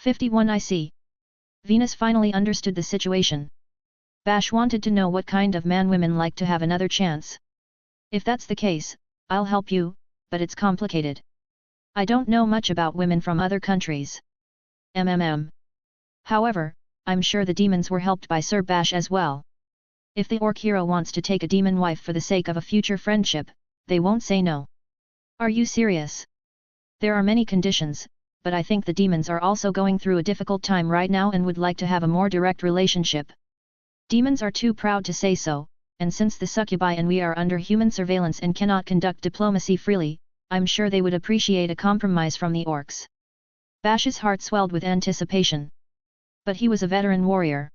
51 I see. Venus finally understood the situation. Bash wanted to know what kind of man women like to have another chance. If that's the case, I'll help you, but it's complicated. I don't know much about women from other countries. However, I'm sure the demons were helped by Sir Bash as well. If the orc hero wants to take a demon wife for the sake of a future friendship, they won't say no. Are you serious? There are many conditions, but I think the demons are also going through a difficult time right now and would like to have a more direct relationship. Demons are too proud to say so, and since the succubi and we are under human surveillance and cannot conduct diplomacy freely, I'm sure they would appreciate a compromise from the orcs. Bash's heart swelled with anticipation. But he was a veteran warrior.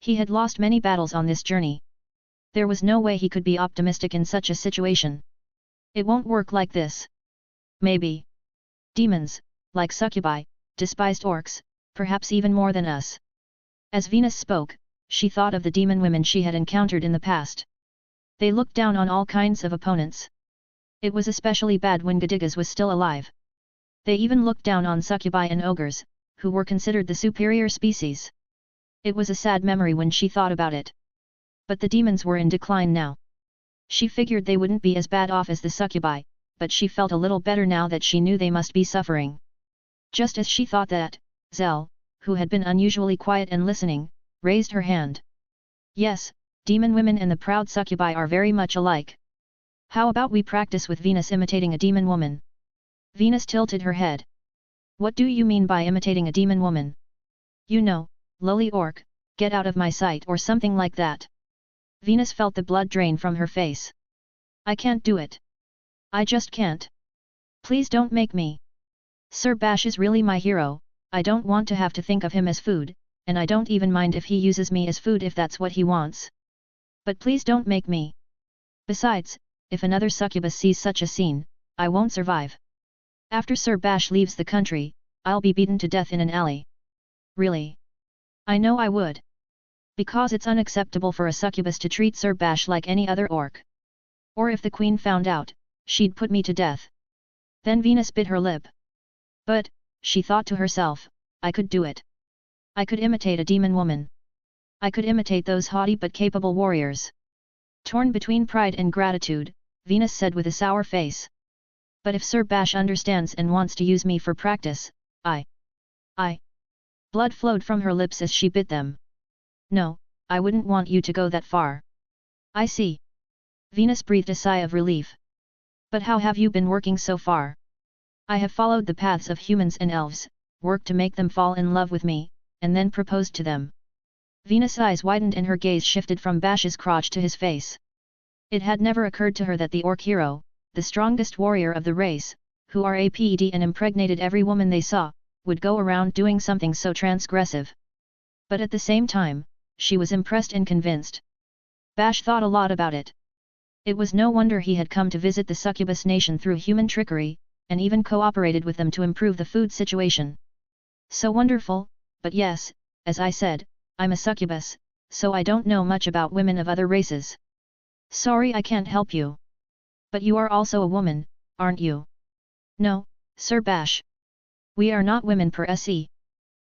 He had lost many battles on this journey. There was no way he could be optimistic in such a situation. It won't work like this. Maybe. Demons, like succubi, despised orcs, perhaps even more than us. As Venus spoke, she thought of the demon women she had encountered in the past. They looked down on all kinds of opponents. It was especially bad when Gadigas was still alive. They even looked down on succubi and ogres, who were considered the superior species. It was a sad memory when she thought about it. But the demons were in decline now. She figured they wouldn't be as bad off as the succubi, but she felt a little better now that she knew they must be suffering. Just as she thought that, Zell, who had been unusually quiet and listening, raised her hand. Yes, demon women and the proud succubi are very much alike. How about we practice with Venus imitating a demon woman? Venus tilted her head. What do you mean by imitating a demon woman? You know, lowly orc, get out of my sight or something like that. Venus felt the blood drain from her face. I can't do it. I just can't. Please don't make me. Sir Bash is really my hero, I don't want to have to think of him as food, and I don't even mind if he uses me as food if that's what he wants. But please don't make me. Besides, if another succubus sees such a scene, I won't survive. After Sir Bash leaves the country, I'll be beaten to death in an alley. Really? I know I would. Because it's unacceptable for a succubus to treat Sir Bash like any other orc. Or if the queen found out, she'd put me to death. Then Venus bit her lip. But, she thought to herself, I could do it. I could imitate a demon woman. I could imitate those haughty but capable warriors. Torn between pride and gratitude, Venus said with a sour face. But if Sir Bash understands and wants to use me for practice, I. Blood flowed from her lips as she bit them. No, I wouldn't want you to go that far. I see. Venus breathed a sigh of relief. But how have you been working so far? I have followed the paths of humans and elves, worked to make them fall in love with me, and then proposed to them. Venus' eyes widened and her gaze shifted from Bash's crotch to his face. It had never occurred to her that the orc hero, the strongest warrior of the race, who raped and impregnated every woman they saw, would go around doing something so transgressive. But at the same time, she was impressed and convinced. Bash thought a lot about it. It was no wonder he had come to visit the succubus nation through human trickery, and even cooperated with them to improve the food situation. So wonderful, but yes, as I said, I'm a succubus, so I don't know much about women of other races. Sorry I can't help you. But you are also a woman, aren't you? No, Sir Bash. We are not women per se.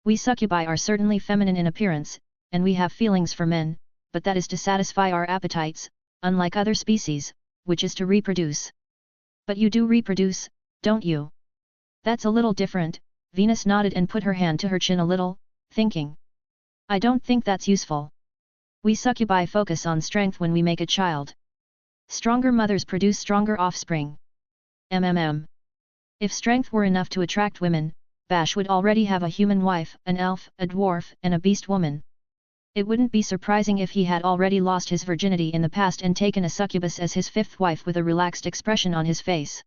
We succubi are certainly feminine in appearance, and we have feelings for men, but that is to satisfy our appetites, unlike other species, which is to reproduce. But you do reproduce, don't you? That's a little different, Venus nodded and put her hand to her chin a little, thinking. I don't think that's useful. We succubi focus on strength when we make a child. Stronger mothers produce stronger offspring. If strength were enough to attract women, Bash would already have a human wife, an elf, a dwarf, and a beast woman. It wouldn't be surprising if he had already lost his virginity in the past and taken a succubus as his fifth wife with a relaxed expression on his face.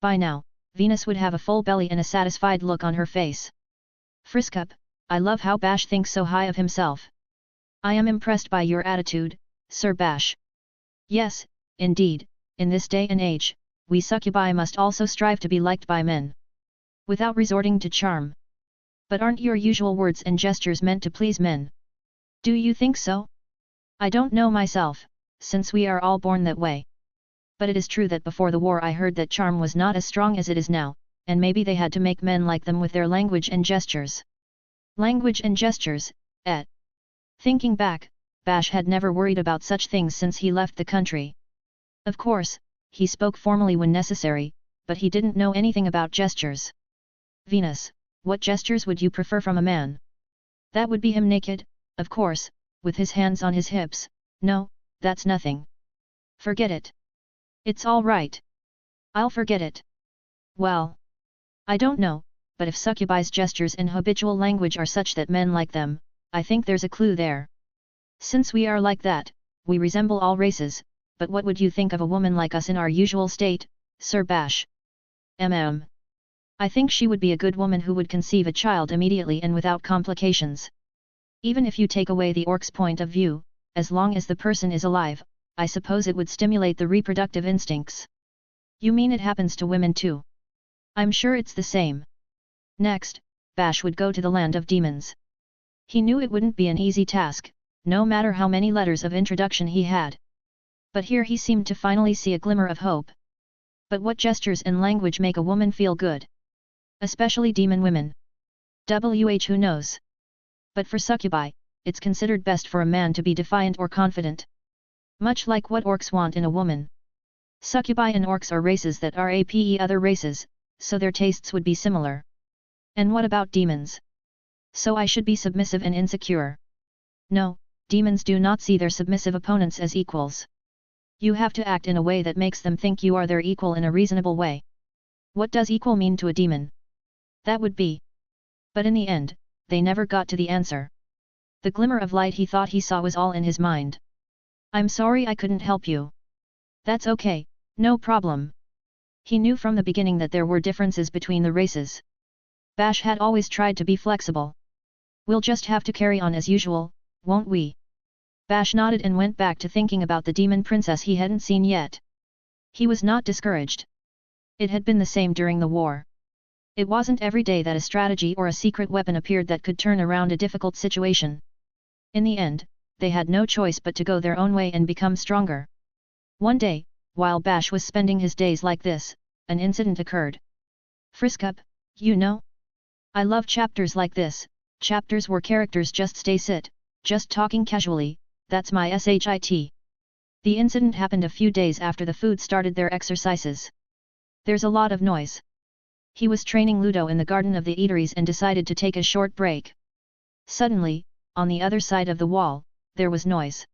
By now, Venus would have a full belly and a satisfied look on her face. Friskup, I love how Bash thinks so high of himself. I am impressed by your attitude, Sir Bash. Yes, indeed, in this day and age, we succubi must also strive to be liked by men. Without resorting to charm. But aren't your usual words and gestures meant to please men? Do you think so? I don't know myself, since we are all born that way. But it is true that before the war I heard that charm was not as strong as it is now, and maybe they had to make men like them with their language and gestures. Language and gestures, et. Thinking back, Bash had never worried about such things since he left the country. Of course, he spoke formally when necessary, but he didn't know anything about gestures. Venus, what gestures would you prefer from a man? That would be him naked, of course, with his hands on his hips. No, that's nothing. Forget it. It's all right. I'll forget it. Well, I don't know, but if succubi's gestures and habitual language are such that men like them, I think there's a clue there. Since we are like that, we resemble all races, but what would you think of a woman like us in our usual state, Sir Bash? I think she would be a good woman who would conceive a child immediately and without complications. Even if you take away the orc's point of view, as long as the person is alive, I suppose it would stimulate the reproductive instincts. You mean it happens to women too? I'm sure it's the same. Next, Bash would go to the land of demons. He knew it wouldn't be an easy task, no matter how many letters of introduction he had. But here he seemed to finally see a glimmer of hope. But what gestures and language make a woman feel good? Especially demon women. Who knows? But for succubi, it's considered best for a man to be defiant or confident. Much like what orcs want in a woman. Succubi and orcs are races that are other races, so their tastes would be similar. And what about demons? So I should be submissive and insecure. No, demons do not see their submissive opponents as equals. You have to act in a way that makes them think you are their equal in a reasonable way. What does equal mean to a demon? That would be. But in the end, they never got to the answer. The glimmer of light he thought he saw was all in his mind. I'm sorry I couldn't help you. That's okay, no problem. He knew from the beginning that there were differences between the races. Bash had always tried to be flexible. We'll just have to carry on as usual, won't we? Bash nodded and went back to thinking about the demon princess he hadn't seen yet. He was not discouraged. It had been the same during the war. It wasn't every day that a strategy or a secret weapon appeared that could turn around a difficult situation. In the end, they had no choice but to go their own way and become stronger. One day, while Bash was spending his days like this, an incident occurred. Friskup, you know? I love chapters like this, chapters where characters just sit, just talking casually, that's my shit. The incident happened a few days after the food started their exercises. There's a lot of noise. He was training Ludo in the garden of the eateries and decided to take a short break. Suddenly, on the other side of the wall, there was noise.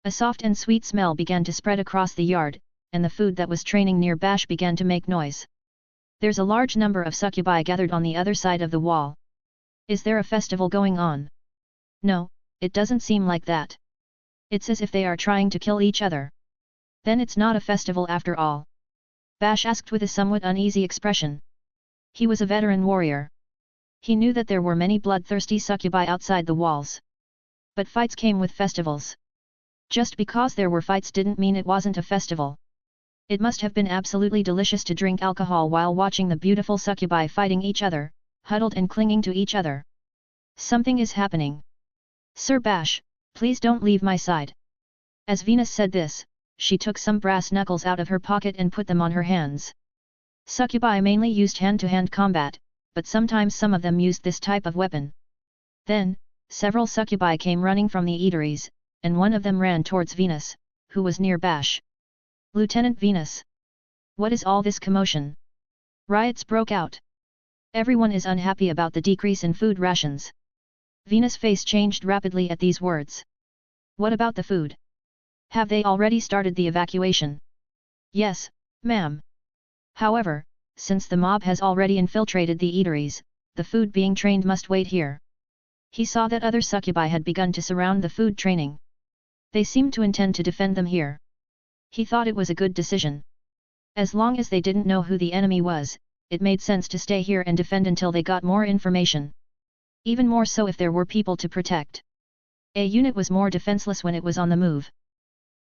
A soft and sweet smell began to spread across the yard, and the food that was training near Bash began to make noise. There's a large number of succubi gathered on the other side of the wall. Is there a festival going on? No, it doesn't seem like that. It's as if they are trying to kill each other. Then it's not a festival after all. Bash asked with a somewhat uneasy expression. He was a veteran warrior. He knew that there were many bloodthirsty succubi outside the walls. But fights came with festivals. Just because there were fights didn't mean it wasn't a festival. It must have been absolutely delicious to drink alcohol while watching the beautiful succubi fighting each other, huddled and clinging to each other. Something is happening. Sir Bash, please don't leave my side. As Venus said this, she took some brass knuckles out of her pocket and put them on her hands. Succubi mainly used hand-to-hand combat, but sometimes some of them used this type of weapon. Then, several succubi came running from the eateries, and one of them ran towards Venus, who was near Bash. Lieutenant Venus! What is all this commotion? Riots broke out. Everyone is unhappy about the decrease in food rations. Venus' face changed rapidly at these words. What about the food? Have they already started the evacuation? Yes, ma'am. However, since the mob has already infiltrated the eateries, the food being trained must wait here. He saw that other succubi had begun to surround the food training. They seemed to intend to defend them here. He thought it was a good decision. As long as they didn't know who the enemy was, it made sense to stay here and defend until they got more information. Even more so if there were people to protect. A unit was more defenseless when it was on the move.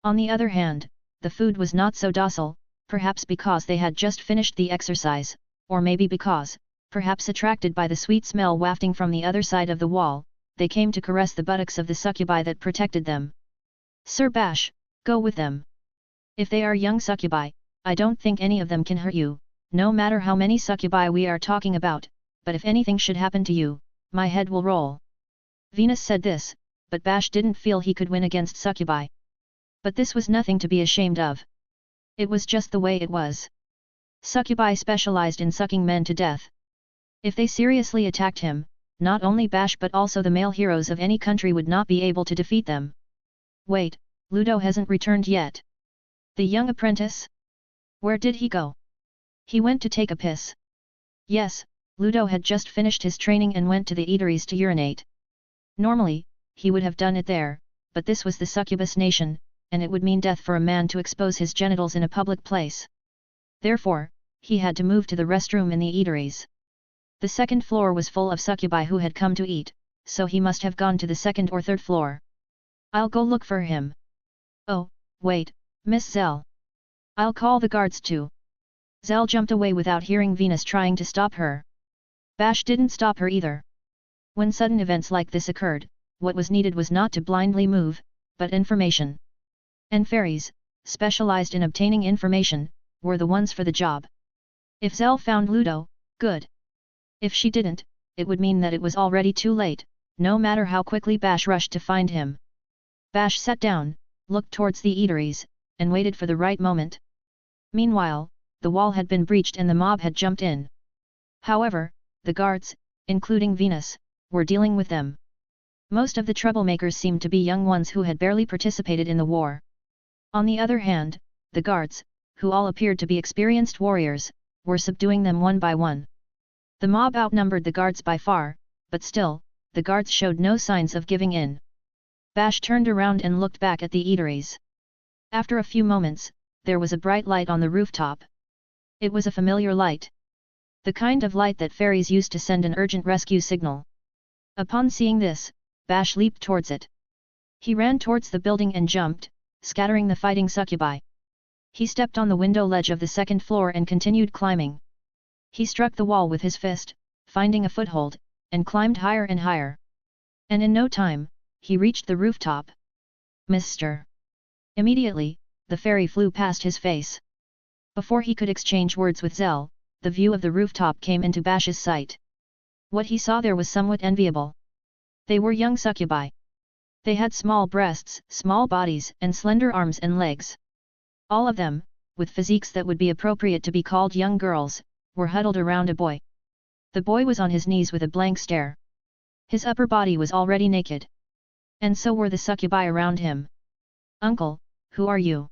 On the other hand, the food was not so docile, perhaps because they had just finished the exercise, or maybe because, perhaps attracted by the sweet smell wafting from the other side of the wall, they came to caress the buttocks of the succubi that protected them. Sir Bash, go with them. If they are young succubi, I don't think any of them can hurt you, no matter how many succubi we are talking about, but if anything should happen to you, my head will roll. Venus said this, but Bash didn't feel he could win against succubi. But this was nothing to be ashamed of. It was just the way it was. Succubi specialized in sucking men to death. If they seriously attacked him, not only Bash but also the male heroes of any country would not be able to defeat them. Wait, Ludo hasn't returned yet. The young apprentice? Where did he go? He went to take a piss. Yes, Ludo had just finished his training and went to the eateries to urinate. Normally, he would have done it there, but this was the succubus nation, and it would mean death for a man to expose his genitals in a public place. Therefore, he had to move to the restroom in the eateries. The second floor was full of succubi who had come to eat, so he must have gone to the second or third floor. I'll go look for him. Oh, wait, Miss Zell. I'll call the guards too. Zell jumped away without hearing Venus trying to stop her. Bash didn't stop her either. When sudden events like this occurred, what was needed was not to blindly move, but information. And fairies, specialized in obtaining information, were the ones for the job. If Zell found Ludo, good. If she didn't, it would mean that it was already too late, no matter how quickly Bash rushed to find him. Bash sat down, looked towards the eateries, and waited for the right moment. Meanwhile, the wall had been breached and the mob had jumped in. However, the guards, including Venus, were dealing with them. Most of the troublemakers seemed to be young ones who had barely participated in the war. On the other hand, the guards, who all appeared to be experienced warriors, were subduing them one by one. The mob outnumbered the guards by far, but still, the guards showed no signs of giving in. Bash turned around and looked back at the eateries. After a few moments, there was a bright light on the rooftop. It was a familiar light. The kind of light that fairies used to send an urgent rescue signal. Upon seeing this, Bash leaped towards it. He ran towards the building and jumped, scattering the fighting succubi. He stepped on the window ledge of the second floor and continued climbing. He struck the wall with his fist, finding a foothold, and climbed higher and higher. And in no time, he reached the rooftop. Mr. Immediately, the fairy flew past his face. Before he could exchange words with Zell, the view of the rooftop came into Bash's sight. What he saw there was somewhat enviable. They were young succubi. They had small breasts, small bodies, and slender arms and legs. All of them, with physiques that would be appropriate to be called young girls, were huddled around a boy. The boy was on his knees with a blank stare. His upper body was already naked. And so were the succubi around him. Uncle, who are you?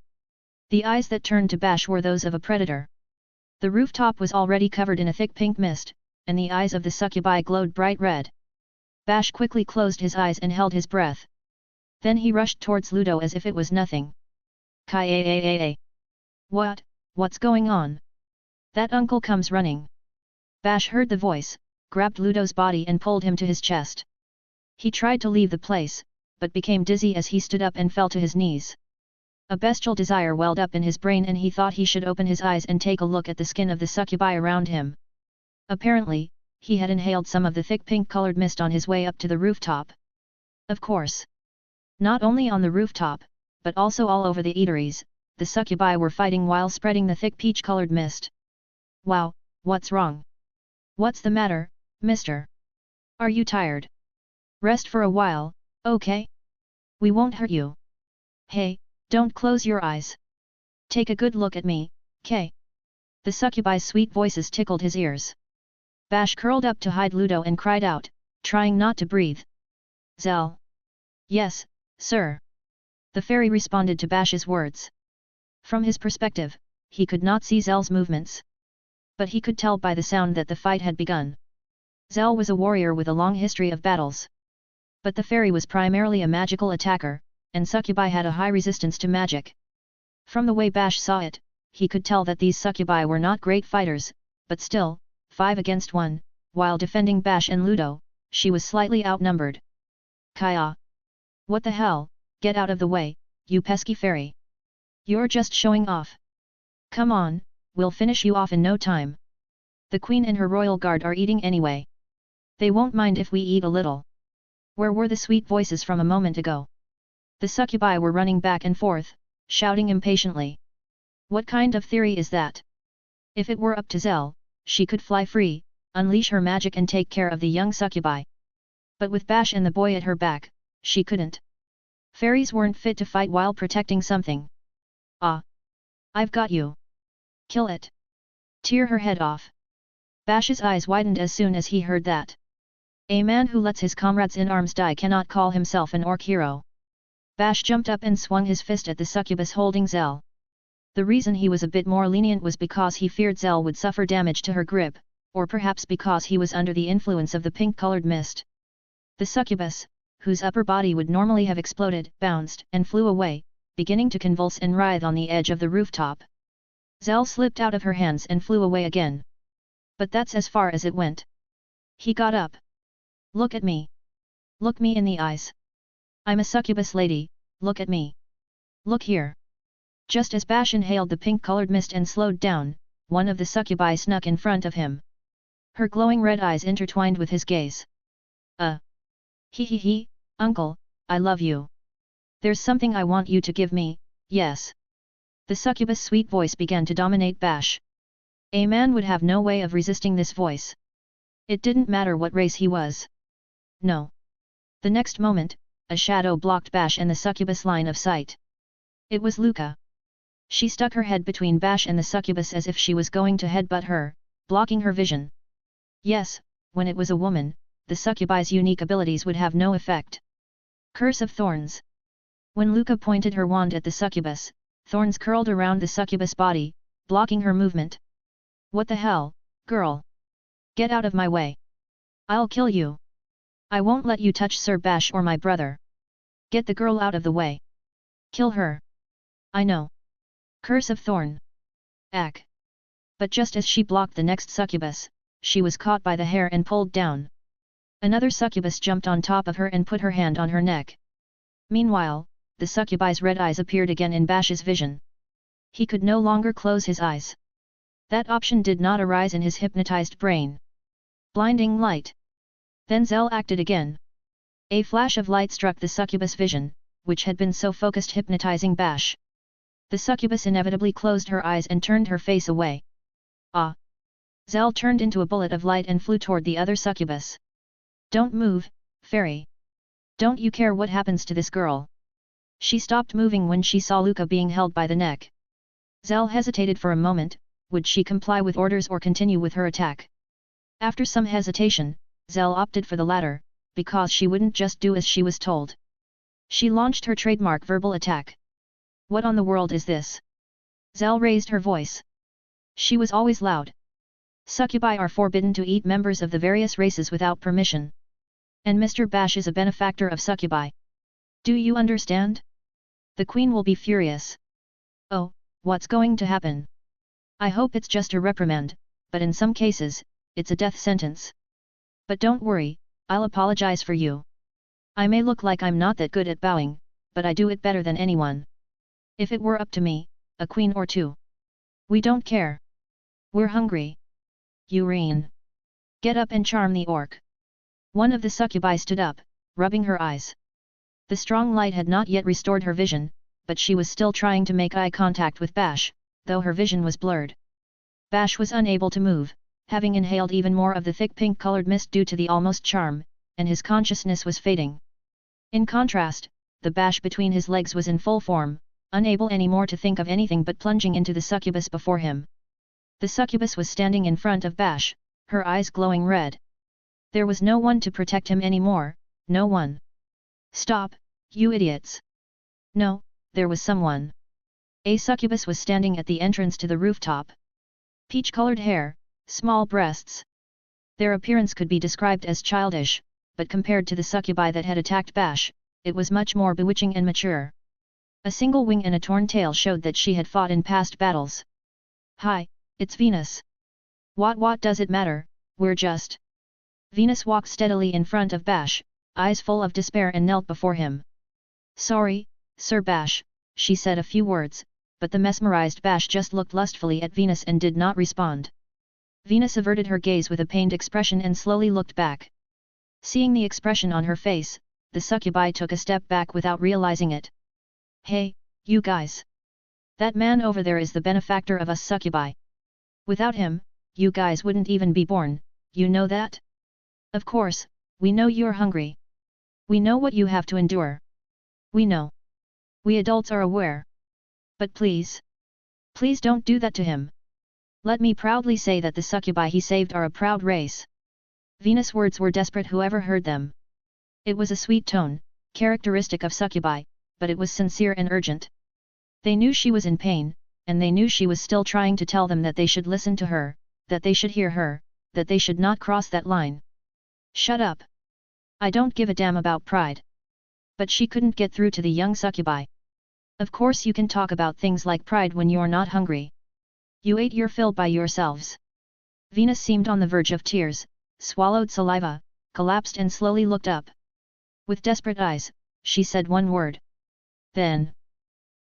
The eyes that turned to Bash were those of a predator. The rooftop was already covered in a thick pink mist, and the eyes of the succubi glowed bright red. Bash quickly closed his eyes and held his breath. Then he rushed towards Ludo as if it was nothing. Kai. What's going on? That uncle comes running. Bash heard the voice, grabbed Ludo's body and pulled him to his chest. He tried to leave the place, but became dizzy as he stood up and fell to his knees. A bestial desire welled up in his brain and he thought he should open his eyes and take a look at the skin of the succubi around him. Apparently, he had inhaled some of the thick pink-colored mist on his way up to the rooftop. Of course. Not only on the rooftop, but also all over the eateries, the succubi were fighting while spreading the thick peach-colored mist. Wow, what's wrong? What's the matter, mister? Are you tired? Rest for a while, okay? We won't hurt you. Hey, don't close your eyes. Take a good look at me, Kay. The succubi's sweet voices tickled his ears. Bash curled up to hide Ludo and cried out, trying not to breathe. Zell. Yes, sir. The fairy responded to Bash's words. From his perspective, he could not see Zell's movements. But he could tell by the sound that the fight had begun. Zell was a warrior with a long history of battles. But the fairy was primarily a magical attacker, and succubi had a high resistance to magic. From the way Bash saw it, he could tell that these succubi were not great fighters, but still, 5 against 1, while defending Bash and Ludo, she was slightly outnumbered. Kaya! What the hell, get out of the way, you pesky fairy! You're just showing off. Come on, we'll finish you off in no time. The queen and her royal guard are eating anyway. They won't mind if we eat a little. Where were the sweet voices from a moment ago? The succubi were running back and forth, shouting impatiently. What kind of theory is that? If it were up to Zell, she could fly free, unleash her magic and take care of the young succubi, But with Bash and the boy at her back, she couldn't. Fairies weren't fit to fight while protecting something. Ah! I've got you! Kill it! Tear her head off! Bash's eyes widened as soon as he heard that. A man who lets his comrades in arms die cannot call himself an orc hero. Bash jumped up and swung his fist at the succubus holding Zell. The reason he was a bit more lenient was because he feared Zell would suffer damage to her grip, or perhaps because he was under the influence of the pink-colored mist. The succubus, whose upper body would normally have exploded, bounced and flew away, beginning to convulse and writhe on the edge of the rooftop. Zell slipped out of her hands and flew away again. But that's as far as it went. He got up. Look at me. Look me in the eyes. I'm a succubus lady, look at me. Look here. Just as Bash inhaled the pink-colored mist and slowed down, one of the succubi snuck in front of him. Her glowing red eyes intertwined with his gaze. He, uncle, I love you. There's something I want you to give me, yes. The succubus' sweet voice began to dominate Bash. A man would have no way of resisting this voice. It didn't matter what race he was. No. The next moment, a shadow blocked Bash and the succubus line of sight. It was Luca. She stuck her head between Bash and the succubus as if she was going to headbutt her, blocking her vision. Yes, when it was a woman, the succubi's unique abilities would have no effect. Curse of Thorns. When Luca pointed her wand at the succubus, thorns curled around the succubus body, blocking her movement. What the hell, girl? Get out of my way. I'll kill you. I won't let you touch Sir Bash or my brother. Get the girl out of the way. Kill her. I know. Curse of Thorn. Ack. But just as she blocked the next succubus, she was caught by the hair and pulled down. Another succubus jumped on top of her and put her hand on her neck. Meanwhile, the succubi's red eyes appeared again in Bash's vision. He could no longer close his eyes. That option did not arise in his hypnotized brain. Blinding light. Then Zell acted again. A flash of light struck the succubus vision, which had been so focused hypnotizing Bash. The succubus inevitably closed her eyes and turned her face away. Ah! Zell turned into a bullet of light and flew toward the other succubus. Don't move, fairy. Don't you care what happens to this girl? She stopped moving when she saw Luca being held by the neck. Zell hesitated for a moment, would she comply with orders or continue with her attack? After some hesitation, Zell opted for the latter, because she wouldn't just do as she was told. She launched her trademark verbal attack. What on the world is this? Zell raised her voice. She was always loud. Succubi are forbidden to eat members of the various races without permission. And Mr. Bash is a benefactor of succubi. Do you understand? The queen will be furious. Oh, what's going to happen? I hope it's just a reprimand, but in some cases, it's a death sentence. But don't worry, I'll apologize for you. I may look like I'm not that good at bowing, but I do it better than anyone. If it were up to me, a queen or two. We don't care. We're hungry. Urine. Get up and charm the orc. One of the succubi stood up, rubbing her eyes. The strong light had not yet restored her vision, but she was still trying to make eye contact with Bash, though her vision was blurred. Bash was unable to move, having inhaled even more of the thick pink-colored mist due to the almost charm, and his consciousness was fading. In contrast, the Bash between his legs was in full form, unable anymore to think of anything but plunging into the succubus before him. The succubus was standing in front of Bash, her eyes glowing red. There was no one to protect him anymore, no one. Stop, you idiots! No, there was someone. A succubus was standing at the entrance to the rooftop. Peach-colored hair, small breasts. Their appearance could be described as childish, but compared to the succubi that had attacked Bash, it was much more bewitching and mature. A single wing and a torn tail showed that she had fought in past battles. Hi, it's Venus. What does it matter, we're just... Venus walked steadily in front of Bash, eyes full of despair and knelt before him. Sorry, Sir Bash, she said a few words, but the mesmerized Bash just looked lustfully at Venus and did not respond. Venus averted her gaze with a pained expression and slowly looked back. Seeing the expression on her face, the succubi took a step back without realizing it. Hey, you guys! That man over there is the benefactor of us succubi. Without him, you guys wouldn't even be born, you know that? Of course, we know you're hungry. We know what you have to endure. We know. We adults are aware. But please. Please don't do that to him. Let me proudly say that the succubi he saved are a proud race. Venus' words were desperate whoever heard them. It was a sweet tone, characteristic of succubi, but it was sincere and urgent. They knew she was in pain, and they knew she was still trying to tell them that they should listen to her, that they should hear her, that they should not cross that line. Shut up. I don't give a damn about pride. But she couldn't get through to the young succubi. Of course you can talk about things like pride when you're not hungry. You ate your fill by yourselves. Venus seemed on the verge of tears, swallowed saliva, collapsed and slowly looked up. With desperate eyes, she said one word. Then.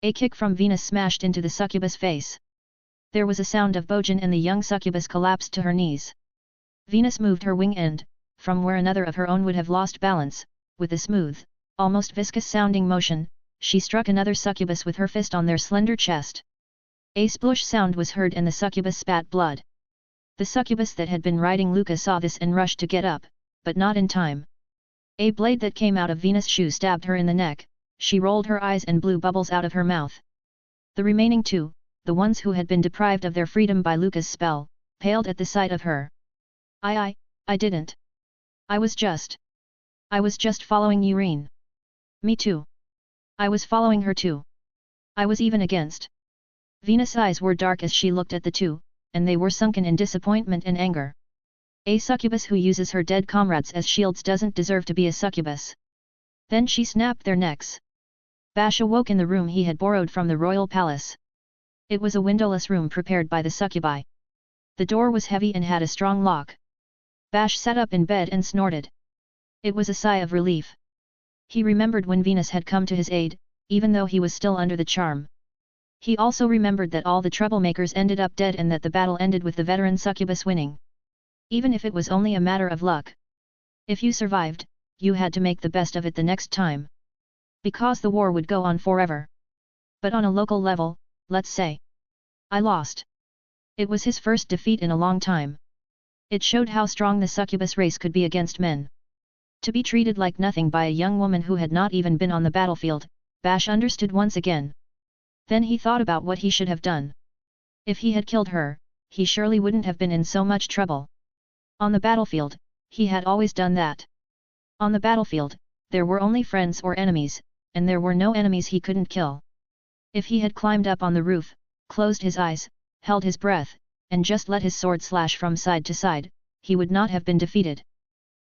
A kick from Venus smashed into the succubus face. There was a sound of bojan and the young succubus collapsed to her knees. Venus moved her wing end, from where another of her own would have lost balance, with a smooth, almost viscous-sounding motion, she struck another succubus with her fist on their slender chest. A splush sound was heard and the succubus spat blood. The succubus that had been riding Luca saw this and rushed to get up, but not in time. A blade that came out of Venus' shoe stabbed her in the neck, she rolled her eyes and blew bubbles out of her mouth. The remaining two, the ones who had been deprived of their freedom by Luca's spell, paled at the sight of her. I didn't. I was just following Eurene. Me too. I was following her too. I was even against. Venus' eyes were dark as she looked at the two, and they were sunken in disappointment and anger. A succubus who uses her dead comrades as shields doesn't deserve to be a succubus. Then she snapped their necks. Bash awoke in the room he had borrowed from the royal palace. It was a windowless room prepared by the succubi. The door was heavy and had a strong lock. Bash sat up in bed and snorted. It was a sigh of relief. He remembered when Venus had come to his aid, even though he was still under the charm. He also remembered that all the troublemakers ended up dead and that the battle ended with the veteran succubus winning. Even if it was only a matter of luck. If you survived, you had to make the best of it the next time. Because the war would go on forever. But on a local level, let's say. I lost. It was his first defeat in a long time. It showed how strong the succubus race could be against men. To be treated like nothing by a young woman who had not even been on the battlefield, Bash understood once again. Then he thought about what he should have done. If he had killed her, he surely wouldn't have been in so much trouble. On the battlefield, he had always done that. On the battlefield, there were only friends or enemies, and there were no enemies he couldn't kill. If he had climbed up on the roof, closed his eyes, held his breath, and just let his sword slash from side to side, he would not have been defeated.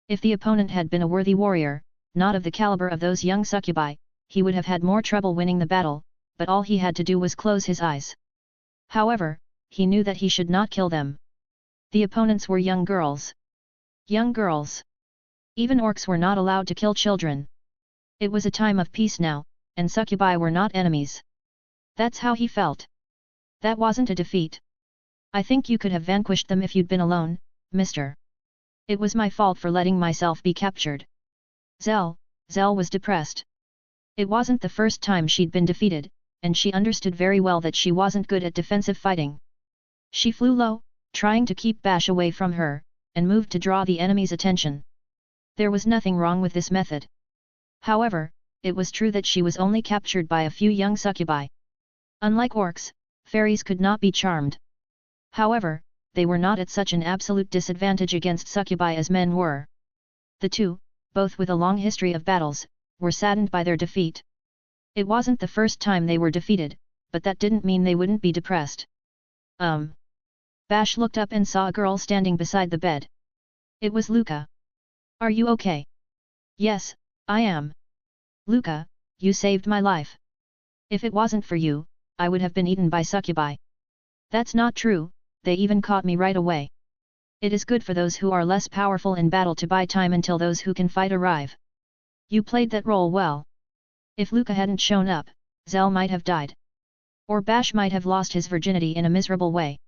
If the opponent had been a worthy warrior, not of the caliber of those young succubi, he would have had more trouble winning the battle, but all he had to do was close his eyes. However, he knew that he should not kill them. The opponents were young girls. Young girls. Even orcs were not allowed to kill children. It was a time of peace now, and succubi were not enemies. That's how he felt. That wasn't a defeat. I think you could have vanquished them if you'd been alone, mister. It was my fault for letting myself be captured. Zell was depressed. It wasn't the first time she'd been defeated, and she understood very well that she wasn't good at defensive fighting. She flew low, trying to keep Bash away from her, and moved to draw the enemy's attention. There was nothing wrong with this method. However, it was true that she was only captured by a few young succubi. Unlike orcs, fairies could not be charmed. However, they were not at such an absolute disadvantage against succubi as men were. The two, both with a long history of battles, were saddened by their defeat. It wasn't the first time they were defeated, but that didn't mean they wouldn't be depressed. Bash looked up and saw a girl standing beside the bed. It was Luca. Are you okay? Yes, I am. Luca, you saved my life. If it wasn't for you, I would have been eaten by succubi. That's not true, they even caught me right away. It is good for those who are less powerful in battle to buy time until those who can fight arrive. You played that role well. If Luca hadn't shown up, Zell might have died. Or Bash might have lost his virginity in a miserable way.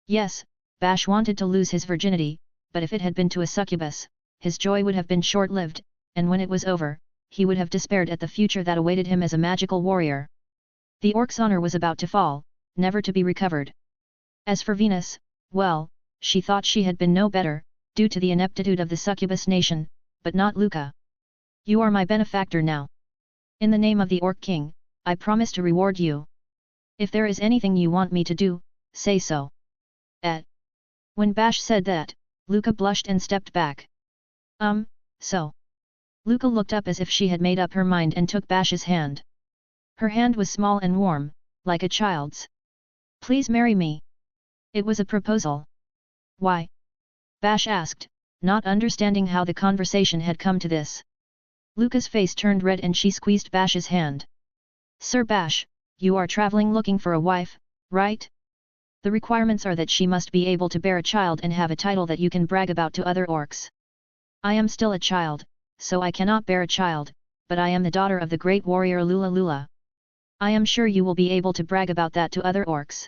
Yes, Bash wanted to lose his virginity, but if it had been to a succubus, his joy would have been short-lived, and when it was over, he would have despaired at the future that awaited him as a magical warrior. The orc's honor was about to fall, never to be recovered. As for Venus, well, she thought she had been no better, due to the ineptitude of the succubus nation, but not Luca. You are my benefactor now. In the name of the Orc King, I promise to reward you. If there is anything you want me to do, say so. When Bash said that, Luca blushed and stepped back. So. Luca looked up as if she had made up her mind and took Bash's hand. Her hand was small and warm, like a child's. Please marry me. It was a proposal. Why? Bash asked, not understanding how the conversation had come to this. Luca's face turned red and she squeezed Bash's hand. Sir Bash, you are traveling looking for a wife, right? The requirements are that she must be able to bear a child and have a title that you can brag about to other orcs. I am still a child, so I cannot bear a child, but I am the daughter of the great warrior Lula Lula. I am sure you will be able to brag about that to other orcs.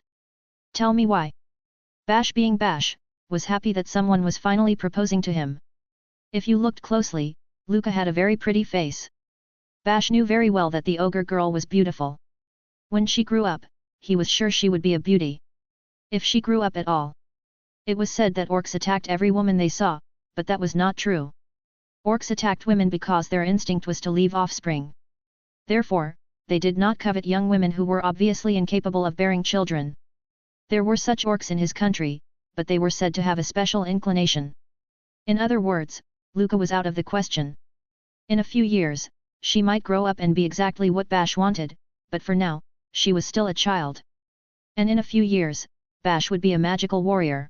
Tell me why. Bash, being Bash, was happy that someone was finally proposing to him. If you looked closely, Luca had a very pretty face. Bash knew very well that the ogre girl was beautiful. When she grew up, he was sure she would be a beauty. If she grew up at all. It was said that orcs attacked every woman they saw, but that was not true. Orcs attacked women because their instinct was to leave offspring. Therefore, they did not covet young women who were obviously incapable of bearing children. There were such orcs in his country, but they were said to have a special inclination. In other words, Luca was out of the question. In a few years, she might grow up and be exactly what Bash wanted, but for now, she was still a child. And in a few years, Bash would be a magical warrior.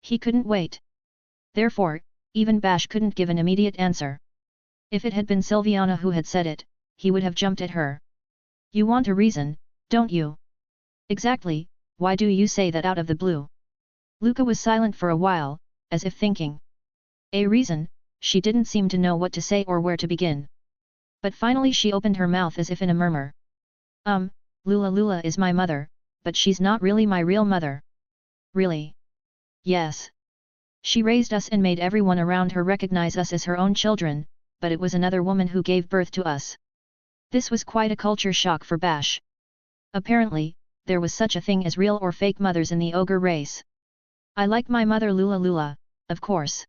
He couldn't wait. Therefore, even Bash couldn't give an immediate answer. If it had been Sylviana who had said it, he would have jumped at her. You want a reason, don't you? Exactly, why do you say that out of the blue? Luca was silent for a while, as if thinking. A reason, she didn't seem to know what to say or where to begin. But finally she opened her mouth as if in a murmur. Lula Lula is my mother, but she's not really my real mother. Really? Yes. She raised us and made everyone around her recognize us as her own children, but it was another woman who gave birth to us. This was quite a culture shock for Bash. Apparently, there was such a thing as real or fake mothers in the ogre race. I like my mother Lula Lula, of course.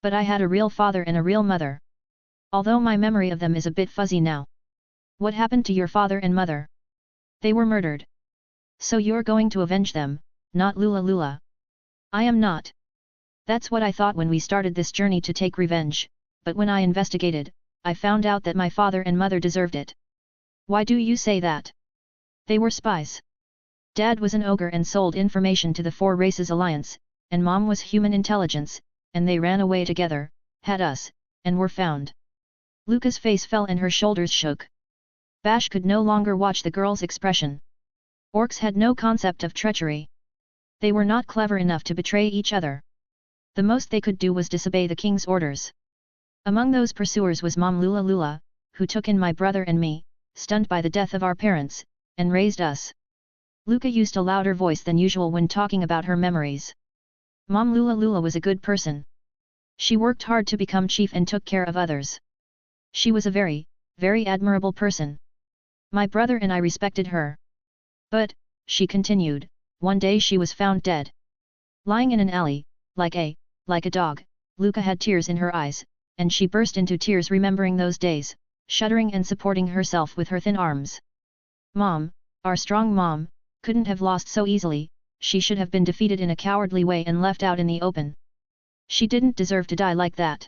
But I had a real father and a real mother. Although my memory of them is a bit fuzzy now. What happened to your father and mother? They were murdered. So you're going to avenge them, not Lula Lula. I am not. That's what I thought when we started this journey to take revenge, but when I investigated, I found out that my father and mother deserved it. Why do you say that? They were spies. Dad was an ogre and sold information to the Four Races Alliance, and Mom was human intelligence, and they ran away together, had us, and were found. Luca's face fell and her shoulders shook. Bash could no longer watch the girl's expression. Orcs had no concept of treachery. They were not clever enough to betray each other. The most they could do was disobey the king's orders. Among those pursuers was Mom Lula Lula, who took in my brother and me, stunned by the death of our parents, and raised us. Luca used a louder voice than usual when talking about her memories. Mom Lula Lula was a good person. She worked hard to become chief and took care of others. She was a very, very admirable person. My brother and I respected her. But, she continued, one day she was found dead. Lying in an alley, like a dog. Luca had tears in her eyes, and she burst into tears remembering those days, shuddering and supporting herself with her thin arms. Mom, our strong mom, couldn't have lost so easily, she should have been defeated in a cowardly way and left out in the open. She didn't deserve to die like that.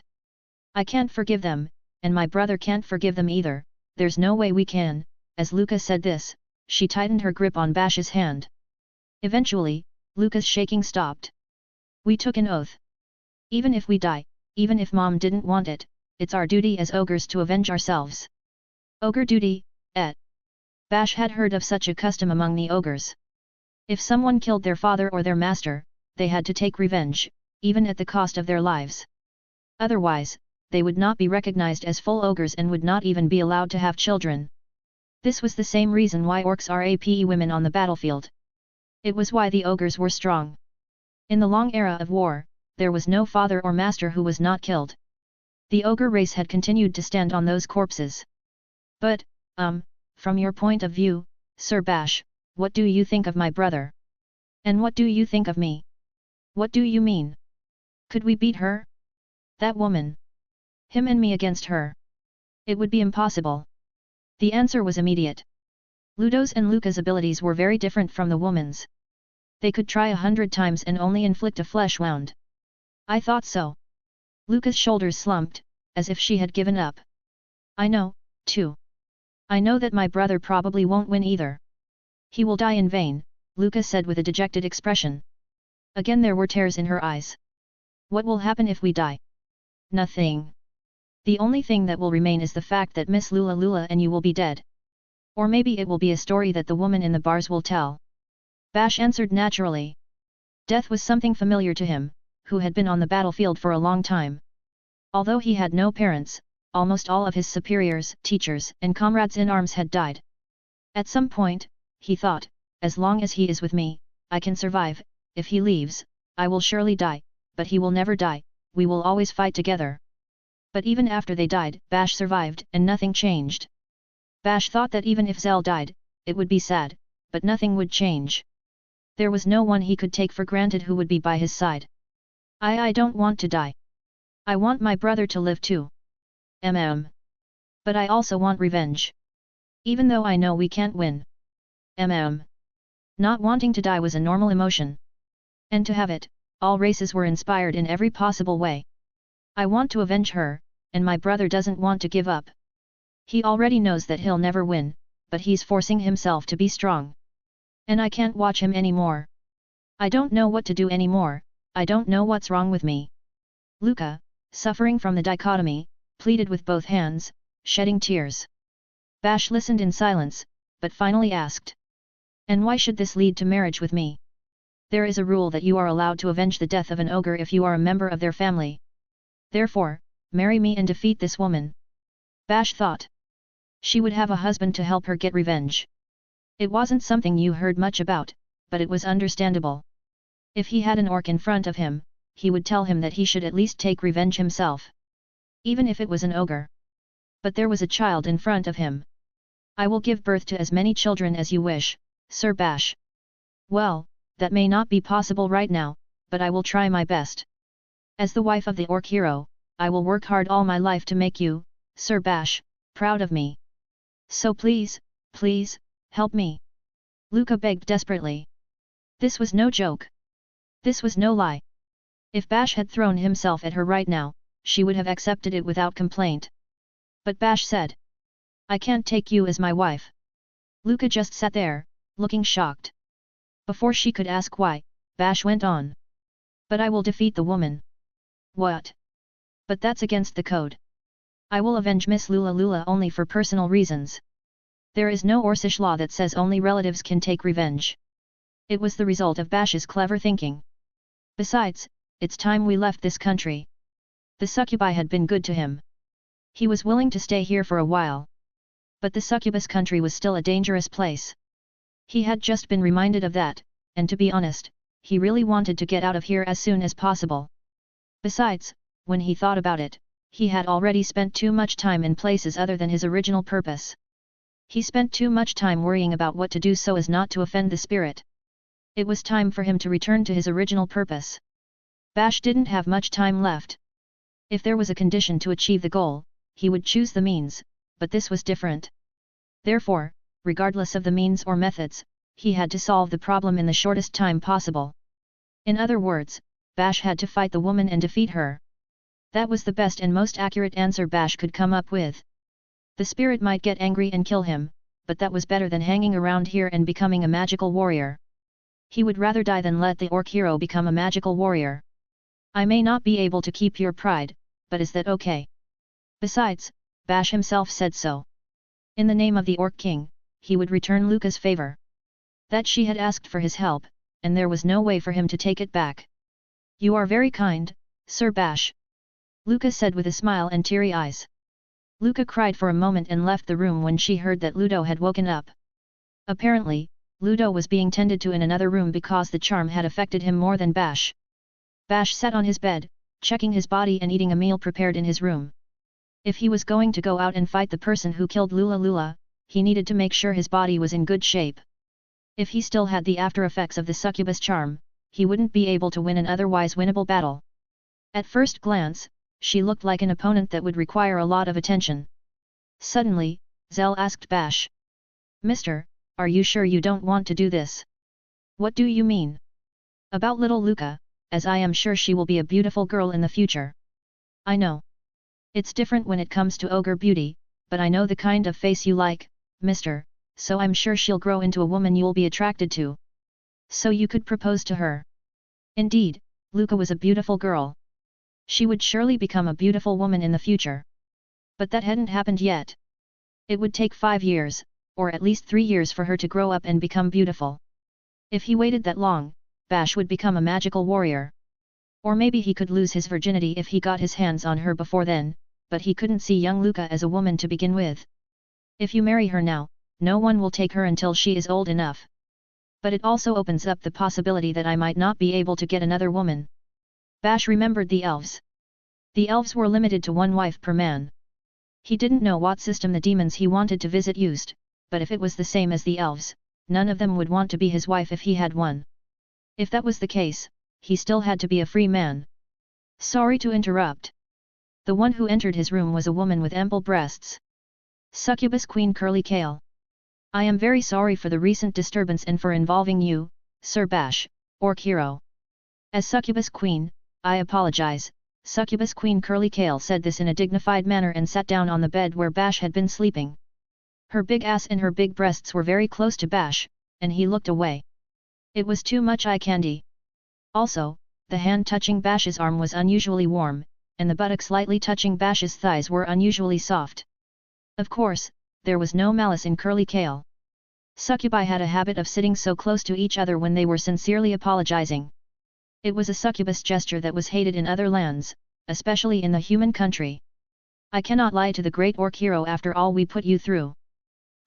I can't forgive them, and my brother can't forgive them either, there's no way we can. As Luca said this, she tightened her grip on Bash's hand. Eventually, Luca's shaking stopped. We took an oath. Even if we die, even if Mom didn't want it, it's our duty as ogres to avenge ourselves. Ogre duty, Bash had heard of such a custom among the ogres. If someone killed their father or their master, they had to take revenge, even at the cost of their lives. Otherwise, they would not be recognized as full ogres and would not even be allowed to have children. This was the same reason why orcs are APE women on the battlefield. It was why the ogres were strong. In the long era of war, there was no father or master who was not killed. The ogre race had continued to stand on those corpses. But, from your point of view, Sir Bash, what do you think of my brother? And what do you think of me? What do you mean? Could we beat her? That woman. Him and me against her. It would be impossible. The answer was immediate. Ludo's and Luca's abilities were very different from the woman's. They could try 100 times and only inflict a flesh wound. I thought so. Luca's shoulders slumped, as if she had given up. I know, too. I know that my brother probably won't win either. He will die in vain, Luca said with a dejected expression. Again there were tears in her eyes. What will happen if we die? Nothing. The only thing that will remain is the fact that Miss Lula and you will be dead. Or maybe it will be a story that the woman in the bars will tell. Bash answered naturally. Death was something familiar to him, who had been on the battlefield for a long time. Although he had no parents, almost all of his superiors, teachers, and comrades in arms had died. At some point, he thought, as long as he is with me, I can survive. If he leaves, I will surely die, but he will never die, we will always fight together. But even after they died, Bash survived and nothing changed. Bash thought that even if Zell died, it would be sad, but nothing would change. There was no one he could take for granted who would be by his side. I don't want to die. I want my brother to live too. But I also want revenge. Even though I know we can't win. Not wanting to die was a normal emotion. And to have it, all races were inspired in every possible way. I want to avenge her, and my brother doesn't want to give up. He already knows that he'll never win, but he's forcing himself to be strong. And I can't watch him anymore. I don't know what to do anymore, I don't know what's wrong with me. Luca, suffering from the dichotomy, pleaded with both hands, shedding tears. Bash listened in silence, but finally asked. And why should this lead to marriage with me? There is a rule that you are allowed to avenge the death of an ogre if you are a member of their family. Therefore, marry me and defeat this woman. Bash thought. She would have a husband to help her get revenge. It wasn't something you heard much about, but it was understandable. If he had an orc in front of him, he would tell him that he should at least take revenge himself. Even if it was an ogre. But there was a child in front of him. I will give birth to as many children as you wish, Sir Bash. Well, that may not be possible right now, but I will try my best. As the wife of the orc hero, I will work hard all my life to make you, Sir Bash, proud of me. So please, please, help me. Luca begged desperately. This was no joke. This was no lie. If Bash had thrown himself at her right now, she would have accepted it without complaint. But Bash said. I can't take you as my wife. Luca just sat there, looking shocked. Before she could ask why, Bash went on. But I will defeat the woman. What? But that's against the code. I will avenge Miss Lula only for personal reasons. There is no Orcish law that says only relatives can take revenge. It was the result of Bash's clever thinking. Besides, it's time we left this country. The succubi had been good to him. He was willing to stay here for a while. But the succubus country was still a dangerous place. He had just been reminded of that, and to be honest, he really wanted to get out of here as soon as possible. Besides, when he thought about it, he had already spent too much time in places other than his original purpose. He spent too much time worrying about what to do so as not to offend the spirit. It was time for him to return to his original purpose. Bash didn't have much time left. If there was a condition to achieve the goal, he would choose the means, but this was different. Therefore, regardless of the means or methods, he had to solve the problem in the shortest time possible. In other words, Bash had to fight the woman and defeat her. That was the best and most accurate answer Bash could come up with. The spirit might get angry and kill him, but that was better than hanging around here and becoming a magical warrior. He would rather die than let the orc hero become a magical warrior. I may not be able to keep your pride, but is that okay? Besides, Bash himself said so. In the name of the Orc King, he would return Luca's favor. That she had asked for his help, and there was no way for him to take it back. You are very kind, Sir Bash. Luca said with a smile and teary eyes. Luca cried for a moment and left the room when she heard that Ludo had woken up. Apparently, Ludo was being tended to in another room because the charm had affected him more than Bash. Bash sat on his bed, checking his body and eating a meal prepared in his room. If he was going to go out and fight the person who killed Lula, he needed to make sure his body was in good shape. If he still had the after effects of the succubus charm, he wouldn't be able to win an otherwise winnable battle. At first glance, she looked like an opponent that would require a lot of attention. Suddenly, Zell asked Bash. Mister, are you sure you don't want to do this? What do you mean? About little Luca, as I am sure she will be a beautiful girl in the future. I know. It's different when it comes to ogre beauty, but I know the kind of face you like, mister, so I'm sure she'll grow into a woman you'll be attracted to. So you could propose to her. Indeed, Luca was a beautiful girl. She would surely become a beautiful woman in the future. But that hadn't happened yet. It would take 5 years, or at least 3 years for her to grow up and become beautiful. If he waited that long, Bash would become a magical warrior. Or maybe he could lose his virginity if he got his hands on her before then, but he couldn't see young Luca as a woman to begin with. If you marry her now, no one will take her until she is old enough. But it also opens up the possibility that I might not be able to get another woman. Bash remembered the elves. The elves were limited to 1 wife per man. He didn't know what system the demons he wanted to visit used, but if it was the same as the elves, none of them would want to be his wife if he had one. If that was the case, he still had to be a free man. Sorry to interrupt. The one who entered his room was a woman with ample breasts. Succubus Queen Curly Kale. I am very sorry for the recent disturbance and for involving you, Sir Bash, Orc Hero. As Succubus Queen, I apologize. Succubus Queen Curly Kale said this in a dignified manner and sat down on the bed where Bash had been sleeping. Her big ass and her big breasts were very close to Bash, and he looked away. It was too much eye candy. Also, the hand touching Bash's arm was unusually warm, and the buttocks lightly touching Bash's thighs were unusually soft. Of course, there was no malice in Curly Kale. Succubi had a habit of sitting so close to each other when they were sincerely apologizing. It was a succubus gesture that was hated in other lands, especially in the human country. I cannot lie to the great Orc Hero after all we put you through.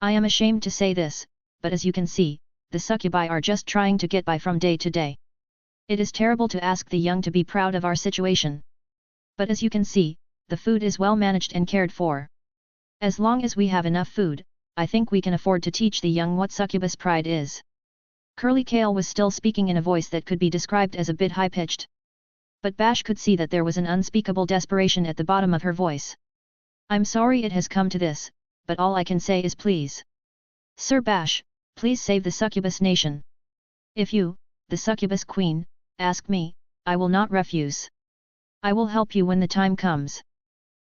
I am ashamed to say this, but as you can see, the succubi are just trying to get by from day to day. It is terrible to ask the young to be proud of our situation. But as you can see, the food is well managed and cared for. As long as we have enough food, I think we can afford to teach the young what succubus pride is. Curly Kale was still speaking in a voice that could be described as a bit high-pitched. But Bash could see that there was an unspeakable desperation at the bottom of her voice. I'm sorry it has come to this, but all I can say is please. Sir Bash, please save the succubus nation. If you, the succubus queen, ask me, I will not refuse. I will help you when the time comes.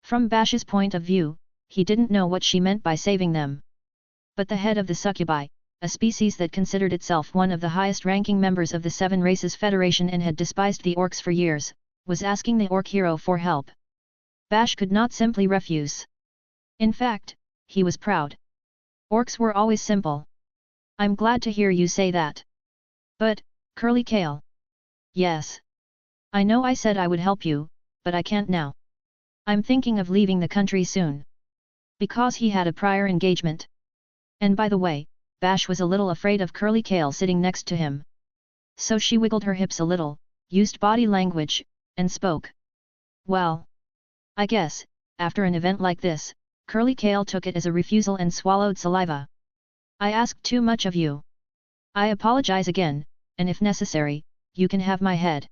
From Bash's point of view, he didn't know what she meant by saving them. But the head of the succubi, a species that considered itself one of the highest-ranking members of the Seven Races Federation and had despised the orcs for years, was asking the Orc Hero for help. Bash could not simply refuse. In fact, he was proud. Orcs were always simple. I'm glad to hear you say that. But, Curly Kale. Yes. I know I said I would help you, but I can't now. I'm thinking of leaving the country soon. Because he had a prior engagement. And by the way, Bash was a little afraid of Curly Kale sitting next to him. So she wiggled her hips a little, used body language, and spoke. Well. I guess, after an event like this, Curly Kale took it as a refusal and swallowed saliva. I asked too much of you. I apologize again, and if necessary, you can have my head.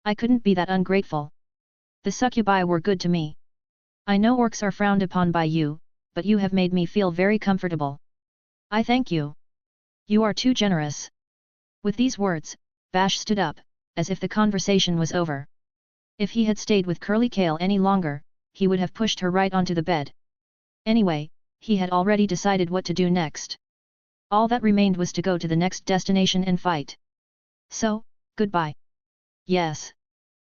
I couldn't be that ungrateful. The succubi were good to me. I know orcs are frowned upon by you, but you have made me feel very comfortable. I thank you. You are too generous. With these words, Bash stood up, as if the conversation was over. If he had stayed with Curly Kale any longer, he would have pushed her right onto the bed. Anyway, he had already decided what to do next. All that remained was to go to the next destination and fight. So, goodbye. Yes.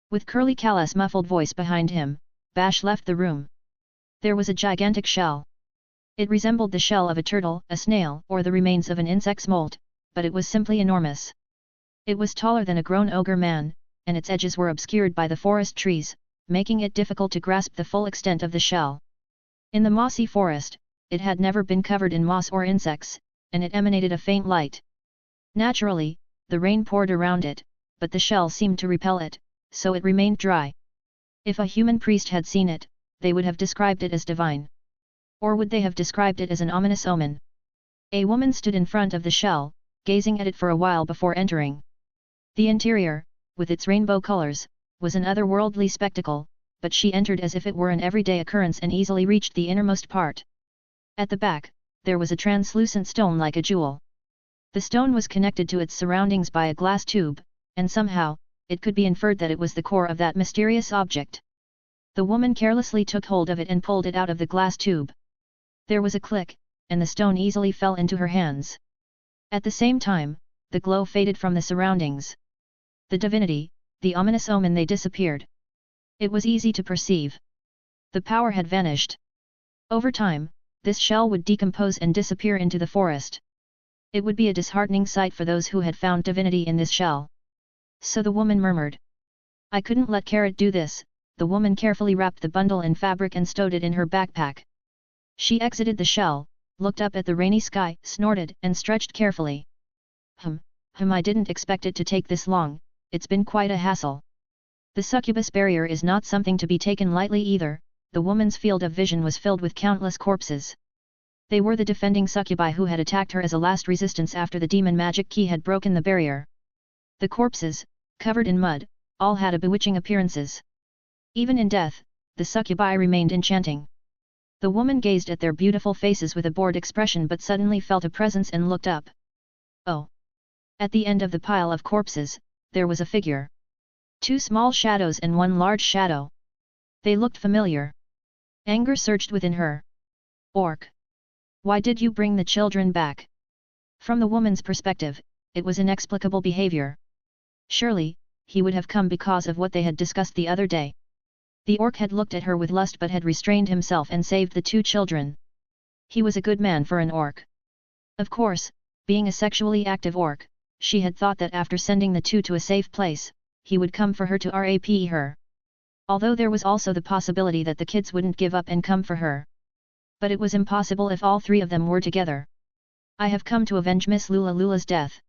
With Curly Kale's muffled voice behind him, Bash left the room. There was a gigantic shell. It resembled the shell of a turtle, a snail, or the remains of an insect's molt, but it was simply enormous. It was taller than a grown ogre man, and its edges were obscured by the forest trees, making it difficult to grasp the full extent of the shell. In the mossy forest, it had never been covered in moss or insects, and it emanated a faint light. Naturally, the rain poured around it, but the shell seemed to repel it, so it remained dry. If a human priest had seen it, they would have described it as divine. Or would they have described it as an ominous omen? A woman stood in front of the shell, gazing at it for a while before entering. The interior, with its rainbow colors, was an otherworldly spectacle, but she entered as if it were an everyday occurrence and easily reached the innermost part. At the back, there was a translucent stone like a jewel. The stone was connected to its surroundings by a glass tube, and somehow, it could be inferred that it was the core of that mysterious object. The woman carelessly took hold of it and pulled it out of the glass tube. There was a click, and the stone easily fell into her hands. At the same time, the glow faded from the surroundings. The divinity, the ominous omen, they disappeared. It was easy to perceive. The power had vanished. Over time, this shell would decompose and disappear into the forest. It would be a disheartening sight for those who had found divinity in this shell. So the woman murmured. I couldn't let Carrot do this. The woman carefully wrapped the bundle in fabric and stowed it in her backpack. She exited the shell, looked up at the rainy sky, snorted, and stretched carefully. I didn't expect it to take this long, it's been quite a hassle. The succubus barrier is not something to be taken lightly either. The woman's field of vision was filled with countless corpses. They were the defending succubi who had attacked her as a last resistance after the demon magic key had broken the barrier. The corpses, covered in mud, all had a bewitching appearances. Even in death, the succubi remained enchanting. The woman gazed at their beautiful faces with a bored expression but suddenly felt a presence and looked up. Oh! At the end of the pile of corpses, there was a figure. 2 small shadows and 1 large shadow. They looked familiar. Anger surged within her. Orc! Why did you bring the children back? From the woman's perspective, it was inexplicable behavior. Surely, he would have come because of what they had discussed the other day. The orc had looked at her with lust but had restrained himself and saved the 2 children. He was a good man for an orc. Of course, being a sexually active orc, she had thought that after sending the 2 to a safe place, he would come for her to rap her. Although there was also the possibility that the kids wouldn't give up and come for her. But it was impossible if all 3 of them were together. I have come to avenge Miss Lula's death.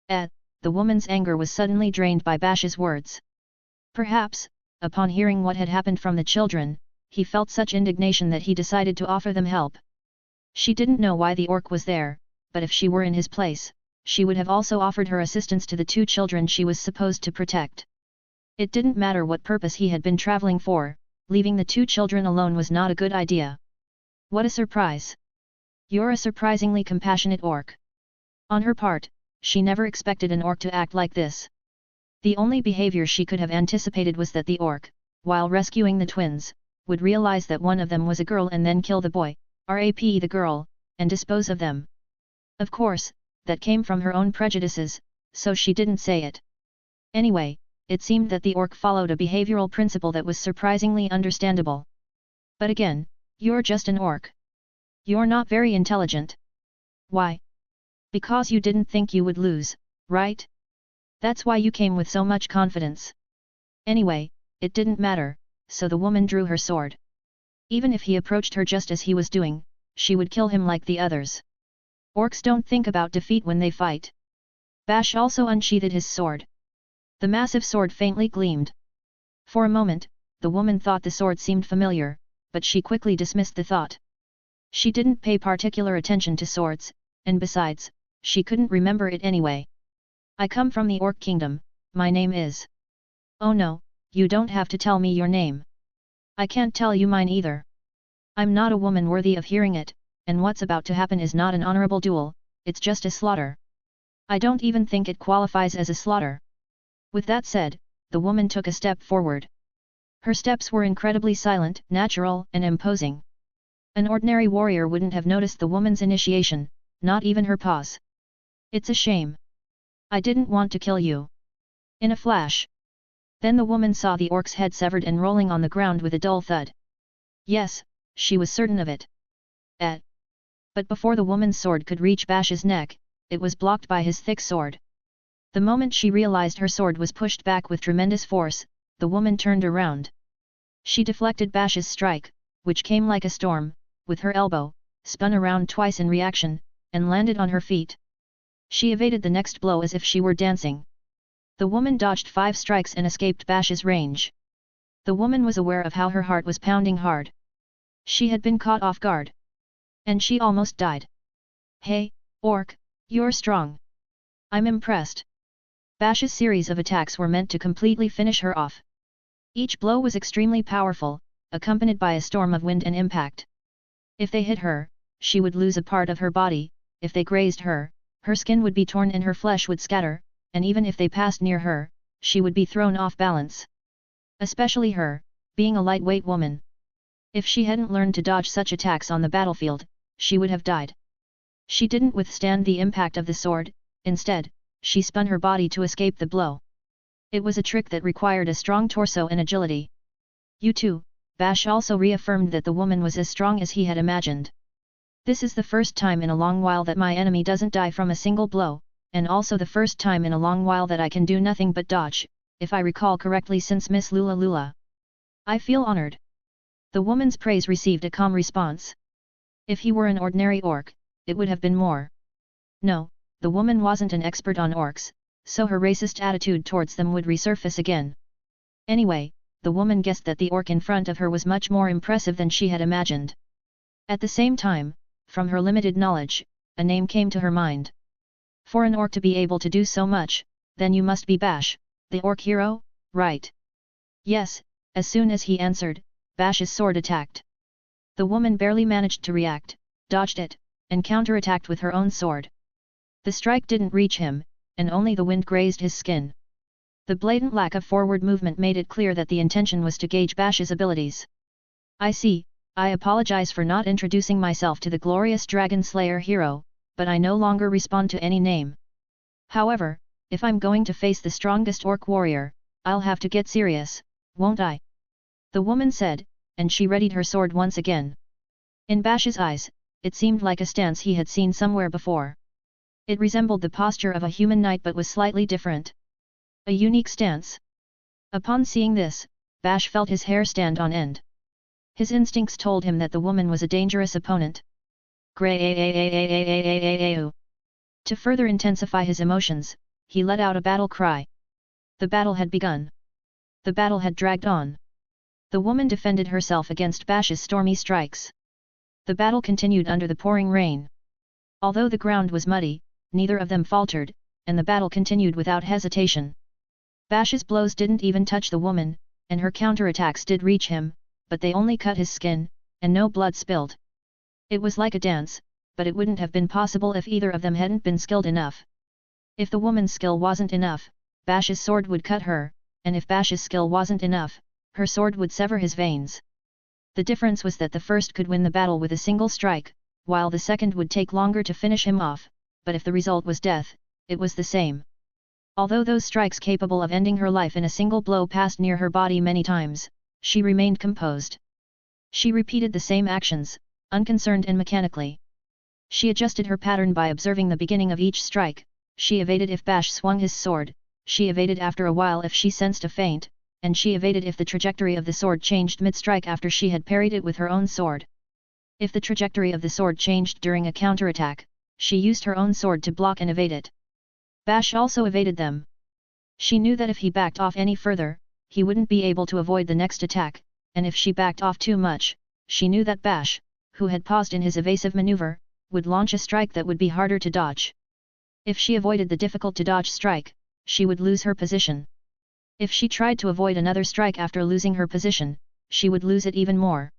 The woman's anger was suddenly drained by Bash's words. Perhaps, upon hearing what had happened from the children, he felt such indignation that he decided to offer them help. She didn't know why the orc was there, but if she were in his place, she would have also offered her assistance to the 2 children she was supposed to protect. It didn't matter what purpose he had been traveling for, leaving the 2 children alone was not a good idea. What a surprise! You're a surprisingly compassionate orc. On her part, she never expected an orc to act like this. The only behavior she could have anticipated was that the orc, while rescuing the twins, would realize that one of them was a girl and then kill the boy, rap the girl, and dispose of them. Of course, that came from her own prejudices, so she didn't say it. Anyway, it seemed that the orc followed a behavioral principle that was surprisingly understandable. But again, you're just an orc. You're not very intelligent. Why? Because you didn't think you would lose, right? That's why you came with so much confidence. Anyway, it didn't matter, so the woman drew her sword. Even if he approached her just as he was doing, she would kill him like the others. Orcs don't think about defeat when they fight. Bash also unsheathed his sword. The massive sword faintly gleamed. For a moment, the woman thought the sword seemed familiar, but she quickly dismissed the thought. She didn't pay particular attention to swords, and besides, she couldn't remember it anyway. I come from the Orc Kingdom, my name is... Oh no, you don't have to tell me your name. I can't tell you mine either. I'm not a woman worthy of hearing it, and what's about to happen is not an honorable duel, it's just a slaughter. I don't even think it qualifies as a slaughter. With that said, the woman took a step forward. Her steps were incredibly silent, natural, and imposing. An ordinary warrior wouldn't have noticed the woman's initiation, not even her pause. It's a shame. I didn't want to kill you. In a flash. Then the woman saw the orc's head severed and rolling on the ground with a dull thud. Yes, she was certain of it. But before the woman's sword could reach Bash's neck, it was blocked by his thick sword. The moment she realized her sword was pushed back with tremendous force, the woman turned around. She deflected Bash's strike, which came like a storm, with her elbow, spun around twice in reaction, and landed on her feet. She evaded the next blow as if she were dancing. The woman dodged 5 strikes and escaped Bash's range. The woman was aware of how her heart was pounding hard. She had been caught off guard. And she almost died. Hey, orc, you're strong. I'm impressed. Bash's series of attacks were meant to completely finish her off. Each blow was extremely powerful, accompanied by a storm of wind and impact. If they hit her, she would lose a part of her body, if they grazed her, her skin would be torn and her flesh would scatter, and even if they passed near her, she would be thrown off balance. Especially her, being a lightweight woman. If she hadn't learned to dodge such attacks on the battlefield, she would have died. She didn't withstand the impact of the sword, instead, she spun her body to escape the blow. It was a trick that required a strong torso and agility. You too, Bash also reaffirmed that the woman was as strong as he had imagined. This is the first time in a long while that my enemy doesn't die from a single blow, and also the first time in a long while that I can do nothing but dodge, if I recall correctly since Miss Lula Lula. I feel honored. The woman's praise received a calm response. If he were an ordinary orc, it would have been more. No, the woman wasn't an expert on orcs, so her racist attitude towards them would resurface again. Anyway, the woman guessed that the orc in front of her was much more impressive than she had imagined. At the same time, from her limited knowledge, a name came to her mind. For an orc to be able to do so much, then you must be Bash, the orc hero, right? Yes, as soon as he answered, Bash's sword attacked. The woman barely managed to react, dodged it, and counterattacked with her own sword. The strike didn't reach him, and only the wind grazed his skin. The blatant lack of forward movement made it clear that the intention was to gauge Bash's abilities. I see, I apologize for not introducing myself to the glorious Dragon Slayer hero, but I no longer respond to any name. However, if I'm going to face the strongest orc warrior, I'll have to get serious, won't I? The woman said, and she readied her sword once again. In Bash's eyes, it seemed like a stance he had seen somewhere before. It resembled the posture of a human knight but was slightly different. A unique stance. Upon seeing this, Bash felt his hair stand on end. His instincts told him that the woman was a dangerous opponent. To further intensify his emotions, he let out a battle cry. The battle had begun. The battle had dragged on. The woman defended herself against Bash's stormy strikes. The battle continued under the pouring rain. Although the ground was muddy, neither of them faltered, and the battle continued without hesitation. Bash's blows didn't even touch the woman, and her counterattacks did reach him, but they only cut his skin, and no blood spilled. It was like a dance, but it wouldn't have been possible if either of them hadn't been skilled enough. If the woman's skill wasn't enough, Bash's sword would cut her, and if Bash's skill wasn't enough, her sword would sever his veins. The difference was that the first could win the battle with a single strike, while the second would take longer to finish him off, but if the result was death, it was the same. Although those strikes capable of ending her life in a single blow passed near her body many times, she remained composed. She repeated the same actions, unconcerned and mechanically. She adjusted her pattern by observing the beginning of each strike, she evaded if Bash swung his sword, she evaded after a while if she sensed a feint, and she evaded if the trajectory of the sword changed mid-strike after she had parried it with her own sword. If the trajectory of the sword changed during a counterattack, she used her own sword to block and evade it. Bash also evaded them. She knew that if he backed off any further, he wouldn't be able to avoid the next attack, and if she backed off too much, she knew that Bash, who had paused in his evasive maneuver, would launch a strike that would be harder to dodge. If she avoided the difficult-to-dodge strike, she would lose her position. If she tried to avoid another strike after losing her position, she would lose it even more.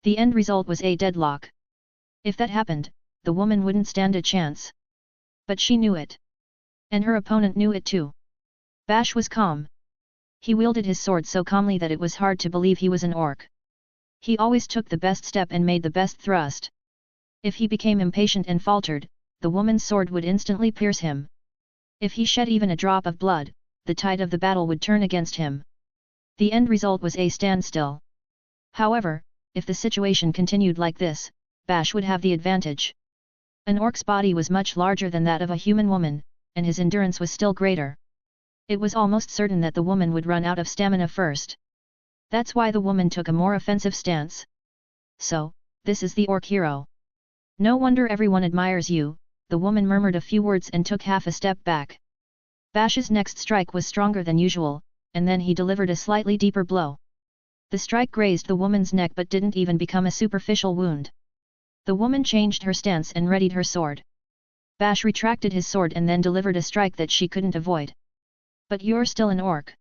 The end result was a deadlock. If that happened, the woman wouldn't stand a chance. But she knew it. And her opponent knew it too. Bash was calm. He wielded his sword so calmly that it was hard to believe he was an orc. He always took the best step and made the best thrust. If he became impatient and faltered, the woman's sword would instantly pierce him. If he shed even a drop of blood, the tide of the battle would turn against him. The end result was a standstill. However, if the situation continued like this, Bash would have the advantage. An orc's body was much larger than that of a human woman, and his endurance was still greater. It was almost certain that the woman would run out of stamina first. That's why the woman took a more offensive stance. So, this is the orc hero. No wonder everyone admires you, the woman murmured a few words and took half a step back. Bash's next strike was stronger than usual, and then he delivered a slightly deeper blow. The strike grazed the woman's neck but didn't even become a superficial wound. The woman changed her stance and readied her sword. Bash retracted his sword and then delivered a strike that she couldn't avoid. But you're still an orc.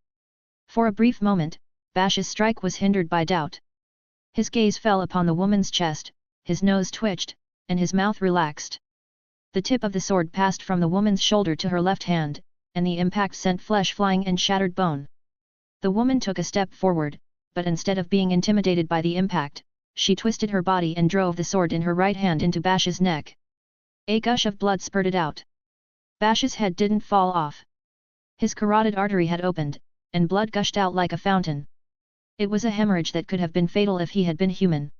For a brief moment, Bash's strike was hindered by doubt. His gaze fell upon the woman's chest, his nose twitched, and his mouth relaxed. The tip of the sword passed from the woman's shoulder to her left hand, and the impact sent flesh flying and shattered bone. The woman took a step forward, but instead of being intimidated by the impact, she twisted her body and drove the sword in her right hand into Bash's neck. A gush of blood spurted out. Bash's head didn't fall off. His carotid artery had opened, and blood gushed out like a fountain. It was a hemorrhage that could have been fatal if he had been human.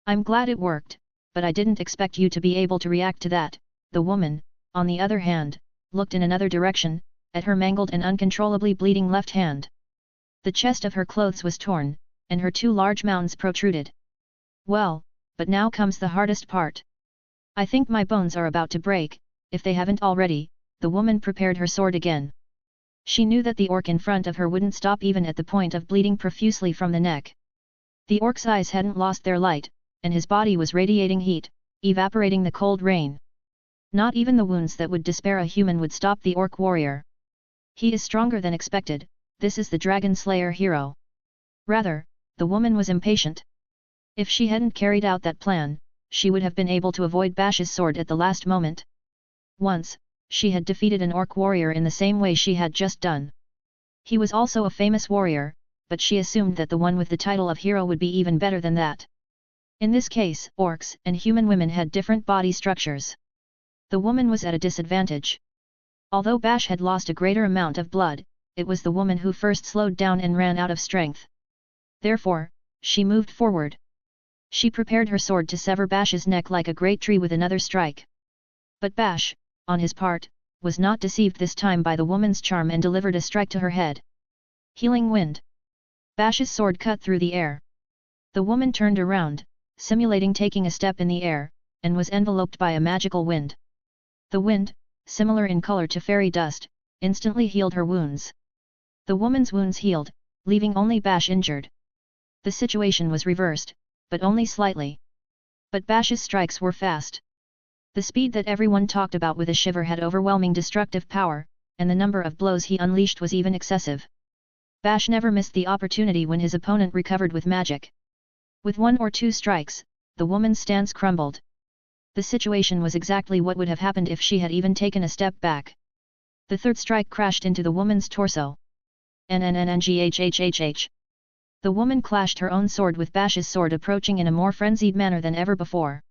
"I'm glad it worked, but I didn't expect you to be able to react to that." The woman, on the other hand, looked in another direction, at her mangled and uncontrollably bleeding left hand. The chest of her clothes was torn, and her two large mounds protruded. "Well, but now comes the hardest part. I think my bones are about to break, if they haven't already." The woman prepared her sword again. She knew that the orc in front of her wouldn't stop even at the point of bleeding profusely from the neck. The orc's eyes hadn't lost their light, and his body was radiating heat, evaporating the cold rain. Not even the wounds that would despair a human would stop the orc warrior. "He is stronger than expected, this is the Dragon Slayer hero." Rather, the woman was impatient. If she hadn't carried out that plan, she would have been able to avoid Bash's sword at the last moment. Once, she had defeated an orc warrior in the same way she had just done. He was also a famous warrior, but she assumed that the one with the title of hero would be even better than that. In this case, orcs and human women had different body structures. The woman was at a disadvantage. Although Bash had lost a greater amount of blood, it was the woman who first slowed down and ran out of strength. Therefore, she moved forward. She prepared her sword to sever Bash's neck like a great tree with another strike. But Bash, on his part, was not deceived this time by the woman's charm and delivered a strike to her head. Healing wind. Bash's sword cut through the air. The woman turned around, simulating taking a step in the air, and was enveloped by a magical wind. The wind, similar in color to fairy dust, instantly healed her wounds. The woman's wounds healed, leaving only Bash injured. The situation was reversed, but only slightly. But Bash's strikes were fast. The speed that everyone talked about with a shiver had overwhelming destructive power, and the number of blows he unleashed was even excessive. Bash never missed the opportunity when his opponent recovered with magic. With one or two strikes, the woman's stance crumbled. The situation was exactly what would have happened if she had even taken a step back. The third strike crashed into the woman's torso. NnngHHHH. The woman clashed her own sword with Bash's sword, approaching in a more frenzied manner than ever before.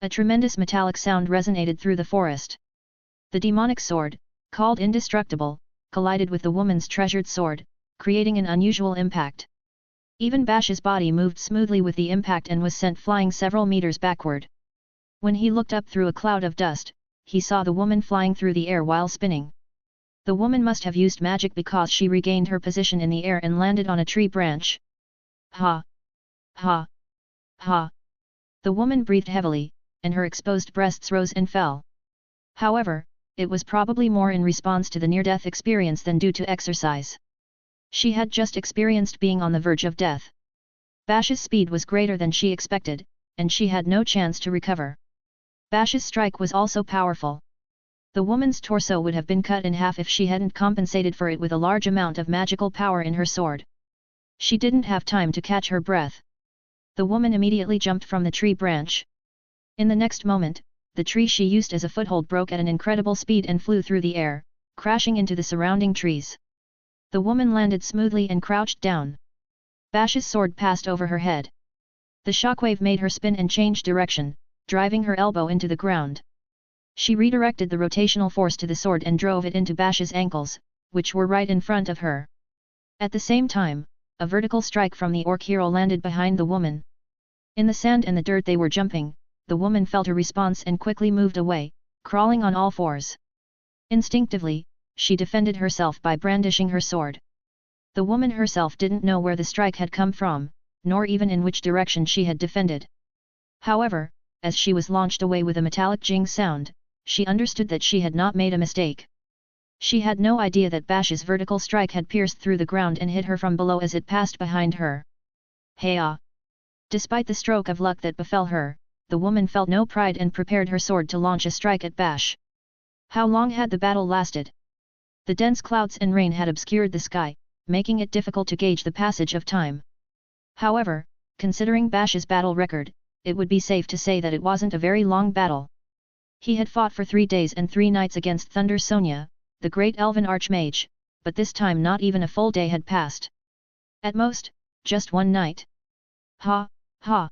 A tremendous metallic sound resonated through the forest. The demonic sword, called Indestructible, collided with the woman's treasured sword, creating an unusual impact. Even Bash's body moved smoothly with the impact and was sent flying several meters backward. When he looked up through a cloud of dust, he saw the woman flying through the air while spinning. The woman must have used magic because she regained her position in the air and landed on a tree branch. Ha! Ha! Ha! The woman breathed heavily, and her exposed breasts rose and fell. However, it was probably more in response to the near-death experience than due to exercise. She had just experienced being on the verge of death. Bash's speed was greater than she expected, and she had no chance to recover. Bash's strike was also powerful. The woman's torso would have been cut in half if she hadn't compensated for it with a large amount of magical power in her sword. She didn't have time to catch her breath. The woman immediately jumped from the tree branch. In the next moment, the tree she used as a foothold broke at an incredible speed and flew through the air, crashing into the surrounding trees. The woman landed smoothly and crouched down. Bash's sword passed over her head. The shockwave made her spin and change direction, driving her elbow into the ground. She redirected the rotational force to the sword and drove it into Bash's ankles, which were right in front of her. At the same time, a vertical strike from the orc hero landed behind the woman. In the sand and the dirt they were jumping, the woman felt a response and quickly moved away, crawling on all fours. Instinctively, she defended herself by brandishing her sword. The woman herself didn't know where the strike had come from, nor even in which direction she had defended. However, as she was launched away with a metallic jing sound, she understood that she had not made a mistake. She had no idea that Bash's vertical strike had pierced through the ground and hit her from below as it passed behind her. Hey-ah! Despite the stroke of luck that befell her, the woman felt no pride and prepared her sword to launch a strike at Bash. How long had the battle lasted? The dense clouds and rain had obscured the sky, making it difficult to gauge the passage of time. However, considering Bash's battle record, it would be safe to say that it wasn't a very long battle. He had fought for 3 days and 3 nights against Thunder Sonia, the great elven archmage, but this time not even a full day had passed. At most, just 1 night. Ha, ha!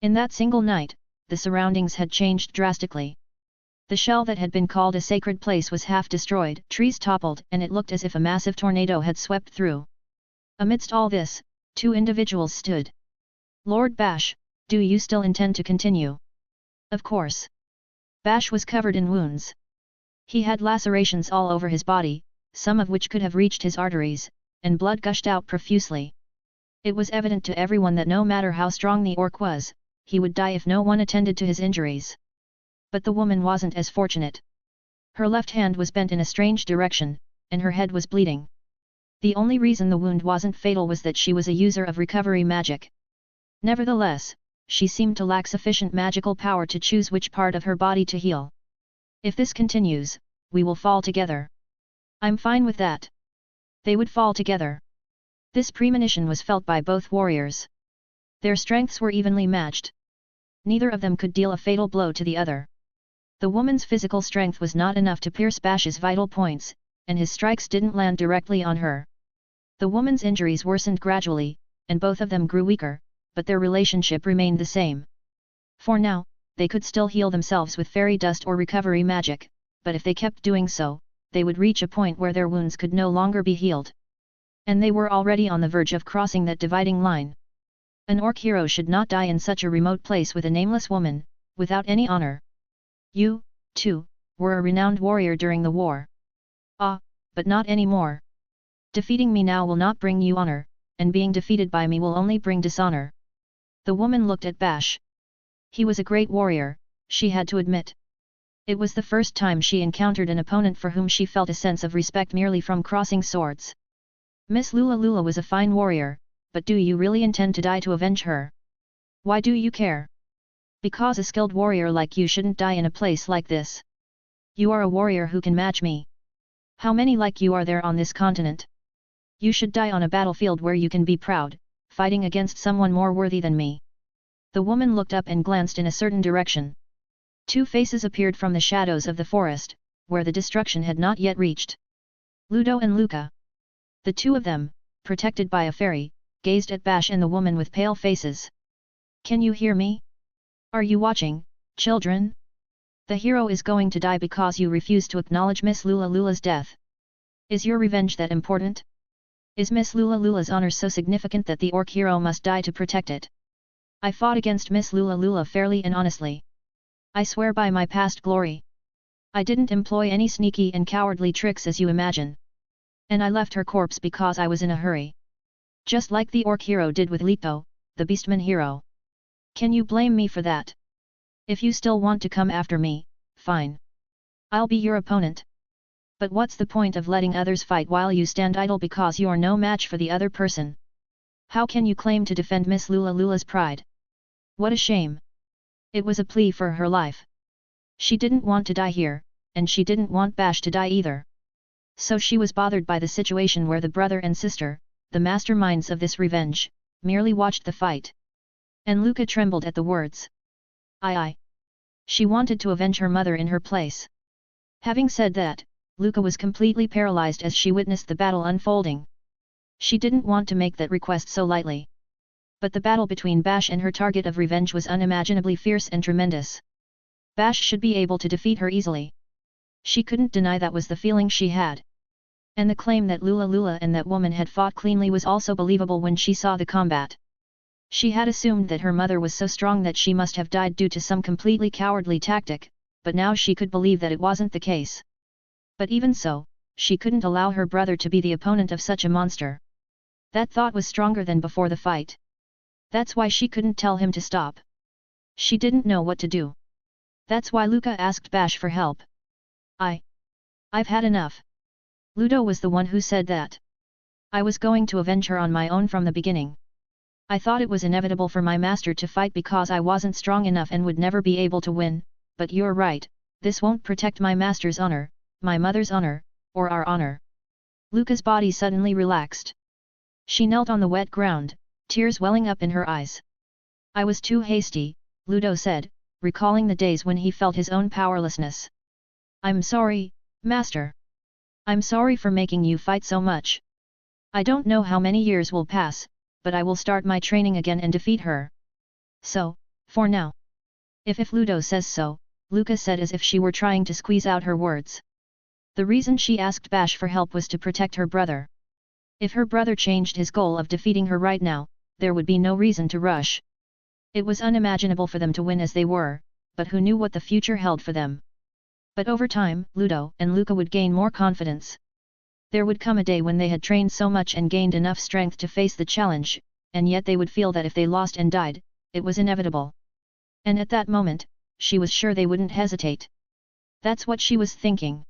In that single night, the surroundings had changed drastically. The shell that had been called a sacred place was half destroyed, trees toppled, and it looked as if a massive tornado had swept through. Amidst all this, 2 individuals stood. Lord Bash, do you still intend to continue? Of course. Bash was covered in wounds. He had lacerations all over his body, some of which could have reached his arteries, and blood gushed out profusely. It was evident to everyone that no matter how strong the orc was, he would die if no one attended to his injuries. But the woman wasn't as fortunate. Her left hand was bent in a strange direction, and her head was bleeding. The only reason the wound wasn't fatal was that she was a user of recovery magic. Nevertheless, she seemed to lack sufficient magical power to choose which part of her body to heal. If this continues, we will fall together. I'm fine with that. They would fall together. This premonition was felt by both warriors. Their strengths were evenly matched. Neither of them could deal a fatal blow to the other. The woman's physical strength was not enough to pierce Bash's vital points, and his strikes didn't land directly on her. The woman's injuries worsened gradually, and both of them grew weaker, but their relationship remained the same. For now, they could still heal themselves with fairy dust or recovery magic, but if they kept doing so, they would reach a point where their wounds could no longer be healed. And they were already on the verge of crossing that dividing line. An orc hero should not die in such a remote place with a nameless woman, without any honor. You, too, were a renowned warrior during the war. Ah, but not anymore. Defeating me now will not bring you honor, and being defeated by me will only bring dishonor. The woman looked at Bash. He was a great warrior, she had to admit. It was the first time she encountered an opponent for whom she felt a sense of respect merely from crossing swords. Miss Lula was a fine warrior, but do you really intend to die to avenge her? Why do you care? Because a skilled warrior like you shouldn't die in a place like this. You are a warrior who can match me. How many like you are there on this continent? You should die on a battlefield where you can be proud, fighting against someone more worthy than me. The woman looked up and glanced in a certain direction. 2 faces appeared from the shadows of the forest, where the destruction had not yet reached. Ludo and Luca. The 2 of them, protected by a fairy, gazed at Bash and the woman with pale faces. Can you hear me? Are you watching, children? The hero is going to die because you refuse to acknowledge Miss Lula's death. Is your revenge that important? Is Miss Lula's honor so significant that the orc hero must die to protect it? I fought against Miss Lula fairly and honestly. I swear by my past glory. I didn't employ any sneaky and cowardly tricks as you imagine. And I left her corpse because I was in a hurry. Just like the orc hero did with Leto, the beastman hero. Can you blame me for that? If you still want to come after me, fine. I'll be your opponent. But what's the point of letting others fight while you stand idle because you're no match for the other person? How can you claim to defend Miss Lula's pride? What a shame. It was a plea for her life. She didn't want to die here, and she didn't want Bash to die either. So she was bothered by the situation where the brother and sister, the masterminds of this revenge, merely watched the fight. And Luca trembled at the words. Aye. She wanted to avenge her mother in her place. Having said that, Luca was completely paralyzed as she witnessed the battle unfolding. She didn't want to make that request so lightly. But the battle between Bash and her target of revenge was unimaginably fierce and tremendous. Bash should be able to defeat her easily. She couldn't deny that was the feeling she had. And the claim that Lula and that woman had fought cleanly was also believable when she saw the combat. She had assumed that her mother was so strong that she must have died due to some completely cowardly tactic, but now she could believe that it wasn't the case. But even so, she couldn't allow her brother to be the opponent of such a monster. That thought was stronger than before the fight. That's why she couldn't tell him to stop. She didn't know what to do. That's why Luca asked Bash for help. I've had enough. Ludo was the one who said that. I was going to avenge her on my own from the beginning. I thought it was inevitable for my master to fight because I wasn't strong enough and would never be able to win, but you're right, this won't protect my master's honor, my mother's honor, or our honor. Luca's body suddenly relaxed. She knelt on the wet ground, tears welling up in her eyes. I was too hasty, Ludo said, recalling the days when he felt his own powerlessness. I'm sorry, master. I'm sorry for making you fight so much. I don't know how many years will pass, but I will start my training again and defeat her. So, for now. If Ludo says so, Luca said as if she were trying to squeeze out her words. The reason she asked Bash for help was to protect her brother. If her brother changed his goal of defeating her right now, there would be no reason to rush. It was unimaginable for them to win as they were, but who knew what the future held for them. But over time, Ludo and Luca would gain more confidence. There would come a day when they had trained so much and gained enough strength to face the challenge, and yet they would feel that if they lost and died, it was inevitable. And at that moment, she was sure they wouldn't hesitate. That's what she was thinking.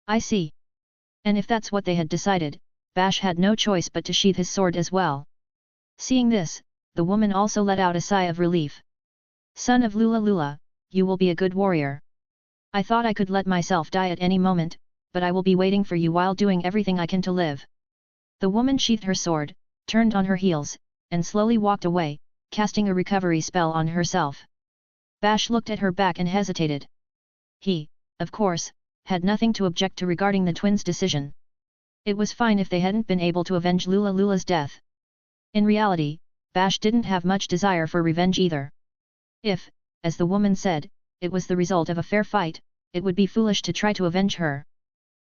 I see. And if that's what they had decided, Bash had no choice but to sheath his sword as well. Seeing this, the woman also let out a sigh of relief. Son of Lula Lula, you will be a good warrior. I thought I could let myself die at any moment, but I will be waiting for you while doing everything I can to live. The woman sheathed her sword, turned on her heels, and slowly walked away, casting a recovery spell on herself. Bash looked at her back and hesitated. He, of course, had nothing to object to regarding the twins' decision. It was fine if they hadn't been able to avenge Lula Lula's death. In reality, Bash didn't have much desire for revenge either. If, as the woman said, it was the result of a fair fight, it would be foolish to try to avenge her.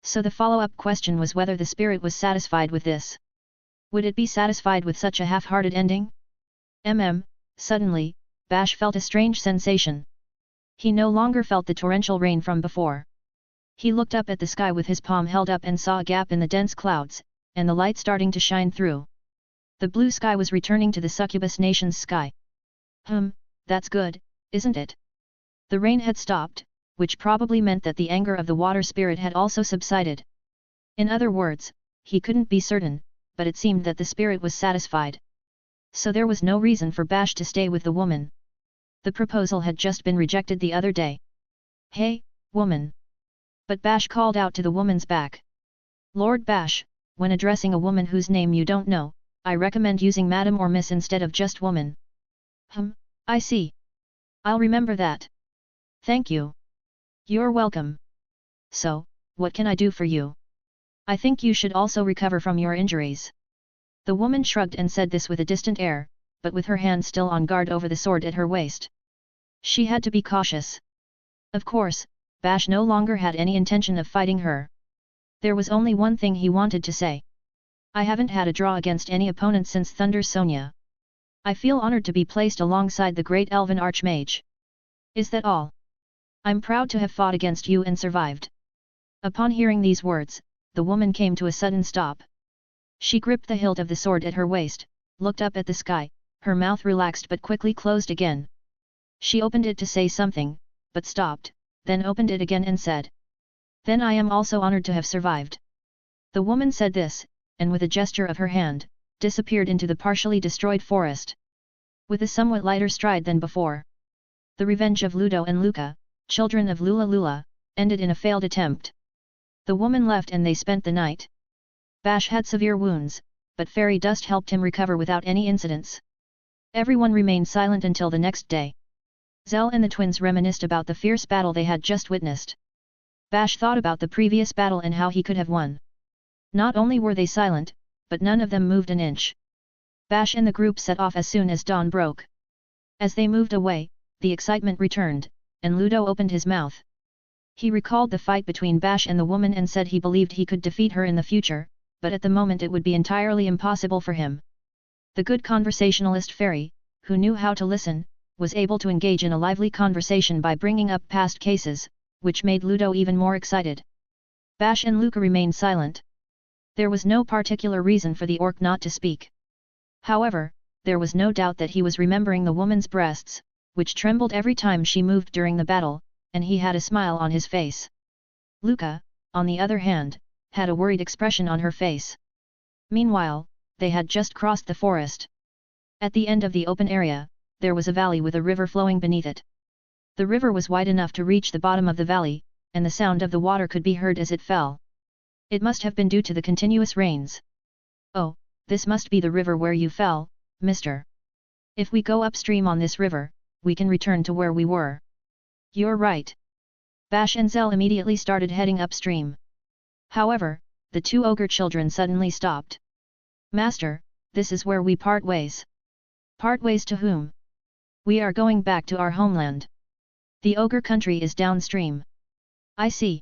So the follow-up question was whether the spirit was satisfied with this. Would it be satisfied with such a half-hearted ending? Suddenly, Bash felt a strange sensation. He no longer felt the torrential rain from before. He looked up at the sky with his palm held up and saw a gap in the dense clouds, and the light starting to shine through. The blue sky was returning to the succubus nation's sky. That's good, isn't it? The rain had stopped, which probably meant that the anger of the water spirit had also subsided. In other words, he couldn't be certain, but it seemed that the spirit was satisfied. So there was no reason for Bash to stay with the woman. The proposal had just been rejected the other day. Hey, woman! But Bash called out to the woman's back. Lord Bash, when addressing a woman whose name you don't know, I recommend using madam or miss instead of just woman. I see. I'll remember that. Thank you. You're welcome. So, what can I do for you? I think you should also recover from your injuries. The woman shrugged and said this with a distant air, but with her hand still on guard over the sword at her waist. She had to be cautious. Of course, Bash no longer had any intention of fighting her. There was only one thing he wanted to say. I haven't had a draw against any opponent since Thunder Sonia. I feel honored to be placed alongside the great elven archmage. Is that all? I'm proud to have fought against you and survived. Upon hearing these words, the woman came to a sudden stop. She gripped the hilt of the sword at her waist, looked up at the sky, her mouth relaxed but quickly closed again. She opened it to say something, but stopped, then opened it again and said, Then I am also honored to have survived. The woman said this, and with a gesture of her hand, disappeared into the partially destroyed forest. With a somewhat lighter stride than before. The revenge of Ludo and Luca, children of Lula Lula, ended in a failed attempt. The woman left and they spent the night. Bash had severe wounds, but fairy dust helped him recover without any incidents. Everyone remained silent until the next day. Zell and the twins reminisced about the fierce battle they had just witnessed. Bash thought about the previous battle and how he could have won. Not only were they silent, but none of them moved an inch. Bash and the group set off as soon as dawn broke. As they moved away, the excitement returned, and Ludo opened his mouth. He recalled the fight between Bash and the woman and said he believed he could defeat her in the future, but at the moment it would be entirely impossible for him. The good conversationalist fairy, who knew how to listen, was able to engage in a lively conversation by bringing up past cases, which made Ludo even more excited. Bash and Luca remained silent. There was no particular reason for the orc not to speak. However, there was no doubt that he was remembering the woman's breasts, which trembled every time she moved during the battle, and he had a smile on his face. Luca, on the other hand, had a worried expression on her face. Meanwhile, they had just crossed the forest. At the end of the open area, there was a valley with a river flowing beneath it. The river was wide enough to reach the bottom of the valley, and the sound of the water could be heard as it fell. It must have been due to the continuous rains. Oh, this must be the river where you fell, mister. If we go upstream on this river, we can return to where we were. You're right. Bash and Zell immediately started heading upstream. However, the two ogre children suddenly stopped. Master, this is where we part ways. Part ways to whom? We are going back to our homeland. The ogre country is downstream. I see.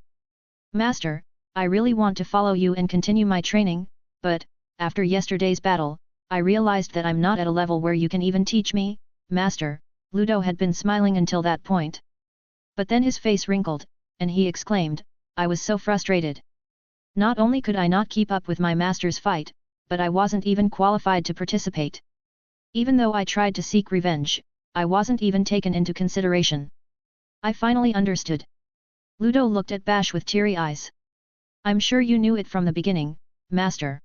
Master, I really want to follow you and continue my training, but, after yesterday's battle, I realized that I'm not at a level where you can even teach me, Master. Ludo had been smiling until that point. But then his face wrinkled, and he exclaimed, I was so frustrated. Not only could I not keep up with my master's fight, but I wasn't even qualified to participate. Even though I tried to seek revenge, I wasn't even taken into consideration. I finally understood. Ludo looked at Bash with teary eyes. I'm sure you knew it from the beginning, Master.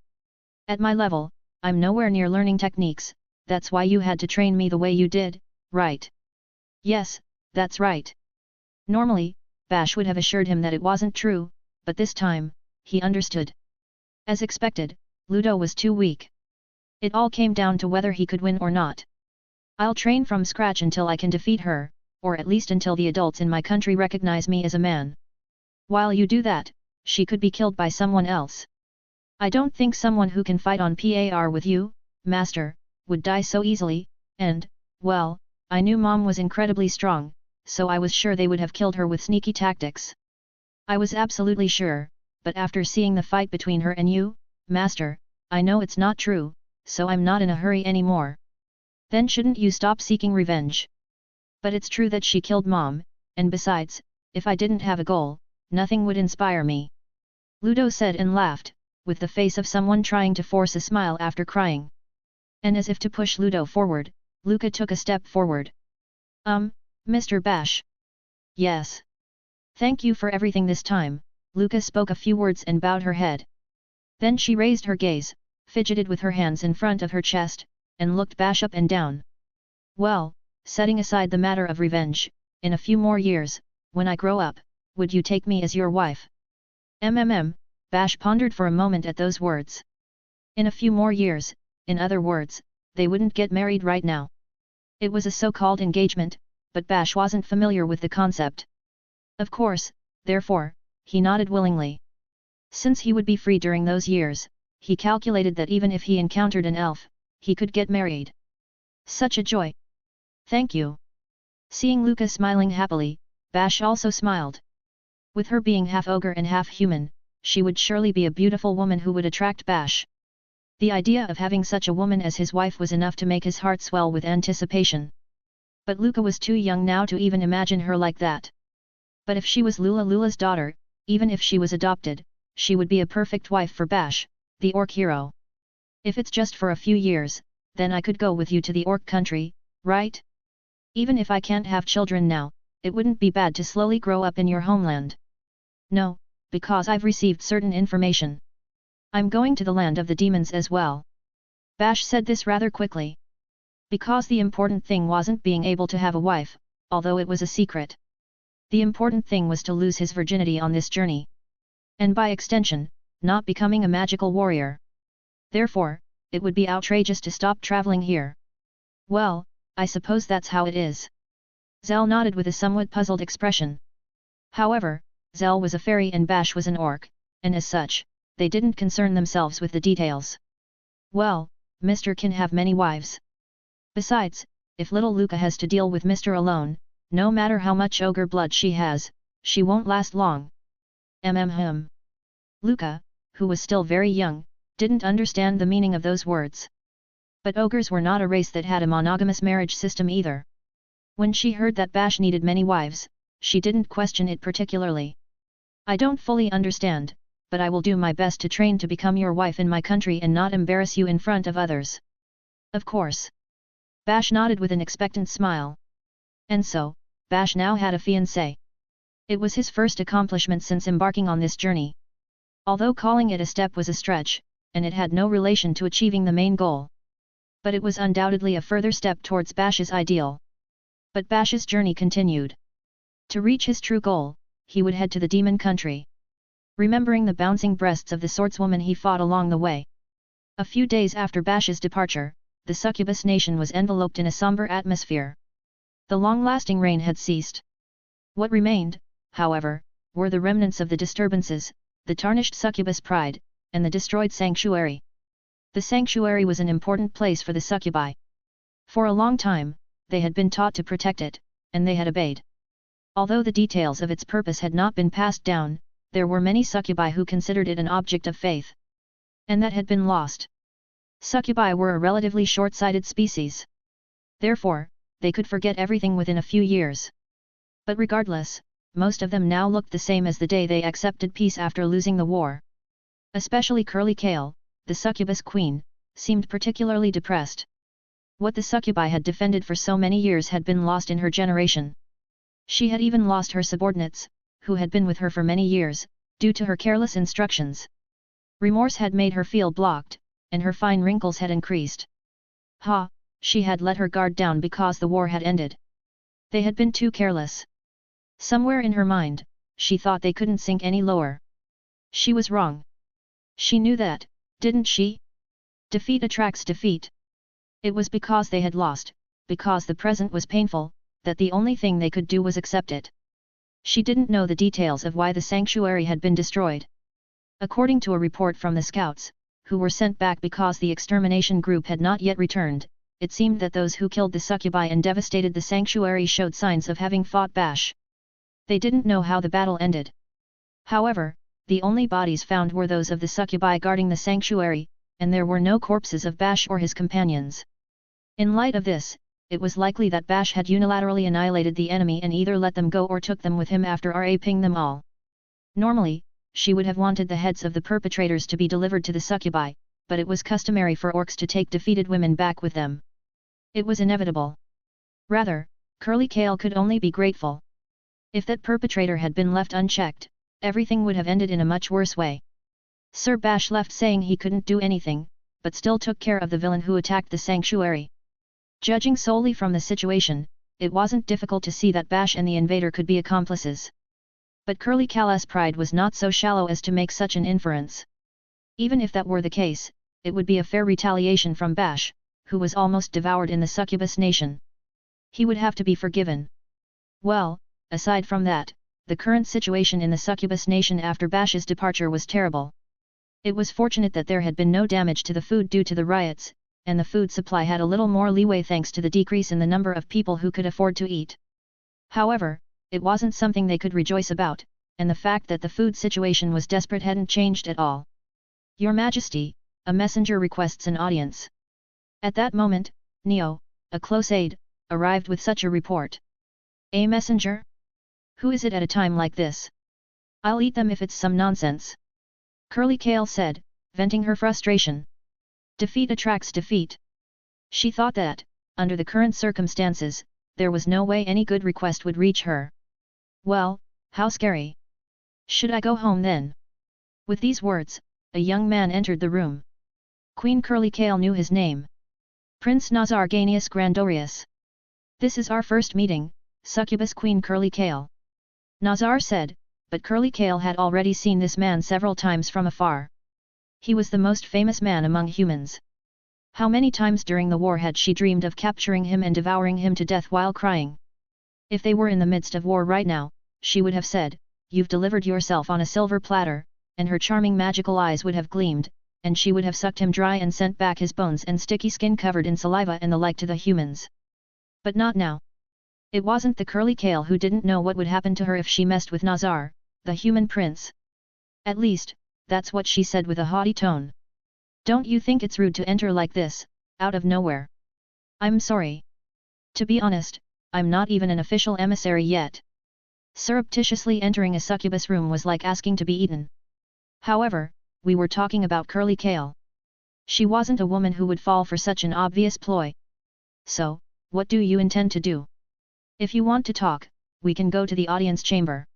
At my level, I'm nowhere near learning techniques, that's why you had to train me the way you did, right? Yes, that's right. Normally, Bash would have assured him that it wasn't true, but this time, he understood. As expected, Ludo was too weak. It all came down to whether he could win or not. I'll train from scratch until I can defeat her, or at least until the adults in my country recognize me as a man. While you do that, she could be killed by someone else. I don't think someone who can fight on par with you, Master, would die so easily, and, well, I knew Mom was incredibly strong, so I was sure they would have killed her with sneaky tactics. I was absolutely sure, but after seeing the fight between her and you, Master, I know it's not true, so I'm not in a hurry anymore. Then shouldn't you stop seeking revenge? But it's true that she killed Mom, and besides, if I didn't have a goal, nothing would inspire me. Ludo said and laughed, with the face of someone trying to force a smile after crying. And as if to push Ludo forward, Luca took a step forward. Mr. Bash. Yes. Thank you for everything this time, Luca spoke a few words and bowed her head. Then she raised her gaze, fidgeted with her hands in front of her chest, and looked Bash up and down. Well, setting aside the matter of revenge, in a few more years, when I grow up, would you take me as your wife? Bash pondered for a moment at those words. In a few more years, in other words, they wouldn't get married right now. It was a so-called engagement, but Bash wasn't familiar with the concept. Of course, therefore, he nodded willingly. Since he would be free during those years, he calculated that even if he encountered an elf, he could get married. Such a joy! Thank you. Seeing Luca smiling happily, Bash also smiled. With her being half ogre and half human, she would surely be a beautiful woman who would attract Bash. The idea of having such a woman as his wife was enough to make his heart swell with anticipation. But Luca was too young now to even imagine her like that. But if she was Lula's daughter, even if she was adopted, she would be a perfect wife for Bash, the orc hero. If it's just for a few years, then I could go with you to the orc country, right? Even if I can't have children now, it wouldn't be bad to slowly grow up in your homeland. No, because I've received certain information. I'm going to the land of the demons as well. Bash said this rather quickly. Because the important thing wasn't being able to have a wife, although it was a secret. The important thing was to lose his virginity on this journey. And by extension, not becoming a magical warrior. Therefore, it would be outrageous to stop traveling here. Well, I suppose that's how it is. Zell nodded with a somewhat puzzled expression. However, Zell was a fairy and Bash was an orc, and as such, they didn't concern themselves with the details. Well, Mr. can have many wives. Besides, if little Luca has to deal with Mr. alone, no matter how much ogre blood she has, she won't last long. Luca, who was still very young, didn't understand the meaning of those words. But ogres were not a race that had a monogamous marriage system either. When she heard that Bash needed many wives, she didn't question it particularly. I don't fully understand, but I will do my best to train to become your wife in my country and not embarrass you in front of others. Of course. Bash nodded with an expectant smile. And so, Bash now had a fiancé. It was his first accomplishment since embarking on this journey. Although calling it a step was a stretch, and it had no relation to achieving the main goal. But it was undoubtedly a further step towards Bash's ideal. But Bash's journey continued. To reach his true goal, he would head to the demon country. remembering the bouncing breasts of the swordswoman he fought along the way. A few days after Bash's departure, the succubus nation was enveloped in a somber atmosphere. The long-lasting rain had ceased. What remained, however, were the remnants of the disturbances, the tarnished succubus pride, and the destroyed sanctuary. The sanctuary was an important place for the succubi. For a long time, they had been taught to protect it, and they had obeyed. Although the details of its purpose had not been passed down, there were many succubi who considered it an object of faith. And that had been lost. Succubi were a relatively short-sighted species. Therefore, they could forget everything within a few years. But regardless, most of them now looked the same as the day they accepted peace after losing the war. Especially Curly Kale, the succubus queen, seemed particularly depressed. What the succubi had defended for so many years had been lost in her generation. She had even lost her subordinates, who had been with her for many years, due to her careless instructions. Remorse had made her feel blocked, and her fine wrinkles had increased. She had let her guard down because the war had ended. They had been too careless. Somewhere in her mind, she thought they couldn't sink any lower. She was wrong. She knew that, didn't she? Defeat attracts defeat. It was because they had lost, because the present was painful, that the only thing they could do was accept it. She didn't know the details of why the sanctuary had been destroyed. According to a report from the scouts, who were sent back because the extermination group had not yet returned, it seemed that those who killed the succubi and devastated the sanctuary showed signs of having fought Bash. They didn't know how the battle ended. However, the only bodies found were those of the succubi guarding the sanctuary, and there were no corpses of Bash or his companions. In light of this, it was likely that Bash had unilaterally annihilated the enemy and either let them go or took them with him after raping them all. Normally, she would have wanted the heads of the perpetrators to be delivered to the succubi, but it was customary for orcs to take defeated women back with them. It was inevitable. Rather, Curly Kale could only be grateful. If that perpetrator had been left unchecked, everything would have ended in a much worse way. Sir Bash left saying he couldn't do anything, but still took care of the villain who attacked the sanctuary. Judging solely from the situation, it wasn't difficult to see that Bash and the invader could be accomplices. But Curly Kale's pride was not so shallow as to make such an inference. Even if that were the case, it would be a fair retaliation from Bash, who was almost devoured in the succubus nation. He would have to be forgiven. Well, aside from that, the current situation in the succubus nation after Bash's departure was terrible. It was fortunate that there had been no damage to the food due to the riots, and the food supply had a little more leeway thanks to the decrease in the number of people who could afford to eat. However, it wasn't something they could rejoice about, and the fact that the food situation was desperate hadn't changed at all. Your Majesty, a messenger requests an audience. At that moment, Neo, a close aide, arrived with such a report. A messenger? Who is it at a time like this? I'll eat them if it's some nonsense. Curly Kale said, venting her frustration. Defeat attracts defeat. She thought that, under the current circumstances, there was no way any good request would reach her. Well, how scary. Should I go home then? With these words, a young man entered the room. Queen Curly Kale knew his name. Prince Nazar Ganius Grandorius. This is our first meeting, Succubus Queen Curly Kale. Nazar said, but Curly Kale had already seen this man several times from afar. He was the most famous man among humans. How many times during the war had she dreamed of capturing him and devouring him to death while crying? If they were in the midst of war right now, she would have said, "You've delivered yourself on a silver platter," and her charming magical eyes would have gleamed, and she would have sucked him dry and sent back his bones and sticky skin covered in saliva and the like to the humans. But not now. It wasn't the Curly Kale who didn't know what would happen to her if she messed with Nazar, the human prince. At least, that's what she said with a haughty tone. Don't you think it's rude to enter like this, out of nowhere? I'm sorry. To be honest, I'm not even an official emissary yet. Surreptitiously entering a succubus room was like asking to be eaten. However, we were talking about Curly Kale. She wasn't a woman who would fall for such an obvious ploy. So, what do you intend to do? If you want to talk, we can go to the audience chamber.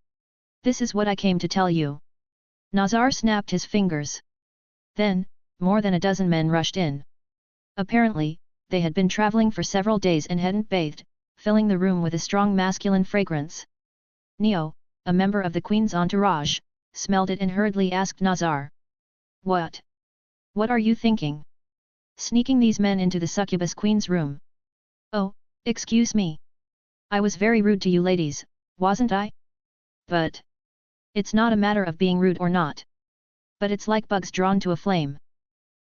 This is what I came to tell you. Nazar snapped his fingers. Then, more than a dozen men rushed in. Apparently, they had been traveling for several days and hadn't bathed, filling the room with a strong masculine fragrance. Neo, a member of the Queen's entourage, smelled it and hurriedly asked Nazar. What? What are you thinking? Sneaking these men into the succubus queen's room? Oh, excuse me. I was very rude to you ladies, wasn't I? But it's not a matter of being rude or not. But it's like bugs drawn to a flame.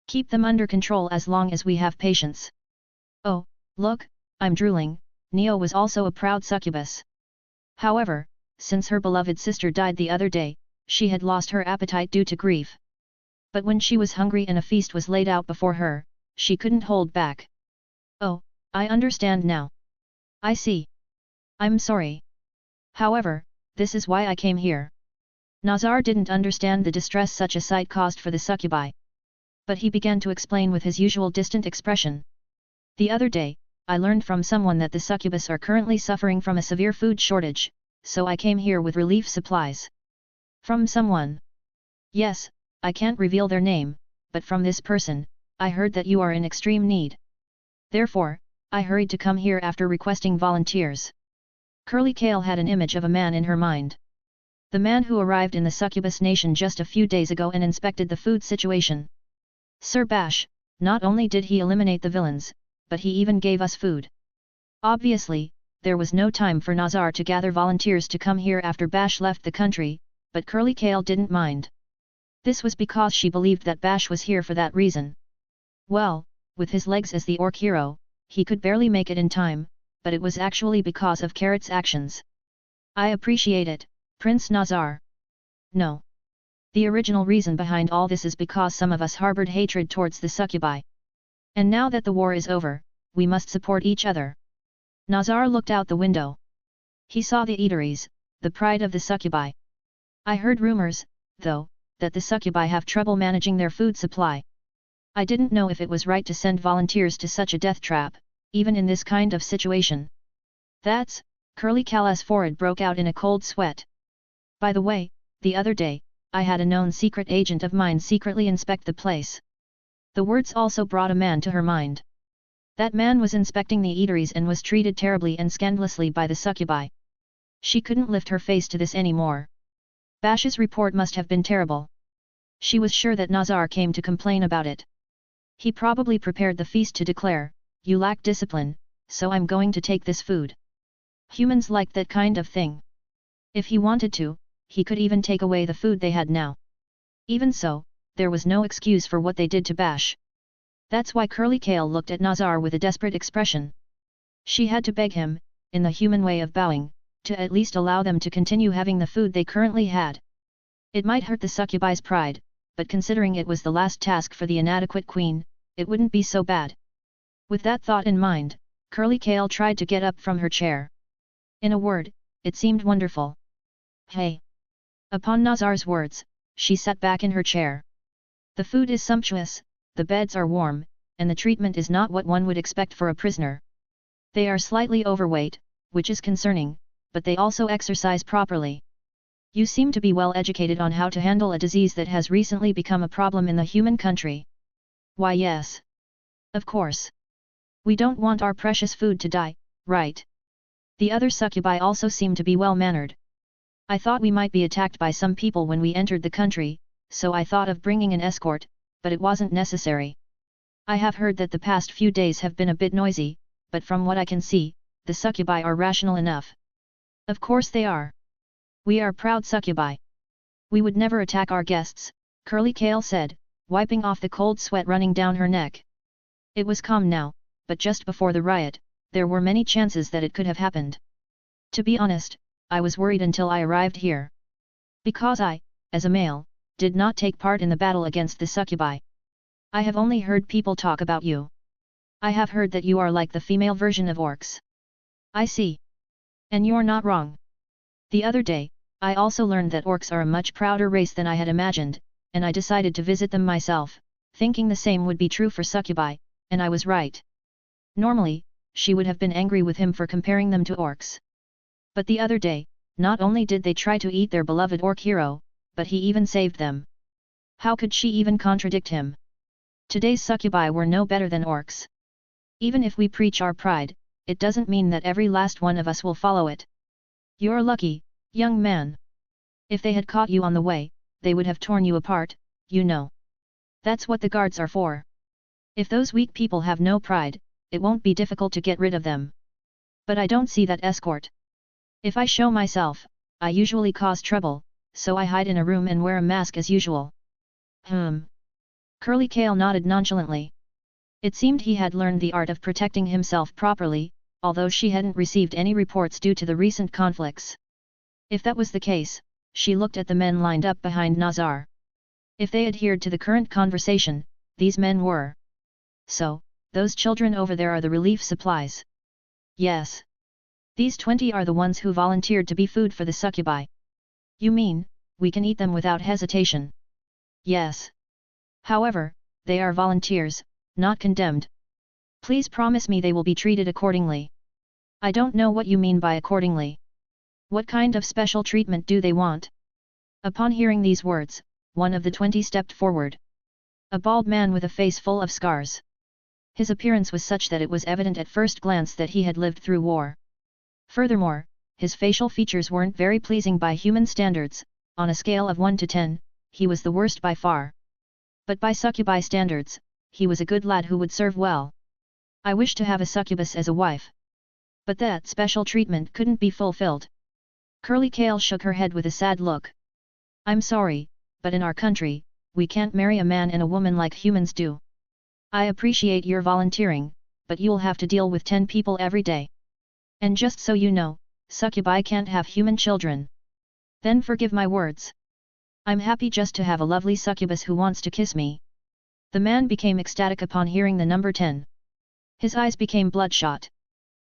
Keep them under control as long as we have patience. Oh, look, I'm drooling. Neo was also a proud succubus. However, since her beloved sister died the other day, she had lost her appetite due to grief. But when she was hungry and a feast was laid out before her, she couldn't hold back. Oh, I understand now. I see. I'm sorry. However, this is why I came here. Nazar didn't understand the distress such a sight caused for the succubi. But he began to explain with his usual distant expression. The other day, I learned from someone that the succubus are currently suffering from a severe food shortage, so I came here with relief supplies. From someone? Yes, I can't reveal their name, but from this person, I heard that you are in extreme need. Therefore, I hurried to come here after requesting volunteers. Curly Kale had an image of a man in her mind. The man who arrived in the succubus nation just a few days ago and inspected the food situation. Sir Bash, not only did he eliminate the villains, but he even gave us food. Obviously, there was no time for Nazar to gather volunteers to come here after Bash left the country, but Curly Kale didn't mind. This was because she believed that Bash was here for that reason. Well, with his legs as the orc hero, he could barely make it in time, but it was actually because of Carrot's actions. I appreciate it, Prince Nazar. No. The original reason behind all this is because some of us harbored hatred towards the succubi. And now that the war is over, we must support each other. Nazar looked out the window. He saw the eateries, the pride of the succubi. I heard rumors, though, that the succubi have trouble managing their food supply. I didn't know if it was right to send volunteers to such a death trap, even in this kind of situation. That's, Curly Kale's forehead broke out in a cold sweat. By the way, the other day, I had a known secret agent of mine secretly inspect the place. The words also brought a man to her mind. That man was inspecting the eateries and was treated terribly and scandalously by the succubi. She couldn't lift her face to this anymore. Bash's report must have been terrible. She was sure that Nazar came to complain about it. He probably prepared the feast to declare, "You lack discipline, so I'm going to take this food." Humans like that kind of thing. If he wanted to, he could even take away the food they had now. Even so, there was no excuse for what they did to Bash. That's why Curly Kale looked at Nazar with a desperate expression. She had to beg him, in the human way of bowing, to at least allow them to continue having the food they currently had. It might hurt the succubi's pride, but considering it was the last task for the inadequate queen, it wouldn't be so bad. With that thought in mind, Curly Kale tried to get up from her chair. In a word, it seemed wonderful. Hey! Upon Nazar's words, she sat back in her chair. The food is sumptuous, the beds are warm, and the treatment is not what one would expect for a prisoner. They are slightly overweight, which is concerning, but they also exercise properly. You seem to be well educated on how to handle a disease that has recently become a problem in the human country. Why yes. Of course. We don't want our precious food to die, right? The other succubi also seem to be well-mannered. I thought we might be attacked by some people when we entered the country, so I thought of bringing an escort, but it wasn't necessary. I have heard that the past few days have been a bit noisy, but from what I can see, the succubi are rational enough. Of course they are. We are proud succubi. We would never attack our guests, Curly Kale said, wiping off the cold sweat running down her neck. It was calm now, but just before the riot, there were many chances that it could have happened. To be honest, I was worried until I arrived here. Because I, as a male, did not take part in the battle against the succubi. I have only heard people talk about you. I have heard that you are like the female version of orcs. I see. And you're not wrong. The other day, I also learned that orcs are a much prouder race than I had imagined, and I decided to visit them myself, thinking the same would be true for succubi, and I was right. Normally, she would have been angry with him for comparing them to orcs. But the other day, not only did they try to eat their beloved orc hero, but he even saved them. How could she even contradict him? Today's succubi were no better than orcs. Even if we preach our pride, it doesn't mean that every last one of us will follow it. You're lucky, young man. If they had caught you on the way, they would have torn you apart, you know. That's what the guards are for. If those weak people have no pride, it won't be difficult to get rid of them. But I don't see that escort. If I show myself, I usually cause trouble, so I hide in a room and wear a mask as usual. Curly Kale nodded nonchalantly. It seemed he had learned the art of protecting himself properly, although she hadn't received any reports due to the recent conflicts. If that was the case, she looked at the men lined up behind Nazar. If they adhered to the current conversation, these men were. So, those children over there are the relief supplies. Yes. These 20 are the ones who volunteered to be food for the succubi. You mean, we can eat them without hesitation? Yes. However, they are volunteers, not condemned. Please promise me they will be treated accordingly. I don't know what you mean by accordingly. What kind of special treatment do they want? Upon hearing these words, one of the 20 stepped forward. A bald man with a face full of scars. His appearance was such that it was evident at first glance that he had lived through war. Furthermore, his facial features weren't very pleasing by human standards. On a scale of 1 to 10, he was the worst by far. But by succubi standards, he was a good lad who would serve well. I wish to have a succubus as a wife. But that special treatment couldn't be fulfilled. Curly Kale shook her head with a sad look. I'm sorry, but in our country, we can't marry a man and a woman like humans do. I appreciate your volunteering, but you'll have to deal with 10 people every day. And just so you know, succubi can't have human children. Then forgive my words. I'm happy just to have a lovely succubus who wants to kiss me. The man became ecstatic upon hearing the number 10. His eyes became bloodshot.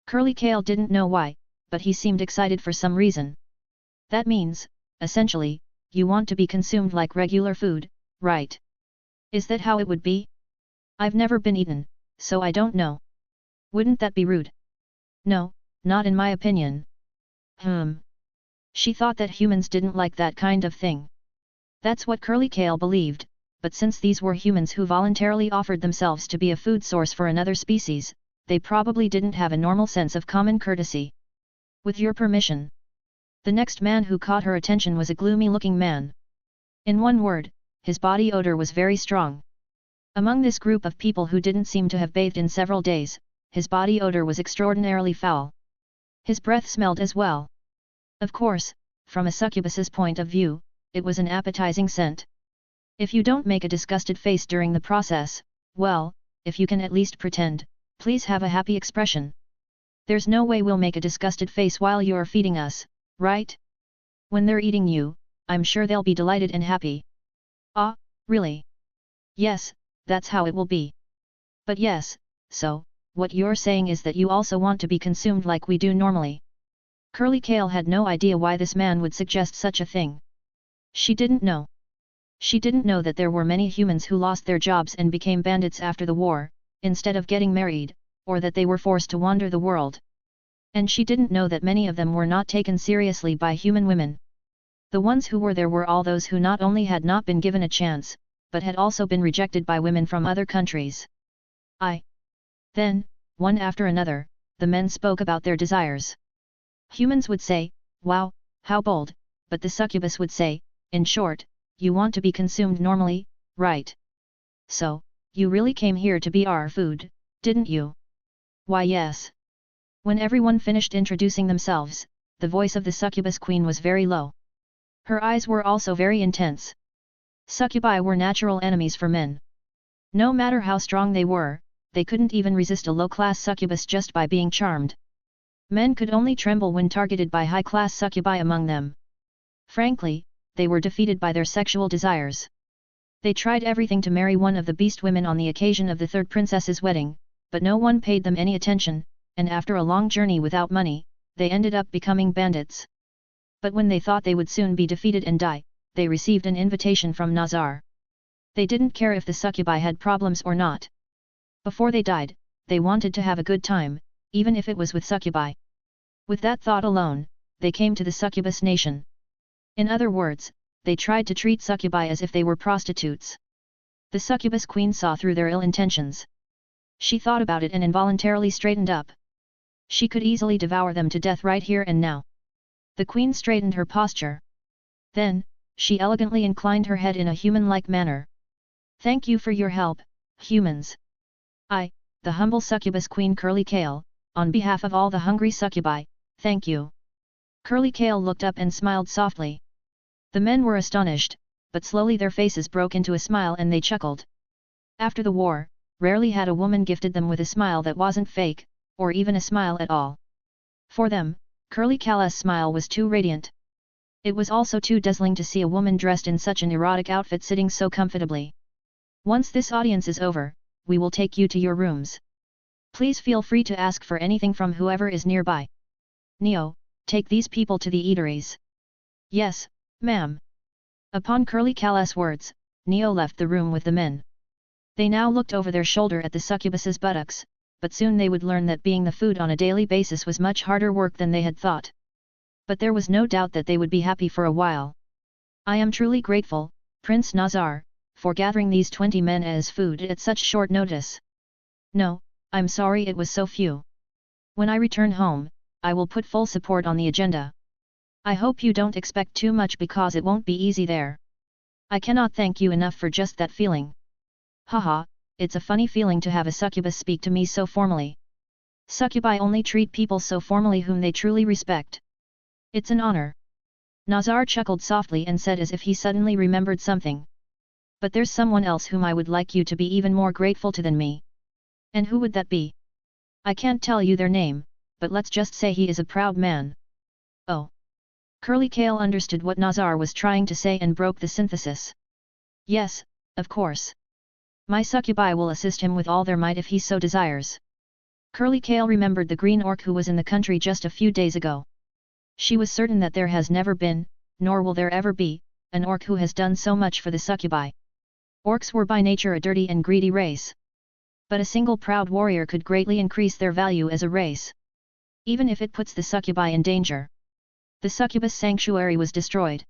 Curly Kale didn't know why, but he seemed excited for some reason. That means, essentially, you want to be consumed like regular food, right? Is that how it would be? I've never been eaten, so I don't know. Wouldn't that be rude? No, not in my opinion. She thought that humans didn't like that kind of thing. That's what Curly Kale believed, but since these were humans who voluntarily offered themselves to be a food source for another species, they probably didn't have a normal sense of common courtesy. With your permission. The next man who caught her attention was a gloomy-looking man. In one word, his body odor was very strong. Among this group of people who didn't seem to have bathed in several days, his body odor was extraordinarily foul. His breath smelled as well. Of course, from a succubus's point of view, it was an appetizing scent. If you don't make a disgusted face during the process, well, if you can at least pretend, please have a happy expression. There's no way we'll make a disgusted face while you're feeding us, right? When they're eating you, I'm sure they'll be delighted and happy. Ah, really? Yes, that's how it will be. But yes, so, what you're saying is that you also want to be consumed like we do normally. Curly Kale had no idea why this man would suggest such a thing. She didn't know. She didn't know that there were many humans who lost their jobs and became bandits after the war, instead of getting married, or that they were forced to wander the world. And she didn't know that many of them were not taken seriously by human women. The ones who were there were all those who not only had not been given a chance, but had also been rejected by women from other countries. Then, one after another, the men spoke about their desires. Humans would say, wow, how bold, but the succubus would say, in short, you want to be consumed normally, right? So, you really came here to be our food, didn't you? Why yes. When everyone finished introducing themselves, the voice of the succubus queen was very low. Her eyes were also very intense. Succubi were natural enemies for men. No matter how strong they were, they couldn't even resist a low-class succubus just by being charmed. Men could only tremble when targeted by high-class succubi among them. Frankly, they were defeated by their sexual desires. They tried everything to marry one of the beast women on the occasion of the third princess's wedding, but no one paid them any attention, and after a long journey without money, they ended up becoming bandits. But when they thought they would soon be defeated and die, they received an invitation from Nazar. They didn't care if the succubi had problems or not. Before they died, they wanted to have a good time, even if it was with succubi. With that thought alone, they came to the succubus nation. In other words, they tried to treat succubi as if they were prostitutes. The succubus queen saw through their ill intentions. She thought about it and involuntarily straightened up. She could easily devour them to death right here and now. The queen straightened her posture. Then, She elegantly inclined her head in a human-like manner. Thank you for your help, humans. I, the humble succubus Queen Curly Kale, on behalf of all the hungry succubi, thank you. Curly Kale looked up and smiled softly. The men were astonished, but slowly their faces broke into a smile and they chuckled. After the war, rarely had a woman gifted them with a smile that wasn't fake, or even a smile at all. For them, Curly Kale's smile was too radiant. It was also too dazzling to see a woman dressed in such an erotic outfit sitting so comfortably. Once this audience is over, we will take you to your rooms. Please feel free to ask for anything from whoever is nearby. Neo, take these people to the eateries. Yes, ma'am. Upon Curly Kale's words, Neo left the room with the men. They now looked over their shoulder at the succubus's buttocks, but soon they would learn that being the food on a daily basis was much harder work than they had thought. But there was no doubt that they would be happy for a while. I am truly grateful, Prince Nazar, for gathering these 20 men as food at such short notice. No, I'm sorry it was so few. When I return home, I will put full support on the agenda. I hope you don't expect too much because it won't be easy there. I cannot thank you enough for just that feeling. Haha, it's a funny feeling to have a succubus speak to me so formally. Succubi only treat people so formally whom they truly respect. It's an honor. Nazar chuckled softly and said as if he suddenly remembered something. But there's someone else whom I would like you to be even more grateful to than me. And who would that be? I can't tell you their name, but let's just say he is a proud man. Oh. Curly Kale understood what Nazar was trying to say and broke the synthesis. Yes, of course. My succubi will assist him with all their might if he so desires. Curly Kale remembered the green orc who was in the country just a few days ago. She was certain that there has never been, nor will there ever be, an orc who has done so much for the succubi. Orcs were by nature a dirty and greedy race. But a single proud warrior could greatly increase their value as a race. Even if it puts the succubi in danger. The succubus sanctuary was destroyed.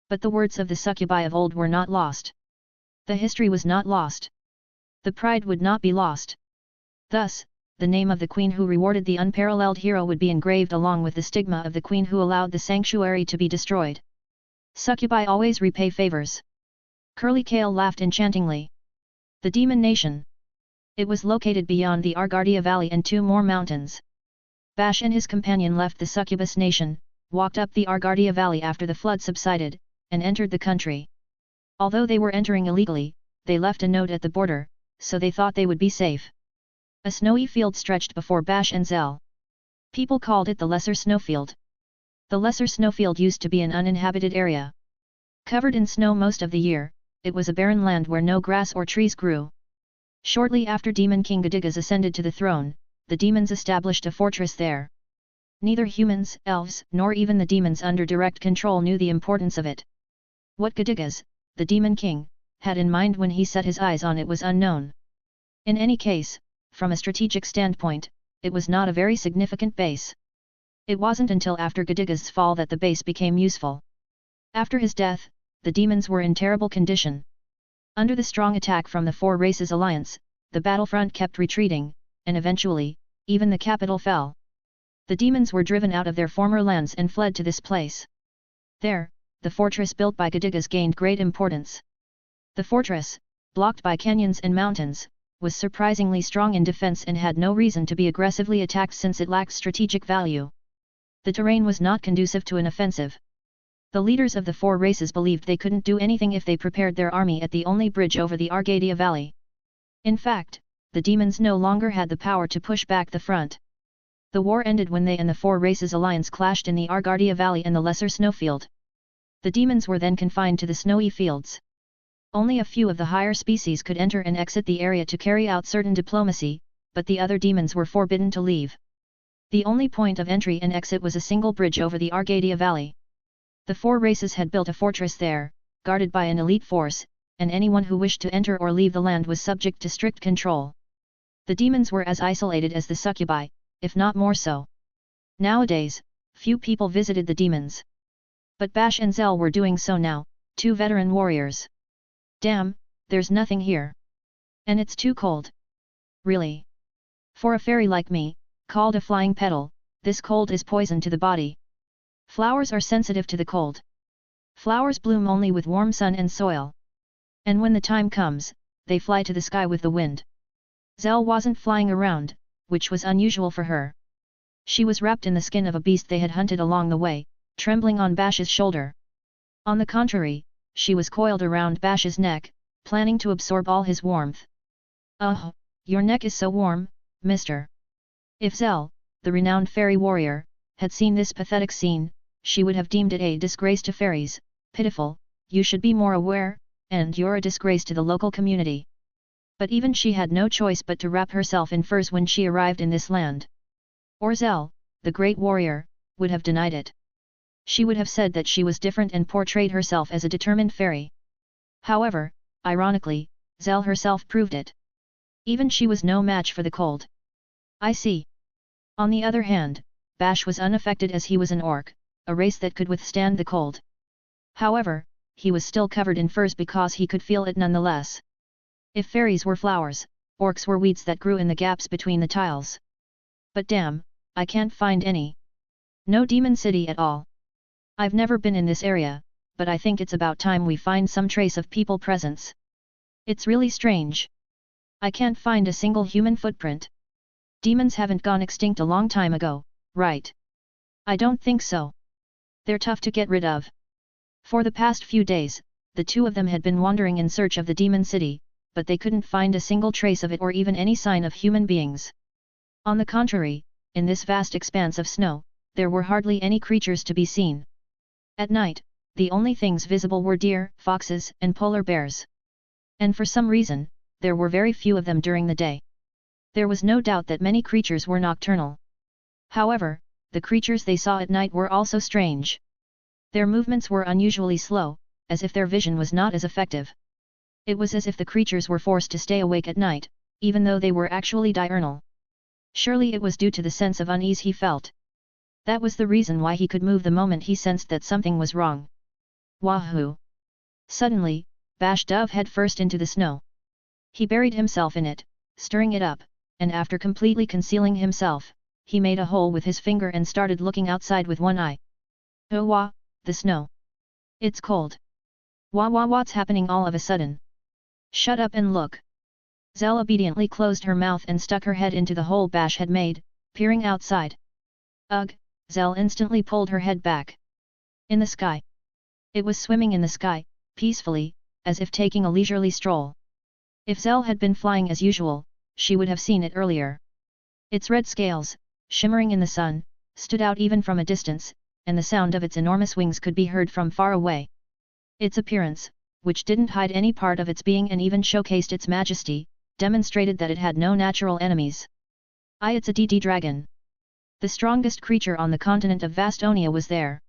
But the words of the succubi of old were not lost. The history was not lost. The pride would not be lost. Thus, the name of the queen who rewarded the unparalleled hero would be engraved along with the stigma of the queen who allowed the sanctuary to be destroyed. Succubi always repay favors. Curly Kale laughed enchantingly. The Demon Nation. It was located beyond the Argardia Valley and 2 more mountains. Bash and his companion left the Succubus Nation, walked up the Argardia Valley after the flood subsided, and entered the country. Although they were entering illegally, they left a note at the border, so they thought they would be safe. A snowy field stretched before Bash and Zell. People called it the Lesser Snowfield. The Lesser Snowfield used to be an uninhabited area. Covered in snow most of the year, it was a barren land where no grass or trees grew. Shortly after Demon King Gadigas ascended to the throne, the demons established a fortress there. Neither humans, elves, nor even the demons under direct control knew the importance of it. What Gadigas, the Demon King, had in mind when he set his eyes on it was unknown. In any case, from a strategic standpoint, it was not a very significant base. It wasn't until after Gadigas' fall that the base became useful. After his death, the demons were in terrible condition. Under the strong attack from the 4 Races Alliance, the battlefront kept retreating, and eventually, even the capital fell. The demons were driven out of their former lands and fled to this place. There, the fortress built by Gadigas gained great importance. The fortress, blocked by canyons and mountains, was surprisingly strong in defense and had no reason to be aggressively attacked since it lacked strategic value. The terrain was not conducive to an offensive. The leaders of the 4 races believed they couldn't do anything if they prepared their army at the only bridge over the Argadia Valley. In fact, the demons no longer had the power to push back the front. The war ended when they and the 4 Races Alliance clashed in the Argardia Valley and the Lesser Snowfield. The demons were then confined to the snowy fields. Only a few of the higher species could enter and exit the area to carry out certain diplomacy, but the other demons were forbidden to leave. The only point of entry and exit was a single bridge over the Argadia Valley. The 4 races had built a fortress there, guarded by an elite force, and anyone who wished to enter or leave the land was subject to strict control. The demons were as isolated as the succubi, if not more so. Nowadays, few people visited the demons. But Bash and Zell were doing so now, 2 veteran warriors. Damn, there's nothing here. And it's too cold. Really? For a fairy like me, called a flying petal, this cold is poison to the body. Flowers are sensitive to the cold. Flowers bloom only with warm sun and soil. And when the time comes, they fly to the sky with the wind. Zell wasn't flying around, which was unusual for her. She was wrapped in the skin of a beast they had hunted along the way, trembling on Bash's shoulder. On the contrary, she was coiled around Bash's neck, planning to absorb all his warmth. "Ugh, your neck is so warm, mister." If Zell, the renowned fairy warrior, had seen this pathetic scene, she would have deemed it a disgrace to fairies. "Pitiful, you should be more aware, and you're a disgrace to the local community." But even she had no choice but to wrap herself in furs when she arrived in this land. Or Zell, the great warrior, would have denied it. She would have said that she was different and portrayed herself as a determined fairy. However, ironically, Zell herself proved it. Even she was no match for the cold. "I see." On the other hand, Bash was unaffected as he was an orc, a race that could withstand the cold. However, he was still covered in furs because he could feel it nonetheless. If fairies were flowers, orcs were weeds that grew in the gaps between the tiles. "But damn, I can't find any. No demon city at all. I've never been in this area, but I think it's about time we find some trace of people presence. It's really strange. I can't find a single human footprint. Demons haven't gone extinct a long time ago, right?" "I don't think so. They're tough to get rid of." For the past few days, the two of them had been wandering in search of the demon city, but they couldn't find a single trace of it or even any sign of human beings. On the contrary, in this vast expanse of snow, there were hardly any creatures to be seen. At night, the only things visible were deer, foxes, and polar bears. And for some reason, there were very few of them during the day. There was no doubt that many creatures were nocturnal. However, the creatures they saw at night were also strange. Their movements were unusually slow, as if their vision was not as effective. It was as if the creatures were forced to stay awake at night, even though they were actually diurnal. Surely it was due to the sense of unease he felt. That was the reason why he could move the moment he sensed that something was wrong. Wahoo! Suddenly, Bash dove head first into the snow. He buried himself in it, stirring it up, and after completely concealing himself, he made a hole with his finger and started looking outside with one eye. "Oh wah, the snow! It's cold. Wah wah, what's happening all of a sudden? Shut up and look." Zell obediently closed her mouth and stuck her head into the hole Bash had made, peering outside. "Ugh!" Zell instantly pulled her head back. In the sky. It was swimming in the sky, peacefully, as if taking a leisurely stroll. If Zell had been flying as usual, she would have seen it earlier. Its red scales, shimmering in the sun, stood out even from a distance, and the sound of its enormous wings could be heard from far away. Its appearance, which didn't hide any part of its being and even showcased its majesty, demonstrated that it had no natural enemies. It's a DD dragon. The strongest creature on the continent of Vastonia was there.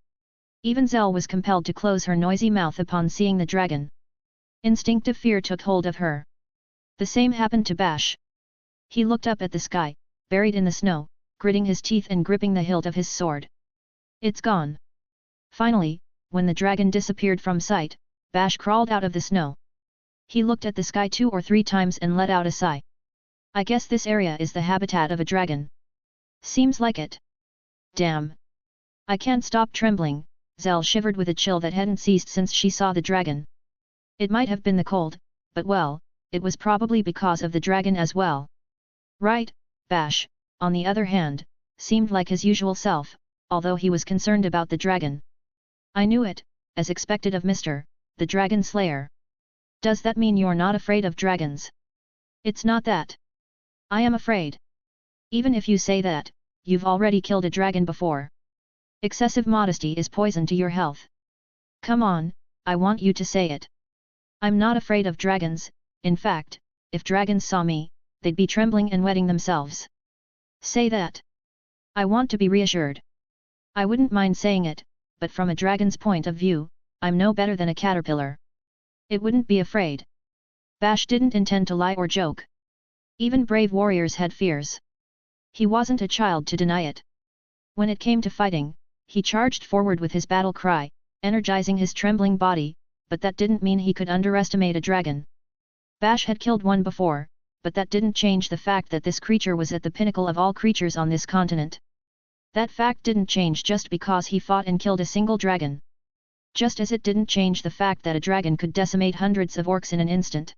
Even Zell was compelled to close her noisy mouth upon seeing the dragon. Instinctive fear took hold of her. The same happened to Bash. He looked up at the sky, buried in the snow, gritting his teeth and gripping the hilt of his sword. "It's gone." Finally, when the dragon disappeared from sight, Bash crawled out of the snow. He looked at the sky 2 or 3 times and let out a sigh. "I guess this area is the habitat of a dragon. Seems like it. Damn. I can't stop trembling." Zell shivered with a chill that hadn't ceased since she saw the dragon. It might have been the cold, but well, it was probably because of the dragon as well. Right, Bash, on the other hand, seemed like his usual self, although he was concerned about the dragon. "I knew it, as expected of Mr. the Dragon Slayer. Does that mean you're not afraid of dragons?" "It's not that. I am afraid. Even if you say that, you've already killed a dragon before. Excessive modesty is poison to your health. Come on, I want you to say it." "I'm not afraid of dragons. In fact, if dragons saw me, they'd be trembling and wetting themselves." "Say that. I want to be reassured." "I wouldn't mind saying it, but from a dragon's point of view, I'm no better than a caterpillar. It wouldn't be afraid." Bash didn't intend to lie or joke. Even brave warriors had fears. He wasn't a child to deny it. When it came to fighting, he charged forward with his battle cry, energizing his trembling body, but that didn't mean he could underestimate a dragon. Bash had killed one before, but that didn't change the fact that this creature was at the pinnacle of all creatures on this continent. That fact didn't change just because he fought and killed a single dragon. Just as it didn't change the fact that a dragon could decimate hundreds of orcs in an instant.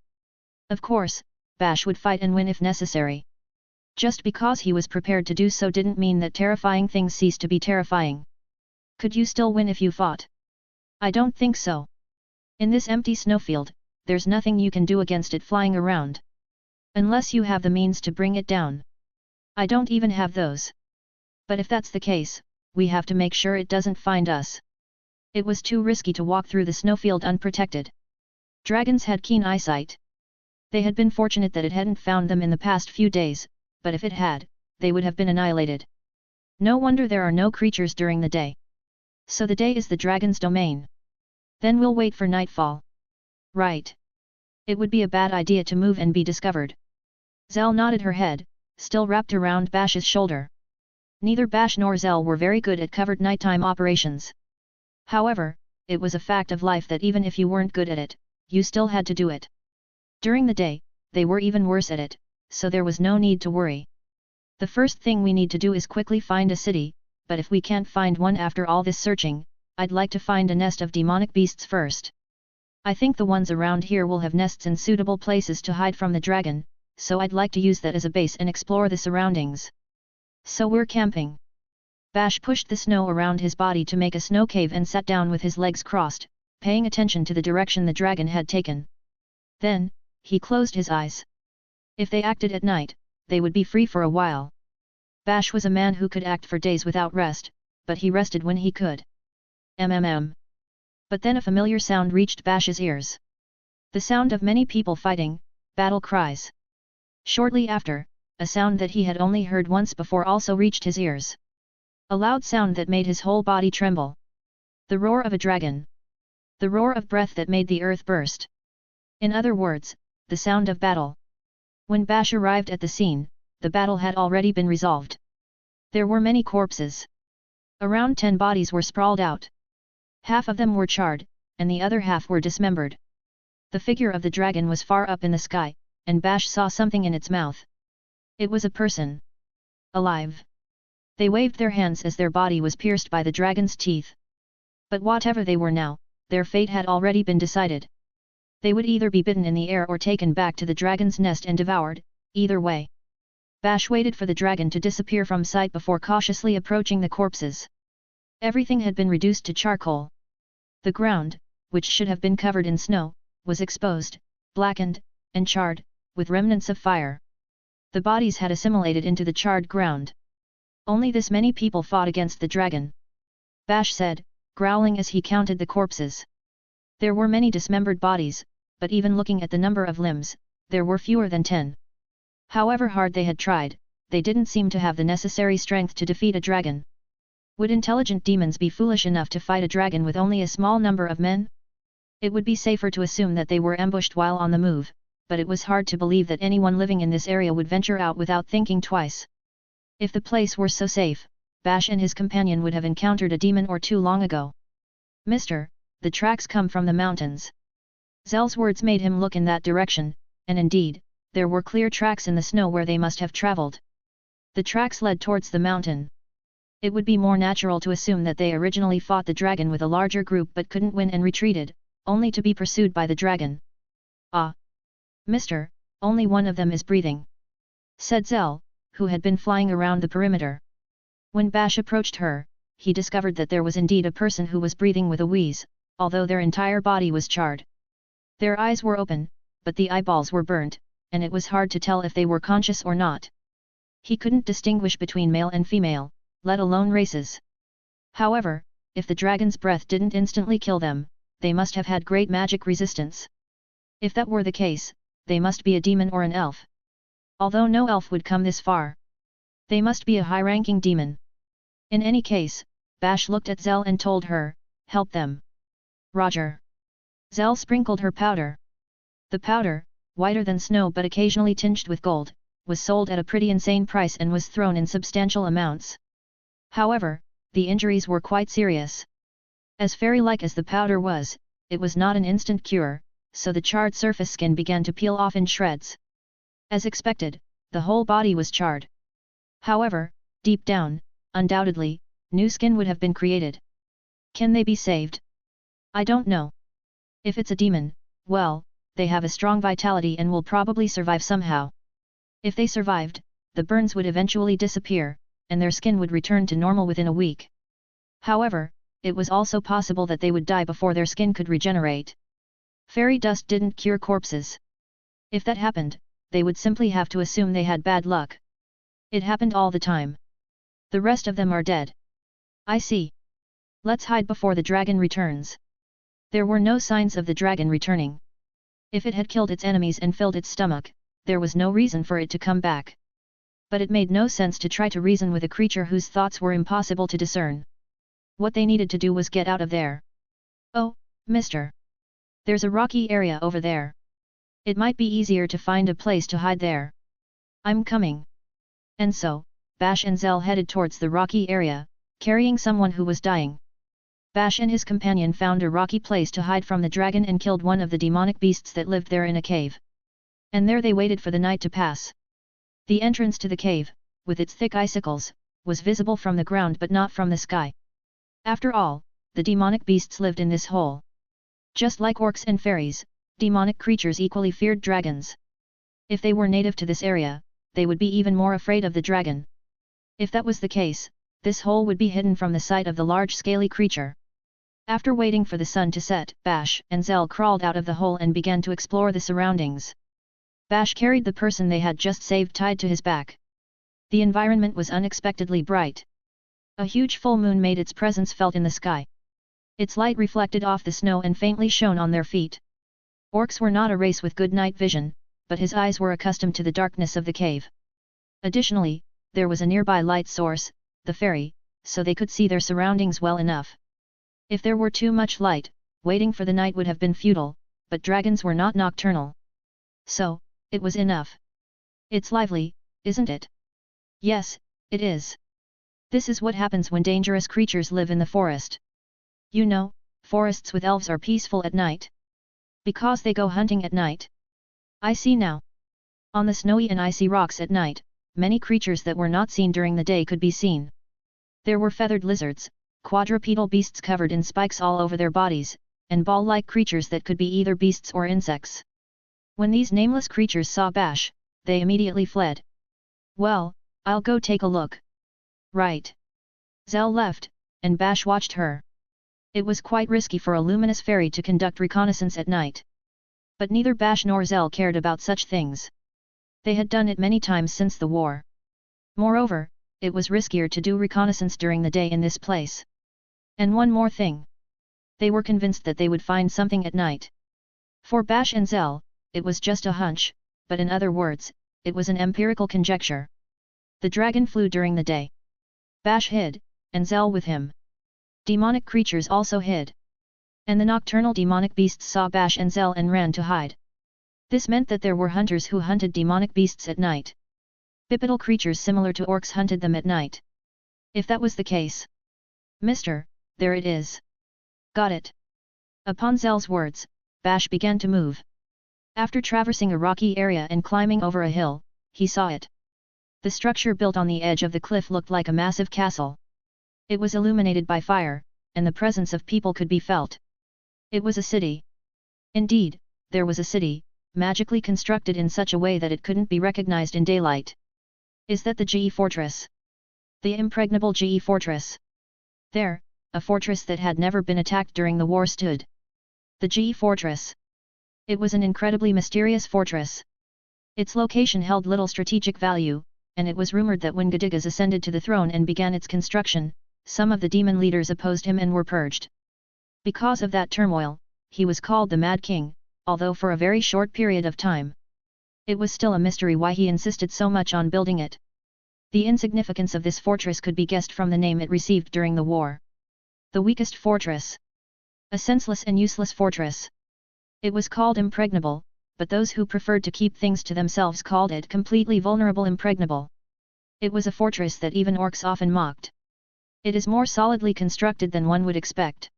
Of course, Bash would fight and win if necessary. Just because he was prepared to do so didn't mean that terrifying things ceased to be terrifying. Could you still win if you fought? I don't think so. In this empty snowfield, there's nothing you can do against it flying around. Unless you have the means to bring it down. I don't even have those. But if that's the case, we have to make sure it doesn't find us. It was too risky to walk through the snowfield unprotected. Dragons had keen eyesight. They had been fortunate that it hadn't found them in the past few days, but if it had, they would have been annihilated. No wonder there are no creatures during the day. So the day is the dragon's domain. Then we'll wait for nightfall. Right. It would be a bad idea to move and be discovered. Zell nodded her head, still wrapped around Bash's shoulder. Neither Bash nor Zell were very good at covert nighttime operations. However, it was a fact of life that even if you weren't good at it, you still had to do it. During the day, they were even worse at it, so there was no need to worry. The first thing we need to do is quickly find a city, but if we can't find one after all this searching, I'd like to find a nest of demonic beasts first. I think the ones around here will have nests in suitable places to hide from the dragon, so I'd like to use that as a base and explore the surroundings. So we're camping. Bash pushed the snow around his body to make a snow cave and sat down with his legs crossed, paying attention to the direction the dragon had taken. Then, he closed his eyes. If they acted at night, they would be free for a while. Bash was a man who could act for days without rest, but he rested when he could. But then a familiar sound reached Bash's ears. The sound of many people fighting, battle cries. Shortly after, a sound that he had only heard once before also reached his ears. A loud sound that made his whole body tremble. The roar of a dragon. The roar of breath that made the earth burst. In other words, the sound of battle. When Bash arrived at the scene, the battle had already been resolved. There were many corpses. Around 10 bodies were sprawled out. Half of them were charred, and the other half were dismembered. The figure of the dragon was far up in the sky, and Bash saw something in its mouth. It was a person. Alive. They waved their hands as their body was pierced by the dragon's teeth. But whatever they were now, their fate had already been decided. They would either be bitten in the air or taken back to the dragon's nest and devoured, either way. Bash waited for the dragon to disappear from sight before cautiously approaching the corpses. Everything had been reduced to charcoal. The ground, which should have been covered in snow, was exposed, blackened, and charred, with remnants of fire. The bodies had assimilated into the charred ground. Only this many people fought against the dragon. Bash said, growling as he counted the corpses. There were many dismembered bodies, but even looking at the number of limbs, there were fewer than 10. However hard they had tried, they didn't seem to have the necessary strength to defeat a dragon. Would intelligent demons be foolish enough to fight a dragon with only a small number of men? It would be safer to assume that they were ambushed while on the move, but it was hard to believe that anyone living in this area would venture out without thinking twice. If the place were so safe, Bash and his companion would have encountered a demon or two long ago. Mister, the tracks come from the mountains. Zell's words made him look in that direction, and indeed, there were clear tracks in the snow where they must have traveled. The tracks led towards the mountain. It would be more natural to assume that they originally fought the dragon with a larger group but couldn't win and retreated, only to be pursued by the dragon. Ah! Mister, only one of them is breathing, said Zell, who had been flying around the perimeter. When Bash approached her, he discovered that there was indeed a person who was breathing with a wheeze, although their entire body was charred. Their eyes were open, but the eyeballs were burnt, and it was hard to tell if they were conscious or not. He couldn't distinguish between male and female, let alone races. However, if the dragon's breath didn't instantly kill them, they must have had great magic resistance. If that were the case, they must be a demon or an elf. Although no elf would come this far. They must be a high-ranking demon. In any case, Bash looked at Zell and told her, help them. Roger. Zell sprinkled her powder. The powder, whiter than snow but occasionally tinged with gold, was sold at a pretty insane price and was thrown in substantial amounts. However, the injuries were quite serious. As fairy-like as the powder was, it was not an instant cure, so the charred surface skin began to peel off in shreds. As expected, the whole body was charred. However, deep down, undoubtedly, new skin would have been created. Can they be saved? I don't know. If it's a demon, well, they have a strong vitality and will probably survive somehow. If they survived, the burns would eventually disappear, and their skin would return to normal within a week. However, it was also possible that they would die before their skin could regenerate. Fairy dust didn't cure corpses. If that happened, they would simply have to assume they had bad luck. It happened all the time. The rest of them are dead. I see. Let's hide before the dragon returns. There were no signs of the dragon returning. If it had killed its enemies and filled its stomach, there was no reason for it to come back. But it made no sense to try to reason with a creature whose thoughts were impossible to discern. What they needed to do was get out of there. Oh, mister. There's a rocky area over there. It might be easier to find a place to hide there. I'm coming. And so, Bash and Zell headed towards the rocky area, carrying someone who was dying. Bash and his companion found a rocky place to hide from the dragon and killed one of the demonic beasts that lived there in a cave. And there they waited for the night to pass. The entrance to the cave, with its thick icicles, was visible from the ground but not from the sky. After all, the demonic beasts lived in this hole. Just like orcs and fairies, demonic creatures equally feared dragons. If they were native to this area, they would be even more afraid of the dragon. If that was the case, this hole would be hidden from the sight of the large scaly creature. After waiting for the sun to set, Bash and Zell crawled out of the hole and began to explore the surroundings. Bash carried the person they had just saved tied to his back. The environment was unexpectedly bright. A huge full moon made its presence felt in the sky. Its light reflected off the snow and faintly shone on their feet. Orcs were not a race with good night vision, but his eyes were accustomed to the darkness of the cave. Additionally, there was a nearby light source, the fairy, so they could see their surroundings well enough. If there were too much light, waiting for the night would have been futile, but dragons were not nocturnal. So, it was enough. It's lively, isn't it? Yes, it is. This is what happens when dangerous creatures live in the forest. You know, forests with elves are peaceful at night. Because they go hunting at night. I see now. On the snowy and icy rocks at night, many creatures that were not seen during the day could be seen. There were feathered lizards, quadrupedal beasts covered in spikes all over their bodies, and ball-like creatures that could be either beasts or insects. When these nameless creatures saw Bash, they immediately fled. Well, I'll go take a look. Right. Zell left, and Bash watched her. It was quite risky for a luminous fairy to conduct reconnaissance at night. But neither Bash nor Zell cared about such things. They had done it many times since the war. Moreover, it was riskier to do reconnaissance during the day in this place. And one more thing. They were convinced that they would find something at night. For Bash and Zell, it was just a hunch, but in other words, it was an empirical conjecture. The dragon flew during the day. Bash hid, and Zell with him. Demonic creatures also hid. And the nocturnal demonic beasts saw Bash and Zell and ran to hide. This meant that there were hunters who hunted demonic beasts at night. Bipedal creatures similar to orcs hunted them at night. If that was the case. Mister, there it is. Got it. Upon Zell's words, Bash began to move. After traversing a rocky area and climbing over a hill, he saw it. The structure built on the edge of the cliff looked like a massive castle. It was illuminated by fire, and the presence of people could be felt. It was a city. Indeed, there was a city, magically constructed in such a way that it couldn't be recognized in daylight. Is that the GE Fortress? The impregnable GE Fortress. There, a fortress that had never been attacked during the war stood. The GE Fortress. It was an incredibly mysterious fortress. Its location held little strategic value, and it was rumored that when Gedigas ascended to the throne and began its construction, some of the demon leaders opposed him and were purged. Because of that turmoil, he was called the Mad King, although for a very short period of time. It was still a mystery why he insisted so much on building it. The insignificance of this fortress could be guessed from the name it received during the war. The weakest fortress. A senseless and useless fortress. It was called impregnable, but those who preferred to keep things to themselves called it completely vulnerable impregnable. It was a fortress that even orcs often mocked. It is more solidly constructed than one would expect.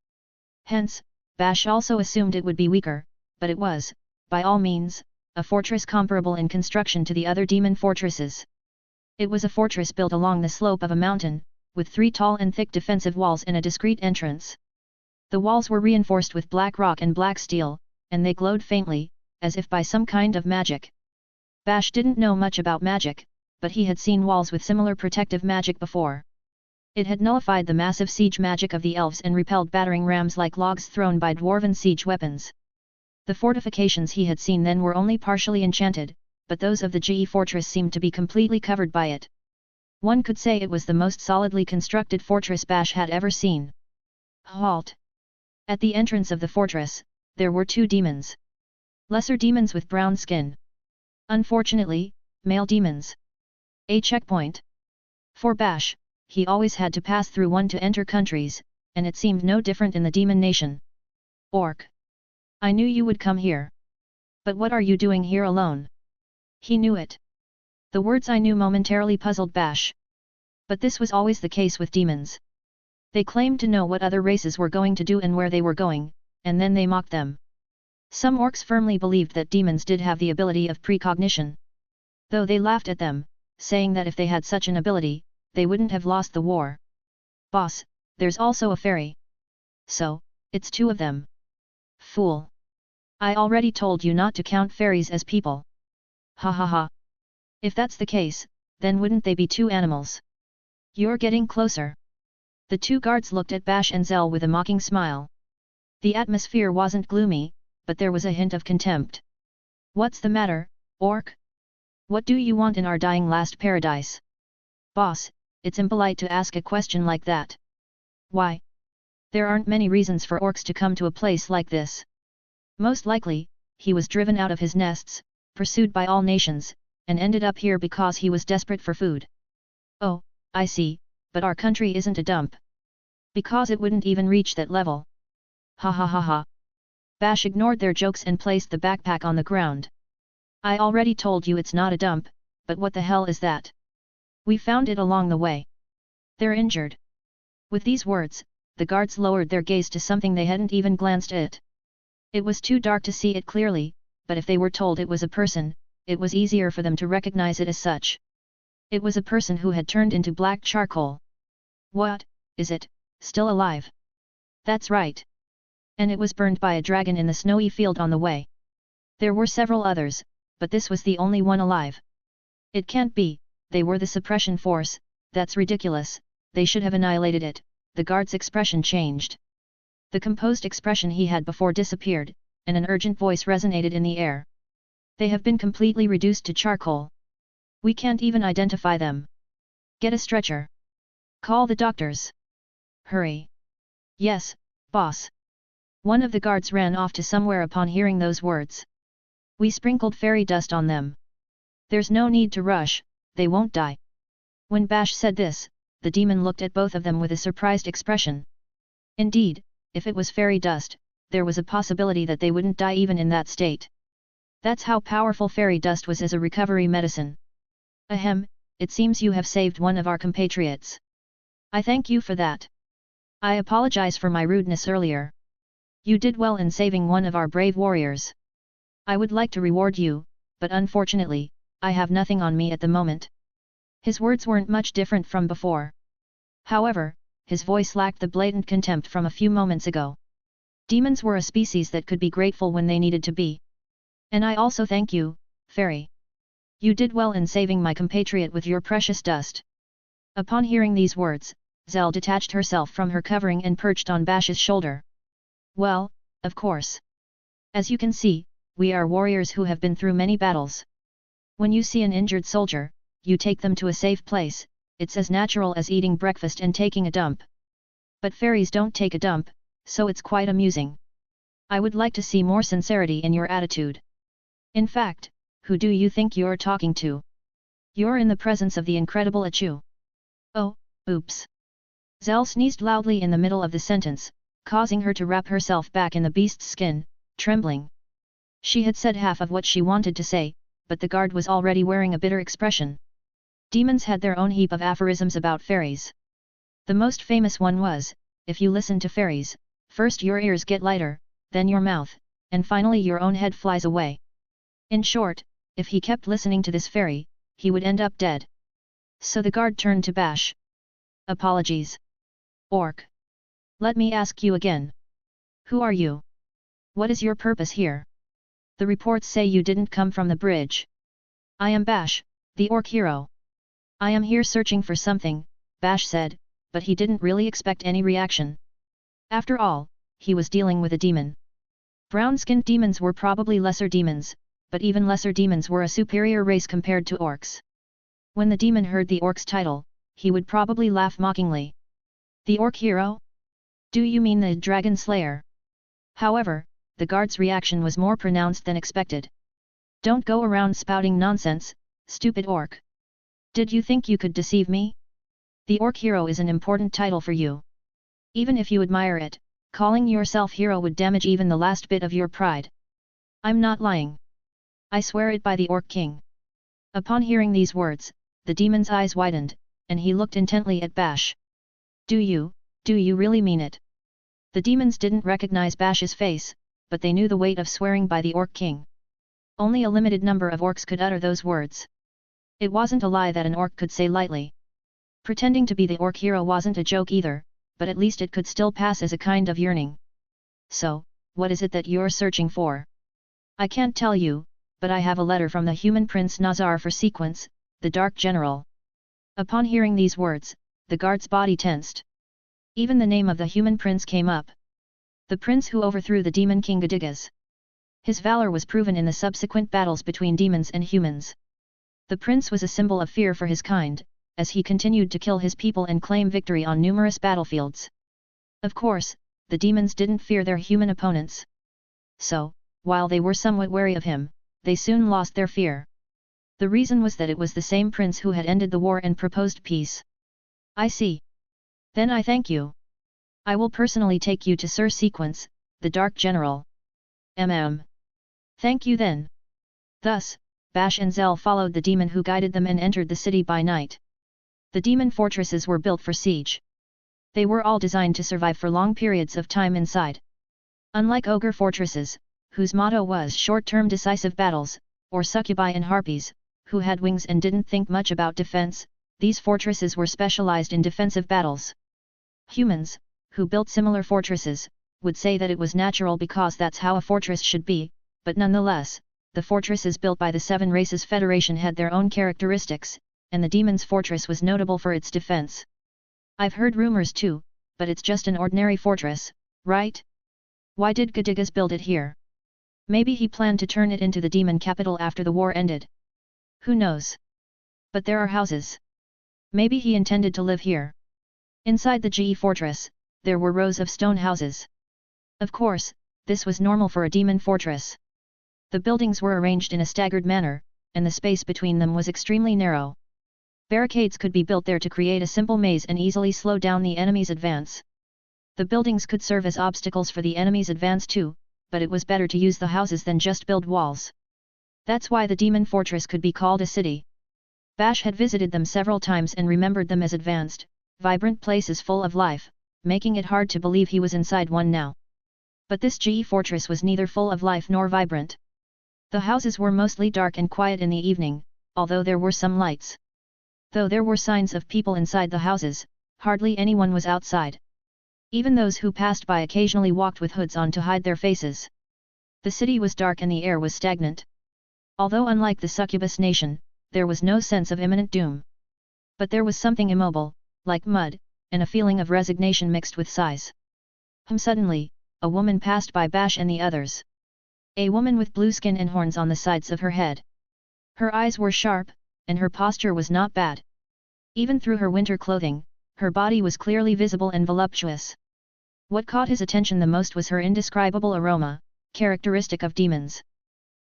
Hence, Bash also assumed it would be weaker, but it was, by all means, a fortress comparable in construction to the other demon fortresses. It was a fortress built along the slope of a mountain, with 3 tall and thick defensive walls and a discreet entrance. The walls were reinforced with black rock and black steel, and they glowed faintly, as if by some kind of magic. Bash didn't know much about magic, but he had seen walls with similar protective magic before. It had nullified the massive siege magic of the elves and repelled battering rams like logs thrown by dwarven siege weapons. The fortifications he had seen then were only partially enchanted, but those of the Ge fortress seemed to be completely covered by it. One could say it was the most solidly constructed fortress Bash had ever seen. Halt! At the entrance of the fortress, there were two demons. Lesser demons with brown skin. Unfortunately, male demons. A checkpoint. For Bash, he always had to pass through one to enter countries, and it seemed no different in the demon nation. Orc. I knew you would come here. But what are you doing here alone? He knew it. The words I knew momentarily puzzled Bash. But this was always the case with demons. They claimed to know what other races were going to do and where they were going, and then they mocked them. Some orcs firmly believed that demons did have the ability of precognition. Though they laughed at them, saying that if they had such an ability, they wouldn't have lost the war. Boss, there's also a fairy. So, it's two of them. Fool. I already told you not to count fairies as people. Ha ha ha. If that's the case, then wouldn't they be two animals? You're getting closer. The two guards looked at Bash and Zell with a mocking smile. The atmosphere wasn't gloomy, but there was a hint of contempt. What's the matter, orc? What do you want in our dying last paradise? Boss, it's impolite to ask a question like that. Why? There aren't many reasons for orcs to come to a place like this. Most likely, he was driven out of his nests, pursued by all nations, and ended up here because he was desperate for food. Oh, I see, but our country isn't a dump. Because it wouldn't even reach that level. Ha ha ha ha. Bash ignored their jokes and placed the backpack on the ground. I already told you it's not a dump, but what the hell is that? We found it along the way. They're injured. With these words, the guards lowered their gaze to something they hadn't even glanced at. It was too dark to see it clearly, but if they were told it was a person, it was easier for them to recognize it as such. It was a person who had turned into black charcoal. What, is it, still alive? That's right. And it was burned by a dragon in the snowy field on the way. There were several others, but this was the only one alive. It can't be, they were the suppression force, that's ridiculous, they should have annihilated it. The guard's expression changed. The composed expression he had before disappeared, and an urgent voice resonated in the air. They have been completely reduced to charcoal. We can't even identify them. Get a stretcher. Call the doctors. Hurry. Yes, boss. One of the guards ran off to somewhere upon hearing those words. We sprinkled fairy dust on them. There's no need to rush, they won't die. When Bash said this, the demon looked at both of them with a surprised expression. Indeed, if it was fairy dust, there was a possibility that they wouldn't die even in that state. That's how powerful fairy dust was as a recovery medicine. Ahem, it seems you have saved one of our compatriots. I thank you for that. I apologize for my rudeness earlier. You did well in saving one of our brave warriors. I would like to reward you, but unfortunately, I have nothing on me at the moment. His words weren't much different from before. However, his voice lacked the blatant contempt from a few moments ago. Demons were a species that could be grateful when they needed to be. And I also thank you, fairy. You did well in saving my compatriot with your precious dust. Upon hearing these words, Zell detached herself from her covering and perched on Bash's shoulder. Well, of course. As you can see, we are warriors who have been through many battles. When you see an injured soldier, you take them to a safe place, it's as natural as eating breakfast and taking a dump. But fairies don't take a dump, so it's quite amusing. I would like to see more sincerity in your attitude. In fact, who do you think you're talking to? You're in the presence of the incredible Achu. Oh, oops. Zell sneezed loudly in the middle of the sentence, causing her to wrap herself back in the beast's skin, trembling. She had said half of what she wanted to say, but the guard was already wearing a bitter expression. Demons had their own heap of aphorisms about fairies. The most famous one was, if you listen to fairies, first your ears get lighter, then your mouth, and finally your own head flies away. In short, if he kept listening to this fairy, he would end up dead. So the guard turned to Bash. Apologies. Orc. Let me ask you again. Who are you? What is your purpose here? The reports say you didn't come from the bridge. I am Bash, the orc hero. I am here searching for something, Bash said, but he didn't really expect any reaction. After all, he was dealing with a demon. Brown-skinned demons were probably lesser demons, but even lesser demons were a superior race compared to orcs. When the demon heard the orc's title, he would probably laugh mockingly. The orc hero? Do you mean the dragon slayer? However, the guard's reaction was more pronounced than expected. Don't go around spouting nonsense, stupid orc. Did you think you could deceive me? The orc hero is an important title for you. Even if you admire it, calling yourself hero would damage even the last bit of your pride. I'm not lying. I swear it by the orc king. Upon hearing these words, the demon's eyes widened, and he looked intently at Bash. Do you really mean it? The demons didn't recognize Bash's face, but they knew the weight of swearing by the orc king. Only a limited number of orcs could utter those words. It wasn't a lie that an orc could say lightly. Pretending to be the orc hero wasn't a joke either, but at least it could still pass as a kind of yearning. So, what is it that you're searching for? I can't tell you, but I have a letter from the human prince Nazar for Sequence, the Dark General. Upon hearing these words, the guard's body tensed. Even the name of the human prince came up. The prince who overthrew the demon king Gadigas. His valor was proven in the subsequent battles between demons and humans. The prince was a symbol of fear for his kind, as he continued to kill his people and claim victory on numerous battlefields. Of course, the demons didn't fear their human opponents. So, while they were somewhat wary of him, they soon lost their fear. The reason was that it was the same prince who had ended the war and proposed peace. I see. Then I thank you. I will personally take you to Sir Sequence, the Dark General. Thank you then. Thus, Bash and Zell followed the demon who guided them and entered the city by night. The demon fortresses were built for siege. They were all designed to survive for long periods of time inside. Unlike ogre fortresses, whose motto was short-term decisive battles, or succubi and harpies, who had wings and didn't think much about defense, these fortresses were specialized in defensive battles. Humans, who built similar fortresses, would say that it was natural because that's how a fortress should be, but nonetheless, the fortresses built by the Seven Races Federation had their own characteristics, and the Demon's Fortress was notable for its defense. I've heard rumors too, but it's just an ordinary fortress, right? Why did Gadigas build it here? Maybe he planned to turn it into the demon capital after the war ended. Who knows? But there are houses. Maybe he intended to live here. Inside the GE fortress, there were rows of stone houses. Of course, this was normal for a demon fortress. The buildings were arranged in a staggered manner, and the space between them was extremely narrow. Barricades could be built there to create a simple maze and easily slow down the enemy's advance. The buildings could serve as obstacles for the enemy's advance too, but it was better to use the houses than just build walls. That's why the demon fortress could be called a city. Bash had visited them several times and remembered them as advanced, vibrant places full of life, making it hard to believe he was inside one now. But this GE fortress was neither full of life nor vibrant. The houses were mostly dark and quiet in the evening, although there were some lights. Though there were signs of people inside the houses, hardly anyone was outside. Even those who passed by occasionally walked with hoods on to hide their faces. The city was dark and the air was stagnant. Although unlike the succubus nation, there was no sense of imminent doom. But there was something immobile, like mud, and a feeling of resignation mixed with sighs. Suddenly, a woman passed by Bash and the others. A woman with blue skin and horns on the sides of her head. Her eyes were sharp, and her posture was not bad. Even through her winter clothing, her body was clearly visible and voluptuous. What caught his attention the most was her indescribable aroma, characteristic of demons.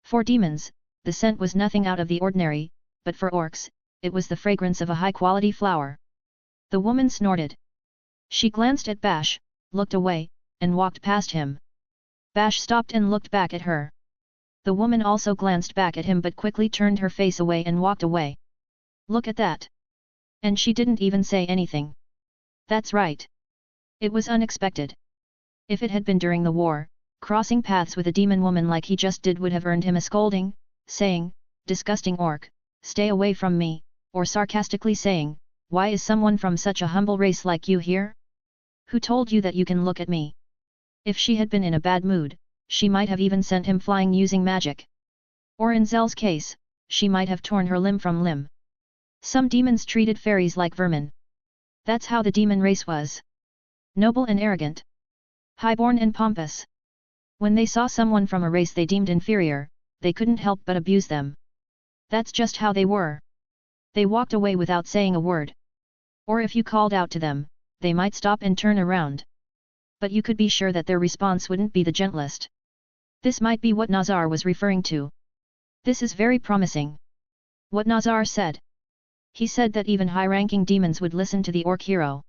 For demons, the scent was nothing out of the ordinary, but for orcs, it was the fragrance of a high-quality flower. The woman snorted. She glanced at Bash, looked away, and walked past him. Bash stopped and looked back at her. The woman also glanced back at him but quickly turned her face away and walked away. Look at that! And she didn't even say anything. That's right. It was unexpected. If it had been during the war, crossing paths with a demon woman like he just did would have earned him a scolding, saying, "Disgusting orc, stay away from me," or sarcastically saying, "Why is someone from such a humble race like you here? Who told you that you can look at me?" If she had been in a bad mood, she might have even sent him flying using magic. Or in Zell's case, she might have torn her limb from limb. Some demons treated fairies like vermin. That's how the demon race was. Noble and arrogant. Highborn and pompous. When they saw someone from a race they deemed inferior, they couldn't help but abuse them. That's just how they were. They walked away without saying a word. Or if you called out to them, they might stop and turn around. But you could be sure that their response wouldn't be the gentlest. This might be what Nazar was referring to. This is very promising. What Nazar said. He said that even high-ranking demons would listen to the orc hero.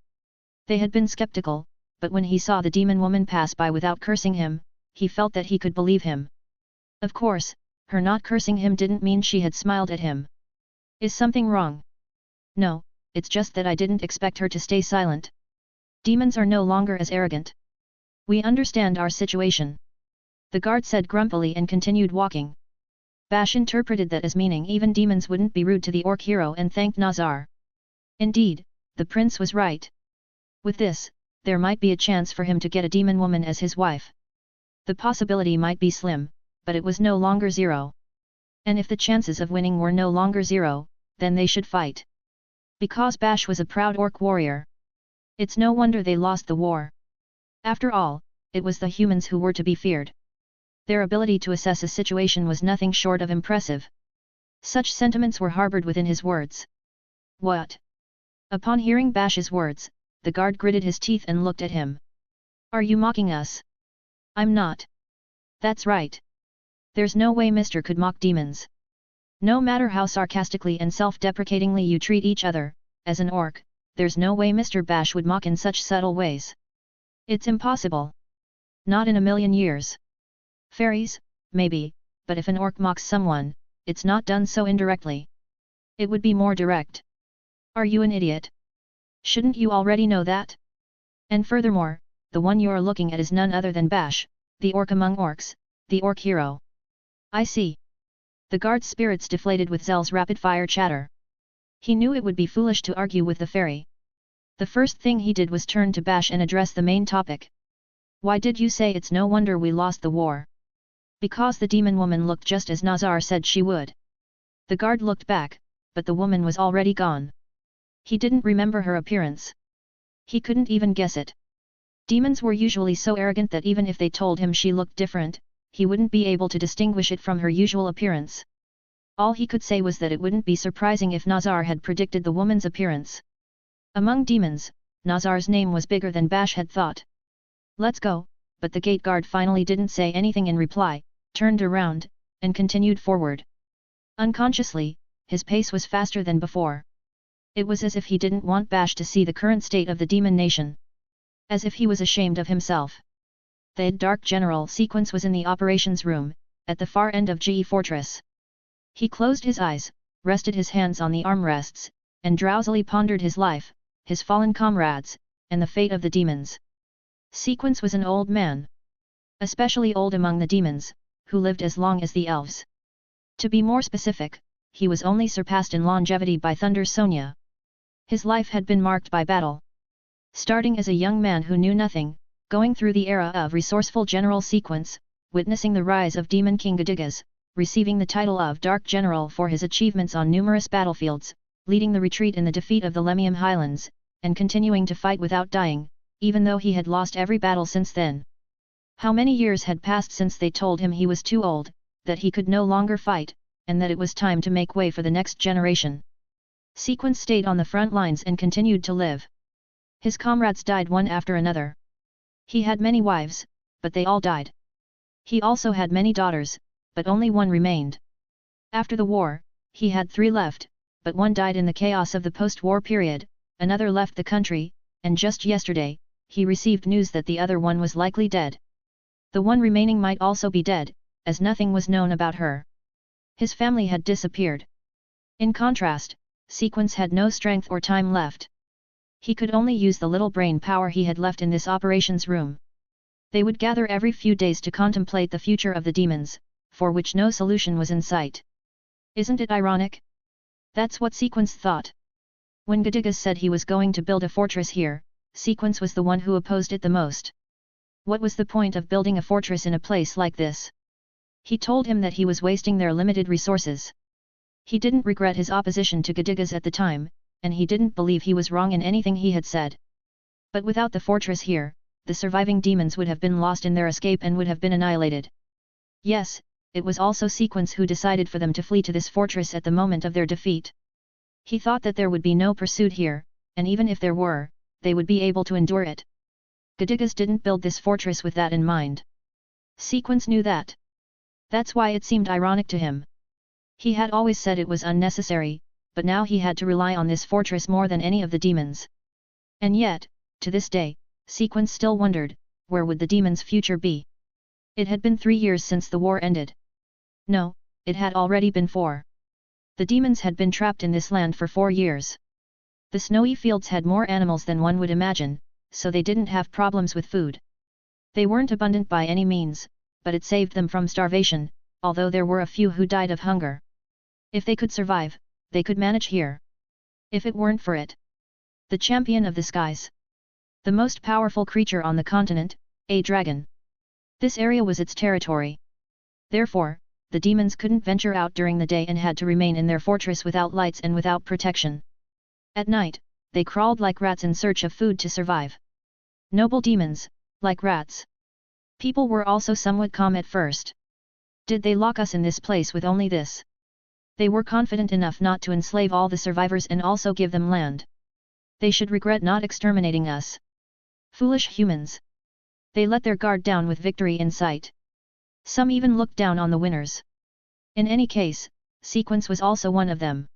They had been skeptical, but when he saw the demon woman pass by without cursing him, he felt that he could believe him. Of course, her not cursing him didn't mean she had smiled at him. Is something wrong? No, it's just that I didn't expect her to stay silent. Demons are no longer as arrogant. We understand our situation. The guard said grumpily and continued walking. Bash interpreted that as meaning even demons wouldn't be rude to the orc hero and thanked Nazar. Indeed, the prince was right. With this, there might be a chance for him to get a demon woman as his wife. The possibility might be slim, but it was no longer zero. And if the chances of winning were no longer zero, then they should fight. Because Bash was a proud orc warrior. It's no wonder they lost the war. After all, it was the humans who were to be feared. Their ability to assess a situation was nothing short of impressive. Such sentiments were harbored within his words. What? Upon hearing Bash's words, the guard gritted his teeth and looked at him. Are you mocking us? I'm not. That's right. There's no way Mr. could mock demons. No matter how sarcastically and self-deprecatingly you treat each other, as an orc, there's no way Mr. Bash would mock in such subtle ways. It's impossible. Not in a million years. Fairies, maybe, but if an orc mocks someone, it's not done so indirectly. It would be more direct. Are you an idiot? Shouldn't you already know that? And furthermore, the one you're looking at is none other than Bash, the orc among orcs, the orc hero. I see. The guard's spirits deflated with Zell's rapid-fire chatter. He knew it would be foolish to argue with the fairy. The first thing he did was turn to Bash and address the main topic. Why did you say it's no wonder we lost the war? Because the demon woman looked just as Nazar said she would. The guard looked back, but the woman was already gone. He didn't remember her appearance. He couldn't even guess it. Demons were usually so arrogant that even if they told him she looked different, he wouldn't be able to distinguish it from her usual appearance. All he could say was that it wouldn't be surprising if Nazar had predicted the woman's appearance. Among demons, Nazar's name was bigger than Bash had thought. Let's go, but the gate guard finally didn't say anything in reply, turned around, and continued forward. Unconsciously, his pace was faster than before. It was as if he didn't want Bash to see the current state of the demon nation. As if he was ashamed of himself. The Dark General sequence was in the operations room, at the far end of GE Fortress. He closed his eyes, rested his hands on the armrests, and drowsily pondered his life, his fallen comrades, and the fate of the demons. Sequence was an old man. Especially old among the demons, who lived as long as the elves. To be more specific, he was only surpassed in longevity by Thunder Sonia. His life had been marked by battle. Starting as a young man who knew nothing, going through the era of resourceful General Sequence, witnessing the rise of Demon King Gadigas, receiving the title of Dark General for his achievements on numerous battlefields, leading the retreat in the defeat of the Lemium Highlands, and continuing to fight without dying, even though he had lost every battle since then. How many years had passed since they told him he was too old, that he could no longer fight, and that it was time to make way for the next generation. Sequence stayed on the front lines and continued to live. His comrades died one after another. He had many wives, but they all died. He also had many daughters, but only one remained. After the war, he had 3 left, but one died in the chaos of the post-war period, another left the country, and just yesterday, he received news that the other one was likely dead. The one remaining might also be dead, as nothing was known about her. His family had disappeared. In contrast, Sequence had no strength or time left. He could only use the little brain power he had left in this operations room. They would gather every few days to contemplate the future of the demons, for which no solution was in sight. Isn't it ironic? That's what Sequence thought. When Gadigas said he was going to build a fortress here, Sequence was the one who opposed it the most. What was the point of building a fortress in a place like this? He told him that he was wasting their limited resources. He didn't regret his opposition to Gadigas at the time, and he didn't believe he was wrong in anything he had said. But without the fortress here, the surviving demons would have been lost in their escape and would have been annihilated. Yes, it was also Sequence who decided for them to flee to this fortress at the moment of their defeat. He thought that there would be no pursuit here, and even if there were, they would be able to endure it. Gadigas didn't build this fortress with that in mind. Sequence knew that. That's why it seemed ironic to him. He had always said it was unnecessary, but now he had to rely on this fortress more than any of the demons. And yet, to this day, Sequence still wondered, where would the demons' future be? It had been 3 years since the war ended. No, it had already been 4. The demons had been trapped in this land for 4 years. The snowy fields had more animals than one would imagine, so they didn't have problems with food. They weren't abundant by any means, but it saved them from starvation, although there were a few who died of hunger. If they could survive, they could manage here. If it weren't for it. The champion of the skies. The most powerful creature on the continent, a dragon. This area was its territory. Therefore, the demons couldn't venture out during the day and had to remain in their fortress without lights and without protection. At night, they crawled like rats in search of food to survive. Noble demons, like rats. People were also somewhat calm at first. Did they lock us in this place with only this? They were confident enough not to enslave all the survivors and also give them land. They should regret not exterminating us. Foolish humans. They let their guard down with victory in sight. Some even looked down on the winners. In any case, Sequence was also one of them.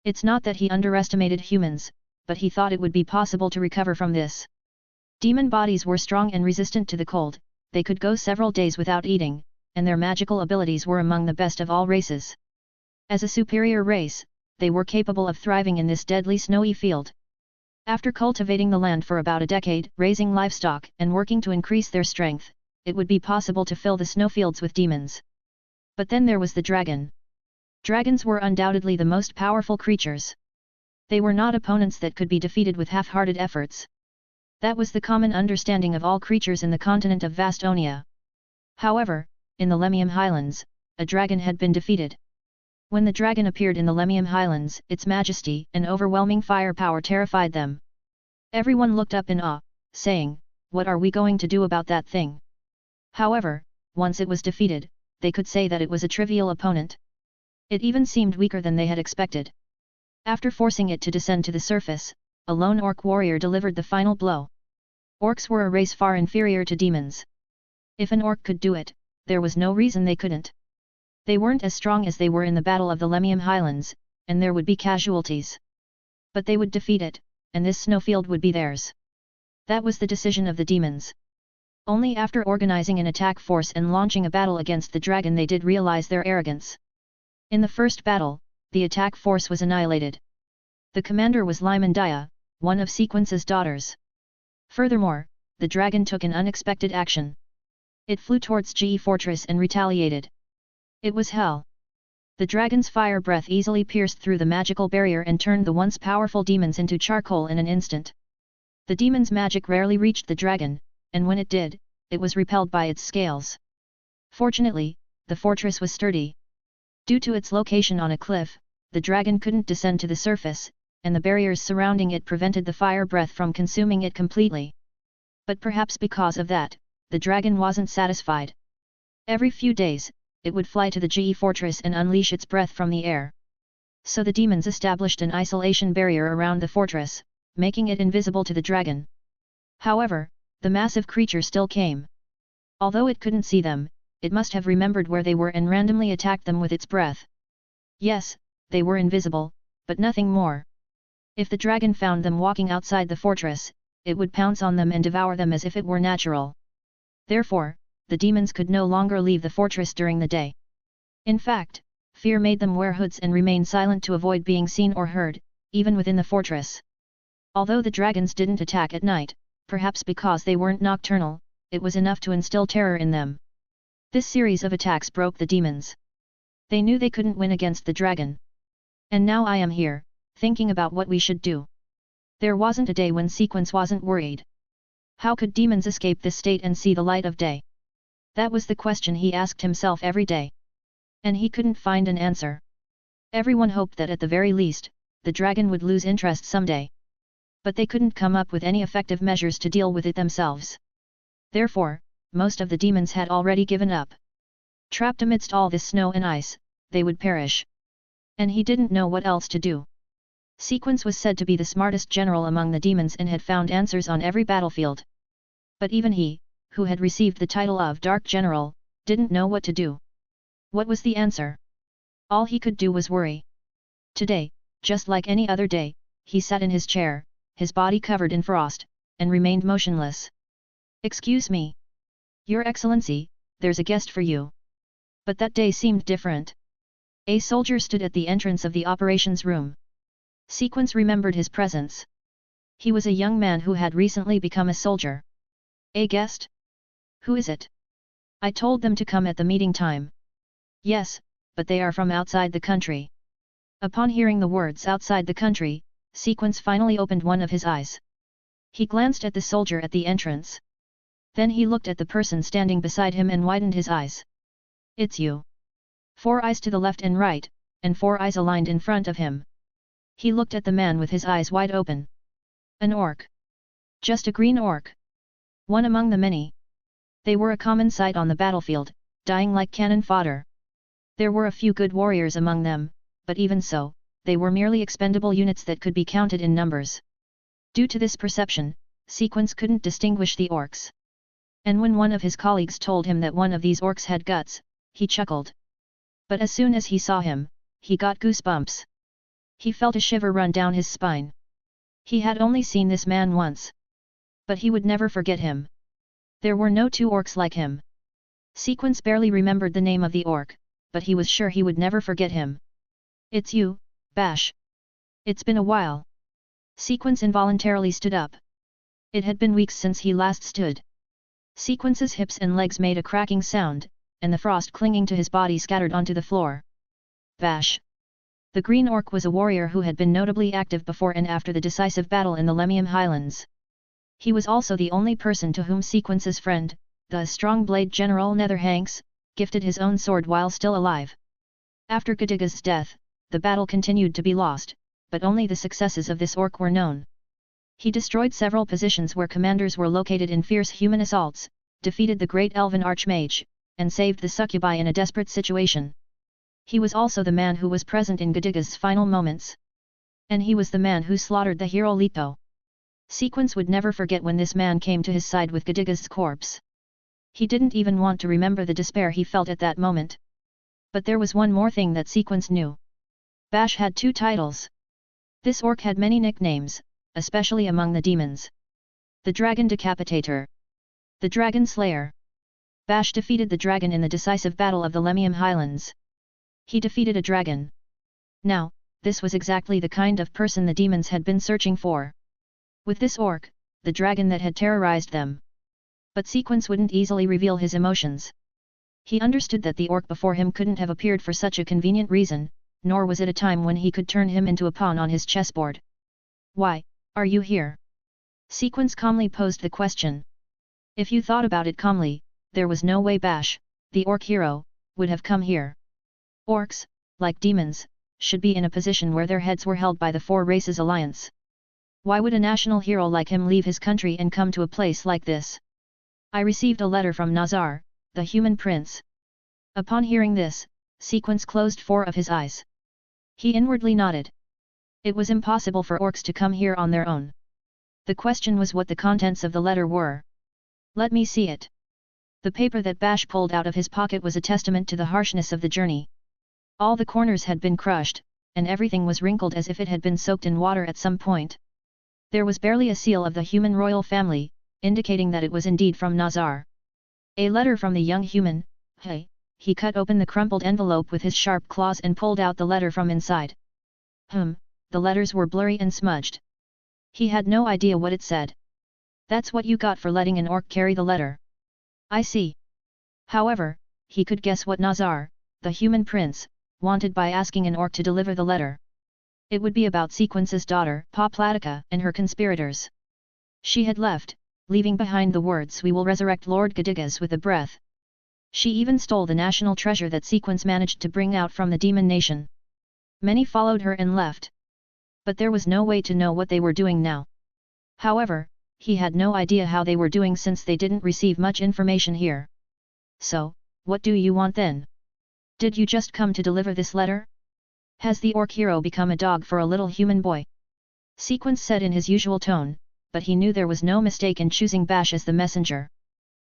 It's not that he underestimated humans, but he thought it would be possible to recover from this. Demon bodies were strong and resistant to the cold, they could go several days without eating, and their magical abilities were among the best of all races. As a superior race, they were capable of thriving in this deadly snowy field. After cultivating the land for about a decade, raising livestock, and working to increase their strength, it would be possible to fill the snowfields with demons. But then there was the dragon. Dragons were undoubtedly the most powerful creatures. They were not opponents that could be defeated with half-hearted efforts. That was the common understanding of all creatures in the continent of Vastonia. However, in the Lemium Highlands, a dragon had been defeated. When the dragon appeared in the Lemium Highlands, its majesty and overwhelming firepower terrified them. Everyone looked up in awe, saying, "What are we going to do about that thing?" However, once it was defeated, they could say that it was a trivial opponent. It even seemed weaker than they had expected. After forcing it to descend to the surface, a lone orc warrior delivered the final blow. Orcs were a race far inferior to demons. If an orc could do it, there was no reason they couldn't. They weren't as strong as they were in the Battle of the Lemium Highlands, and there would be casualties. But they would defeat it, and this snowfield would be theirs. That was the decision of the demons. Only after organizing an attack force and launching a battle against the dragon they did realize their arrogance. In the first battle, the attack force was annihilated. The commander was Lymandia, one of Sequence's daughters. Furthermore, the dragon took an unexpected action. It flew towards Ge Fortress and retaliated. It was hell. The dragon's fire breath easily pierced through the magical barrier and turned the once powerful demons into charcoal in an instant. The demon's magic rarely reached the dragon, and when it did, it was repelled by its scales. Fortunately, the fortress was sturdy. Due to its location on a cliff, the dragon couldn't descend to the surface, and the barriers surrounding it prevented the fire breath from consuming it completely. But perhaps because of that, the dragon wasn't satisfied. Every few days, it would fly to the Ge Fortress and unleash its breath from the air. So the demons established an isolation barrier around the fortress, making it invisible to the dragon. However, the massive creature still came. Although it couldn't see them, it must have remembered where they were and randomly attacked them with its breath. Yes, they were invisible, but nothing more. If the dragon found them walking outside the fortress, it would pounce on them and devour them as if it were natural. Therefore, the demons could no longer leave the fortress during the day. In fact, fear made them wear hoods and remain silent to avoid being seen or heard, even within the fortress. Although the dragons didn't attack at night, perhaps because they weren't nocturnal, it was enough to instill terror in them. This series of attacks broke the demons. They knew they couldn't win against the dragon. And now I am here, thinking about what we should do. There wasn't a day when Sequence wasn't worried. How could demons escape this state and see the light of day? That was the question he asked himself every day. And he couldn't find an answer. Everyone hoped that at the very least, the dragon would lose interest someday. But they couldn't come up with any effective measures to deal with it themselves. Therefore, most of the demons had already given up. Trapped amidst all this snow and ice, they would perish. And he didn't know what else to do. Sequence was said to be the smartest general among the demons and had found answers on every battlefield. But even he, who had received the title of Dark General, didn't know what to do. What was the answer? All he could do was worry. Today, just like any other day, he sat in his chair, his body covered in frost, and remained motionless. "Excuse me. Your Excellency, there's a guest for you." But that day seemed different. A soldier stood at the entrance of the operations room. Sequence remembered his presence. He was a young man who had recently become a soldier. "A guest? Who is it? I told them to come at the meeting time." "Yes, but they are from outside the country." Upon hearing the words outside the country, Sequence finally opened one of his eyes. He glanced at the soldier at the entrance. Then he looked at the person standing beside him and widened his eyes. "It's you." 4 eyes to the left and right, and 4 eyes aligned in front of him. He looked at the man with his eyes wide open. An orc. Just a green orc. One among the many. They were a common sight on the battlefield, dying like cannon fodder. There were a few good warriors among them, but even so, they were merely expendable units that could be counted in numbers. Due to this perception, Sequence couldn't distinguish the orcs. And when one of his colleagues told him that one of these orcs had guts, he chuckled. But as soon as he saw him, he got goosebumps. He felt a shiver run down his spine. He had only seen this man once. But he would never forget him. There were no 2 orcs like him. Sequence barely remembered the name of the orc, but he was sure he would never forget him. "It's you, Bash. It's been a while." Sequence involuntarily stood up. It had been weeks since he last stood. Sequence's hips and legs made a cracking sound, and the frost clinging to his body scattered onto the floor. Bash. The Green Orc was a warrior who had been notably active before and after the decisive battle in the Lemium Highlands. He was also the only person to whom Sequence's friend, the strong blade General Netherhanks, gifted his own sword while still alive. After Gadiga's death, the battle continued to be lost, but only the successes of this orc were known. He destroyed several positions where commanders were located in fierce human assaults, defeated the great elven archmage, and saved the succubi in a desperate situation. He was also the man who was present in Gadiga's final moments. And he was the man who slaughtered the hero Leto. Sequence would never forget when this man came to his side with Gadiga's corpse. He didn't even want to remember the despair he felt at that moment. But there was one more thing that Sequence knew. Bash had 2 titles. This orc had many nicknames, especially among the demons. The Dragon Decapitator. The Dragon Slayer. Bash defeated the dragon in the decisive battle of the Lemium Highlands. He defeated a dragon. Now, this was exactly the kind of person the demons had been searching for. With this orc, the dragon that had terrorized them. But Sequence wouldn't easily reveal his emotions. He understood that the orc before him couldn't have appeared for such a convenient reason, nor was it a time when he could turn him into a pawn on his chessboard. "Why, are you here?" Sequence calmly posed the question. If you thought about it calmly, there was no way Bash, the orc hero, would have come here. Orcs, like demons, should be in a position where their heads were held by the 4 races alliance. Why would a national hero like him leave his country and come to a place like this? "I received a letter from Nazar, the human prince." Upon hearing this, Sequence closed 4 of his eyes. He inwardly nodded. It was impossible for orcs to come here on their own. The question was what the contents of the letter were. "Let me see it." The paper that Bash pulled out of his pocket was a testament to the harshness of the journey. All the corners had been crushed, and everything was wrinkled as if it had been soaked in water at some point. There was barely a seal of the human royal family, indicating that it was indeed from Nazar. A letter from the young human. Hey, he cut open the crumpled envelope with his sharp claws and pulled out the letter from inside. The letters were blurry and smudged. He had no idea what it said. "That's what you got for letting an orc carry the letter." "I see." However, he could guess what Nazar, the human prince, wanted by asking an orc to deliver the letter. It would be about Sequence's daughter, Poplatica, and her conspirators. She had left, leaving behind the words "We will resurrect Lord Gadigas" with a breath. She even stole the national treasure that Sequence managed to bring out from the demon nation. Many followed her and left. But there was no way to know what they were doing now. However, he had no idea how they were doing since they didn't receive much information here. So, what do you want then? Did you just come to deliver this letter? Has the orc hero become a dog for a little human boy? Sequence said in his usual tone, but he knew there was no mistake in choosing Bash as the messenger.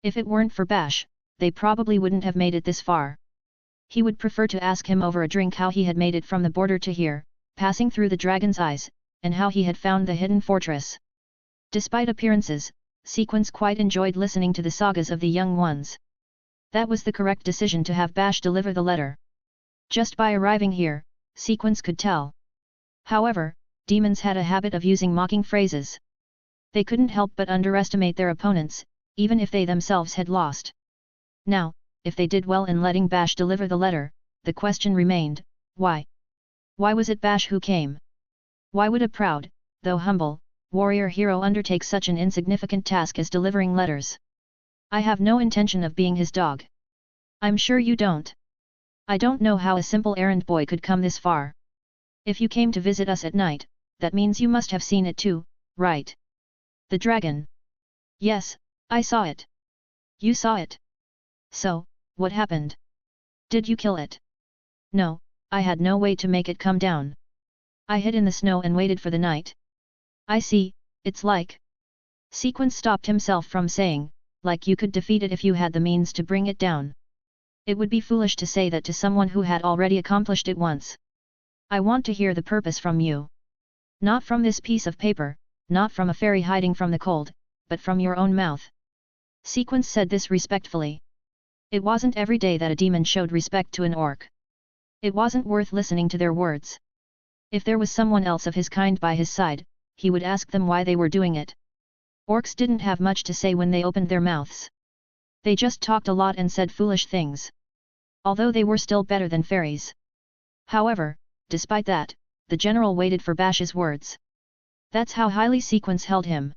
If it weren't for Bash, they probably wouldn't have made it this far. He would prefer to ask him over a drink how he had made it from the border to here, passing through the dragon's eyes, and how he had found the hidden fortress. Despite appearances, Sequence quite enjoyed listening to the sagas of the young ones. That was the correct decision to have Bash deliver the letter. Just by arriving here, Sequence could tell. However, demons had a habit of using mocking phrases. They couldn't help but underestimate their opponents, even if they themselves had lost. Now, if they did well in letting Bash deliver the letter, the question remained, why? Why was it Bash who came? Why would a proud, though humble, warrior hero undertake such an insignificant task as delivering letters? I have no intention of being his dog. I'm sure you don't. I don't know how a simple errand boy could come this far. If you came to visit us at night, that means you must have seen it too, right? The dragon. Yes, I saw it. You saw it. So, what happened? Did you kill it? No, I had no way to make it come down. I hid in the snow and waited for the night. I see, it's like. Sequence stopped himself from saying, like you could defeat it if you had the means to bring it down. It would be foolish to say that to someone who had already accomplished it once. I want to hear the purpose from you. Not from this piece of paper, not from a fairy hiding from the cold, but from your own mouth. Sequence said this respectfully. It wasn't every day that a demon showed respect to an orc. It wasn't worth listening to their words. If there was someone else of his kind by his side, he would ask them why they were doing it. Orcs didn't have much to say when they opened their mouths. They just talked a lot and said foolish things. Although they were still better than fairies. However, despite that, the general waited for Bash's words. That's how highly Sequence held him.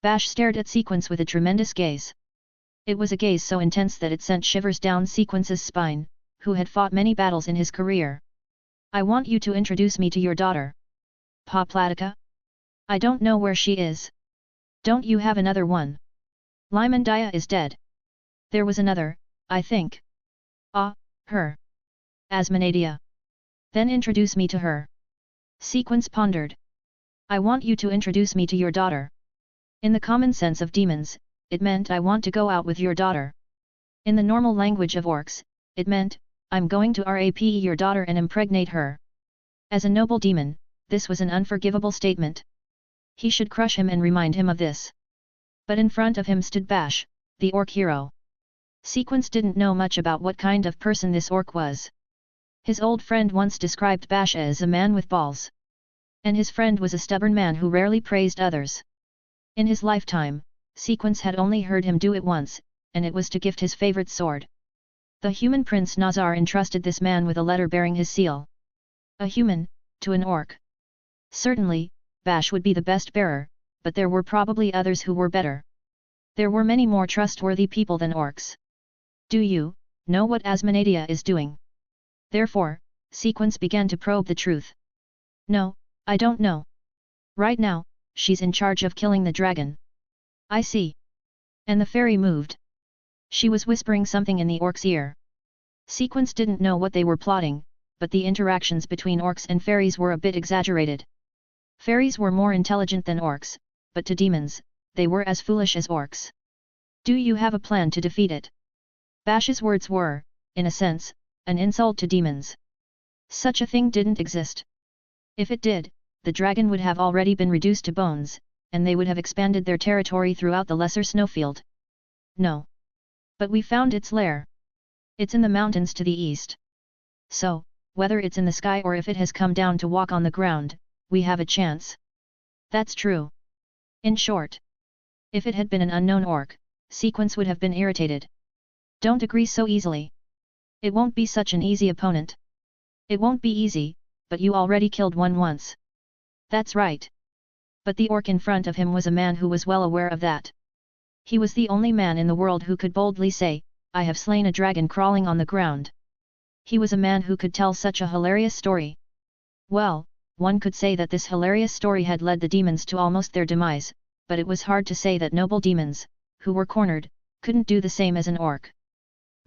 Bash stared at Sequence with a tremendous gaze. It was a gaze so intense that it sent shivers down Sequence's spine, who had fought many battles in his career. I want you to introduce me to your daughter. Pa Platica? I don't know where she is. Don't you have another one? Lymandia is dead. There was another, I think. Ah, her. Asmonadia. Then introduce me to her. Sequence pondered. I want you to introduce me to your daughter. In the common sense of demons, it meant I want to go out with your daughter. In the normal language of orcs, it meant, I'm going to rape your daughter and impregnate her. As a noble demon, this was an unforgivable statement. He should crush him and remind him of this. But in front of him stood Bash, the orc hero. Sequence didn't know much about what kind of person this orc was. His old friend once described Bash as a man with balls. And his friend was a stubborn man who rarely praised others. In his lifetime, Sequence had only heard him do it once, and it was to gift his favorite sword. The human prince Nazar entrusted this man with a letter bearing his seal. A human, to an orc. Certainly, Bash would be the best bearer, but there were probably others who were better. There were many more trustworthy people than orcs. Do you know what Asmonadia is doing? Therefore, Sequence began to probe the truth. No, I don't know. Right now, she's in charge of killing the dragon. I see. And the fairy moved. She was whispering something in the orc's ear. Sequence didn't know what they were plotting, but the interactions between orcs and fairies were a bit exaggerated. Fairies were more intelligent than orcs, but to demons, they were as foolish as orcs. Do you have a plan to defeat it? Bash's words were, in a sense, an insult to demons. Such a thing didn't exist. If it did, the dragon would have already been reduced to bones, and they would have expanded their territory throughout the lesser snowfield. No. But we found its lair. It's in the mountains to the east. So, whether it's in the sky or if it has come down to walk on the ground, we have a chance. That's true. In short. If it had been an unknown orc, Sequence would have been irritated. Don't agree so easily. It won't be such an easy opponent. It won't be easy, but you already killed one once. That's right. But the orc in front of him was a man who was well aware of that. He was the only man in the world who could boldly say, "I have slain a dragon crawling on the ground." He was a man who could tell such a hilarious story. Well, one could say that this hilarious story had led the demons to almost their demise, but it was hard to say that noble demons, who were cornered, couldn't do the same as an orc.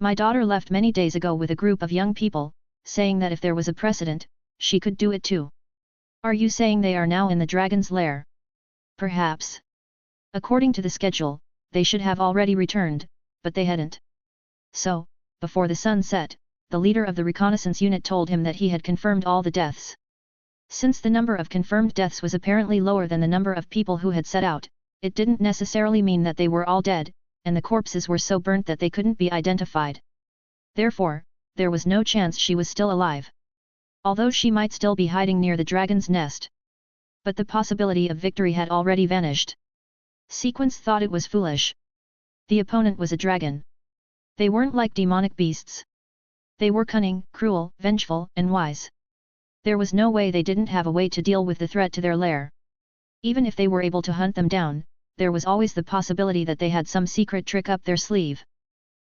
My daughter left many days ago with a group of young people, saying that if there was a precedent, she could do it too. Are you saying they are now in the dragon's lair? Perhaps. According to the schedule, they should have already returned, but they hadn't. So, before the sun set, the leader of the reconnaissance unit told him that he had confirmed all the deaths. Since the number of confirmed deaths was apparently lower than the number of people who had set out, it didn't necessarily mean that they were all dead, and the corpses were so burnt that they couldn't be identified. Therefore, there was no chance she was still alive. Although she might still be hiding near the dragon's nest. But the possibility of victory had already vanished. Sequence thought it was foolish. The opponent was a dragon. They weren't like demonic beasts. They were cunning, cruel, vengeful, and wise. There was no way they didn't have a way to deal with the threat to their lair. Even if they were able to hunt them down, there was always the possibility that they had some secret trick up their sleeve.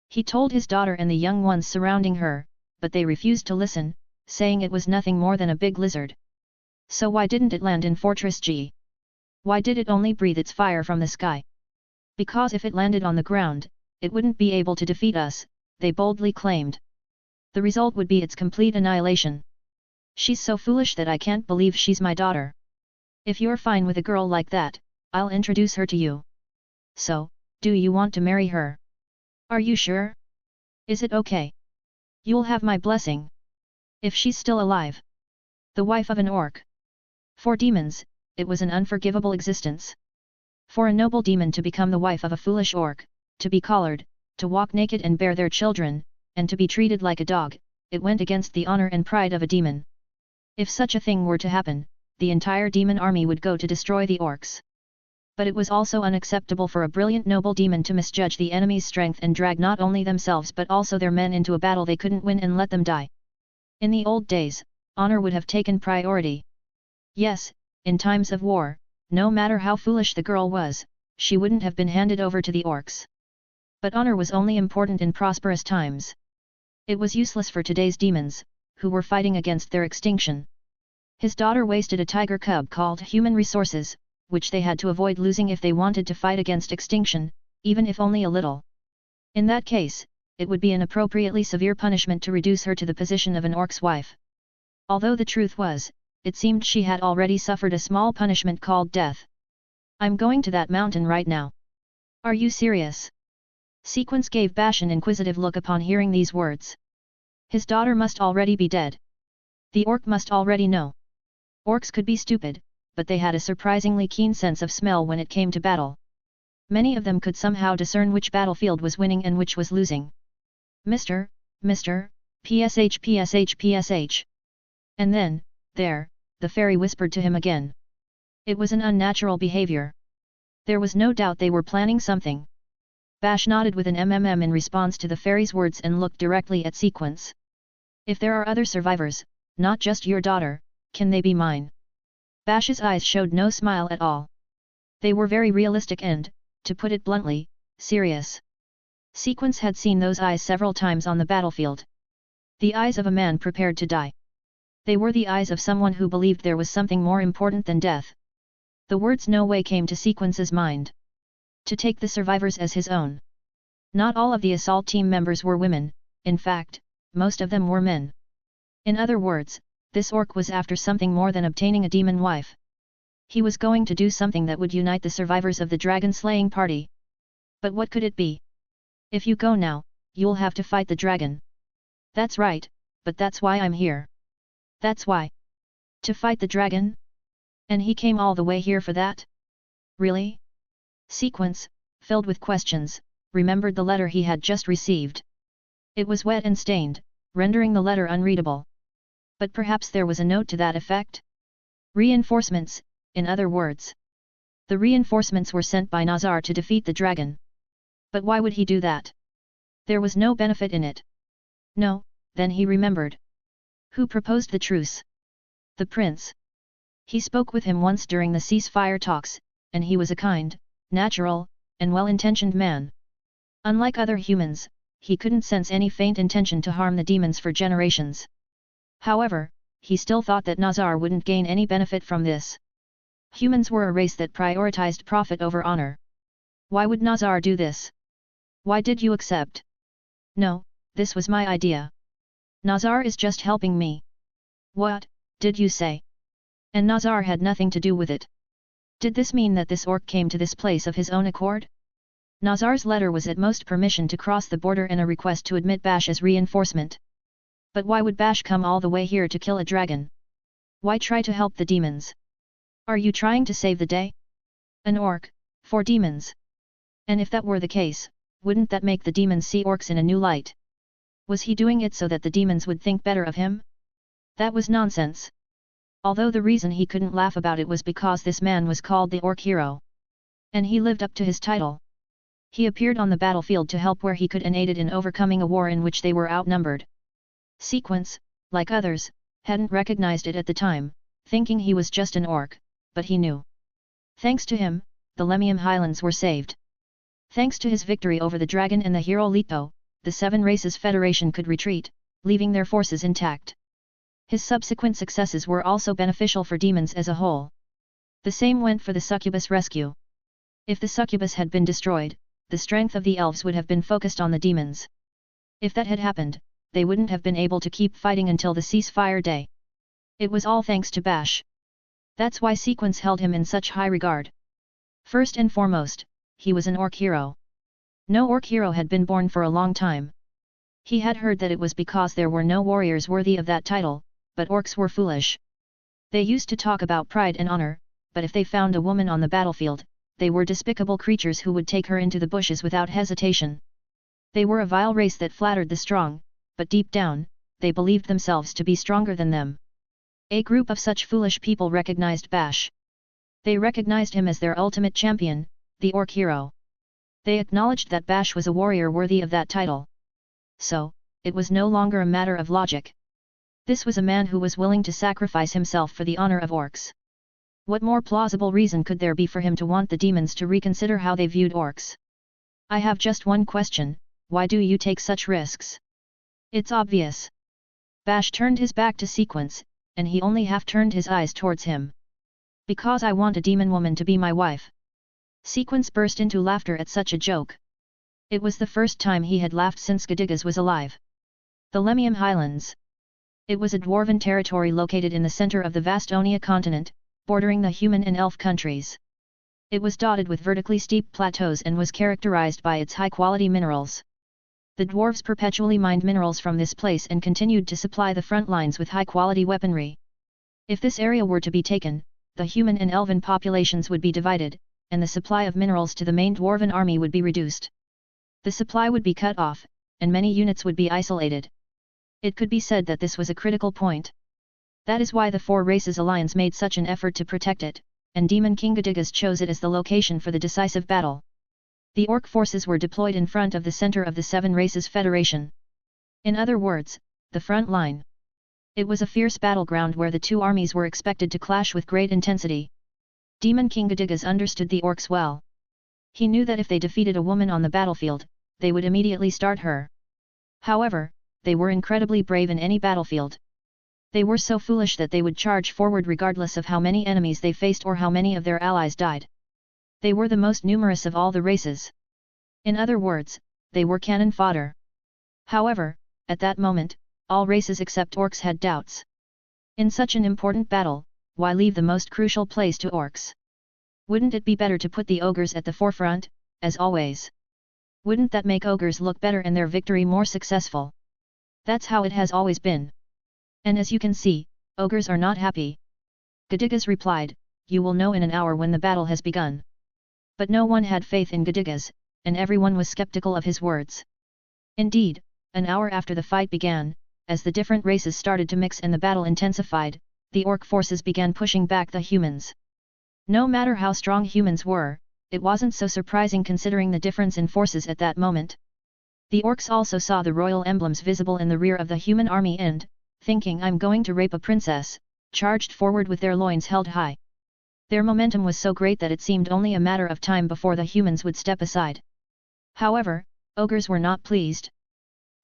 He told his daughter and the young ones surrounding her, but they refused to listen, saying it was nothing more than a big lizard. So why didn't it land in Fortress G? Why did it only breathe its fire from the sky? Because if it landed on the ground, it wouldn't be able to defeat us, they boldly claimed. The result would be its complete annihilation. She's so foolish that I can't believe she's my daughter. If you're fine with a girl like that, I'll introduce her to you. So, do you want to marry her? Are you sure? Is it okay? You'll have my blessing. If she's still alive. The wife of an orc. For demons, it was an unforgivable existence. For a noble demon to become the wife of a foolish orc, to be collared, to walk naked and bear their children, and to be treated like a dog, it went against the honor and pride of a demon. If such a thing were to happen, the entire demon army would go to destroy the orcs. But it was also unacceptable for a brilliant noble demon to misjudge the enemy's strength and drag not only themselves but also their men into a battle they couldn't win and let them die. In the old days, honor would have taken priority. Yes, in times of war, no matter how foolish the girl was, she wouldn't have been handed over to the orcs. But honor was only important in prosperous times. It was useless for today's demons, who were fighting against their extinction. His daughter wasted a tiger cub called human resources, which they had to avoid losing if they wanted to fight against extinction, even if only a little. In that case, it would be an appropriately severe punishment to reduce her to the position of an orc's wife. Although the truth was, it seemed she had already suffered a small punishment called death. I'm going to that mountain right now. Are you serious? Sequence gave Bash an inquisitive look upon hearing these words. His daughter must already be dead. The orc must already know. Orcs could be stupid, but they had a surprisingly keen sense of smell when it came to battle. Many of them could somehow discern which battlefield was winning and which was losing. Mr. PSH. And then, there, the fairy whispered to him again. It was an unnatural behavior. There was no doubt they were planning something. Bash nodded with an in response to the fairy's words and looked directly at Sequence. If there are other survivors, not just your daughter, can they be mine? Bash's eyes showed no smile at all. They were very realistic and, to put it bluntly, serious. Sequence had seen those eyes several times on the battlefield. The eyes of a man prepared to die. They were the eyes of someone who believed there was something more important than death. The words no way came to Sequence's mind. To take the survivors as his own. Not all of the assault team members were women, in fact, most of them were men. In other words, this orc was after something more than obtaining a demon wife. He was going to do something that would unite the survivors of the dragon-slaying party. But what could it be? If you go now, you'll have to fight the dragon. That's right, but that's why I'm here. That's why. To fight the dragon? And he came all the way here for that? Really? Sequence, filled with questions, remembered the letter he had just received. It was wet and stained, rendering the letter unreadable. But perhaps there was a note to that effect? Reinforcements, in other words. The reinforcements were sent by Nazar to defeat the dragon. But why would he do that? There was no benefit in it. No, then he remembered. Who proposed the truce? The prince. He spoke with him once during the ceasefire talks, and he was a kind, natural, and well-intentioned man. Unlike other humans, he couldn't sense any faint intention to harm the demons for generations. However, he still thought that Nazar wouldn't gain any benefit from this. Humans were a race that prioritized profit over honor. Why would Nazar do this? Why did you accept? No, this was my idea. Nazar is just helping me. What, did you say? And Nazar had nothing to do with it. Did this mean that this orc came to this place of his own accord? Nazar's letter was at most permission to cross the border and a request to admit Bash as reinforcement. But why would Bash come all the way here to kill a dragon? Why try to help the demons? Are you trying to save the day? An orc, 4 demons. And if that were the case, wouldn't that make the demons see orcs in a new light? Was he doing it so that the demons would think better of him? That was nonsense. Although the reason he couldn't laugh about it was because this man was called the Orc Hero. And he lived up to his title. He appeared on the battlefield to help where he could and aided in overcoming a war in which they were outnumbered. Sequence, like others, hadn't recognized it at the time, thinking he was just an orc, but he knew. Thanks to him, the Lemium Highlands were saved. Thanks to his victory over the dragon and the hero Leto, the 7 Races Federation could retreat, leaving their forces intact. His subsequent successes were also beneficial for demons as a whole. The same went for the succubus rescue. If the succubus had been destroyed, the strength of the elves would have been focused on the demons. If that had happened, they wouldn't have been able to keep fighting until the ceasefire day. It was all thanks to Bash. That's why Sequence held him in such high regard. First and foremost, he was an orc hero. No orc hero had been born for a long time. He had heard that it was because there were no warriors worthy of that title, but orcs were foolish. They used to talk about pride and honor, but if they found a woman on the battlefield, they were despicable creatures who would take her into the bushes without hesitation. They were a vile race that flattered the strong, but deep down, they believed themselves to be stronger than them. A group of such foolish people recognized Bash. They recognized him as their ultimate champion, the Orc Hero. They acknowledged that Bash was a warrior worthy of that title. So, it was no longer a matter of logic. This was a man who was willing to sacrifice himself for the honor of orcs. What more plausible reason could there be for him to want the demons to reconsider how they viewed orcs? I have just one question, why do you take such risks? It's obvious. Bash turned his back to Sequence, and he only half turned his eyes towards him. Because I want a demon woman to be my wife. Sequence burst into laughter at such a joke. It was the first time he had laughed since Gadigas was alive. The Lemium Highlands. It was a dwarven territory located in the center of the vast Onia continent, bordering the human and elf countries. It was dotted with vertically steep plateaus and was characterized by its high-quality minerals. The dwarves perpetually mined minerals from this place and continued to supply the front lines with high-quality weaponry. If this area were to be taken, the human and elven populations would be divided, and the supply of minerals to the main dwarven army would be reduced. The supply would be cut off, and many units would be isolated. It could be said that this was a critical point. That is why the 4 Races Alliance made such an effort to protect it, and Demon King Gadigas chose it as the location for the decisive battle. The orc forces were deployed in front of the center of the 7 Races Federation. In other words, the front line. It was a fierce battleground where the 2 armies were expected to clash with great intensity. Demon King Gadigas understood the orcs well. He knew that if they defeated a woman on the battlefield, they would immediately start her. However, they were incredibly brave in any battlefield. They were so foolish that they would charge forward regardless of how many enemies they faced or how many of their allies died. They were the most numerous of all the races. In other words, they were cannon fodder. However, at that moment, all races except orcs had doubts. In such an important battle, why leave the most crucial place to orcs? Wouldn't it be better to put the ogres at the forefront, as always? Wouldn't that make ogres look better and their victory more successful? That's how it has always been. And as you can see, ogres are not happy. Gadigas replied, you will know in an hour when the battle has begun. But no one had faith in Gadigas, and everyone was skeptical of his words. Indeed, an hour after the fight began, as the different races started to mix and the battle intensified, the orc forces began pushing back the humans. No matter how strong humans were, it wasn't so surprising considering the difference in forces at that moment. The orcs also saw the royal emblems visible in the rear of the human army and, thinking I'm going to rape a princess, charged forward with their loins held high. Their momentum was so great that it seemed only a matter of time before the humans would step aside. However, ogres were not pleased.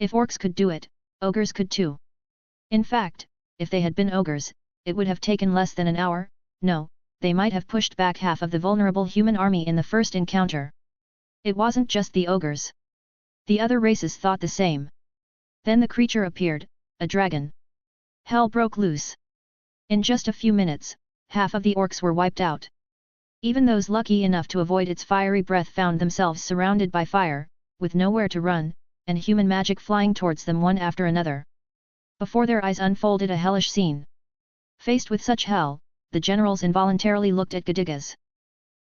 If orcs could do it, ogres could too. In fact, if they had been ogres, it would have taken less than an hour. No, they might have pushed back half of the vulnerable human army in the first encounter. It wasn't just the ogres. The other races thought the same. Then the creature appeared, a dragon. Hell broke loose. In just a few minutes, half of the orcs were wiped out. Even those lucky enough to avoid its fiery breath found themselves surrounded by fire, with nowhere to run, and human magic flying towards them one after another. Before their eyes unfolded a hellish scene. Faced with such hell, the generals involuntarily looked at Gedigas.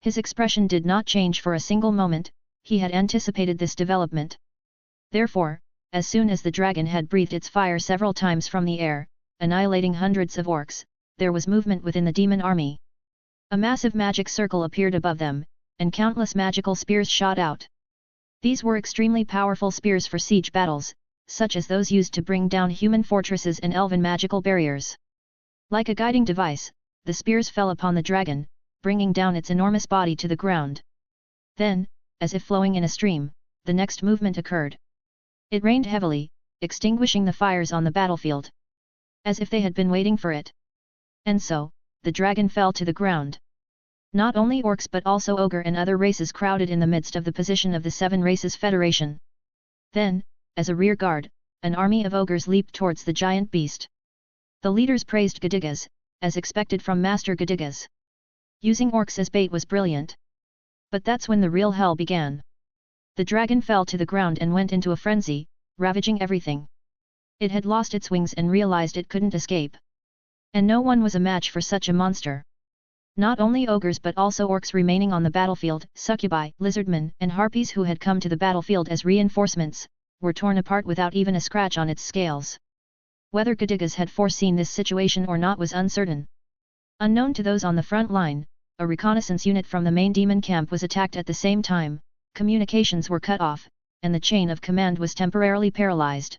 His expression did not change for a single moment, he had anticipated this development. Therefore, as soon as the dragon had breathed its fire several times from the air, annihilating hundreds of orcs, there was movement within the demon army. A massive magic circle appeared above them, and countless magical spears shot out. These were extremely powerful spears for siege battles, such as those used to bring down human fortresses and elven magical barriers. Like a guiding device, the spears fell upon the dragon, bringing down its enormous body to the ground. Then, as if flowing in a stream, the next movement occurred. It rained heavily, extinguishing the fires on the battlefield. As if they had been waiting for it. And so, the dragon fell to the ground. Not only orcs but also ogre and other races crowded in the midst of the position of the Seven Races Federation. Then, as a rear guard, an army of ogres leaped towards the giant beast. The leaders praised Gedigas, as expected from Master Gedigas. Using orcs as bait was brilliant. But that's when the real hell began. The dragon fell to the ground and went into a frenzy, ravaging everything. It had lost its wings and realized it couldn't escape. And no one was a match for such a monster. Not only ogres but also orcs remaining on the battlefield, succubi, lizardmen, and harpies who had come to the battlefield as reinforcements, were torn apart without even a scratch on its scales. Whether Gedigas had foreseen this situation or not was uncertain. Unknown to those on the front line, a reconnaissance unit from the main demon camp was attacked at the same time, communications were cut off, and the chain of command was temporarily paralyzed.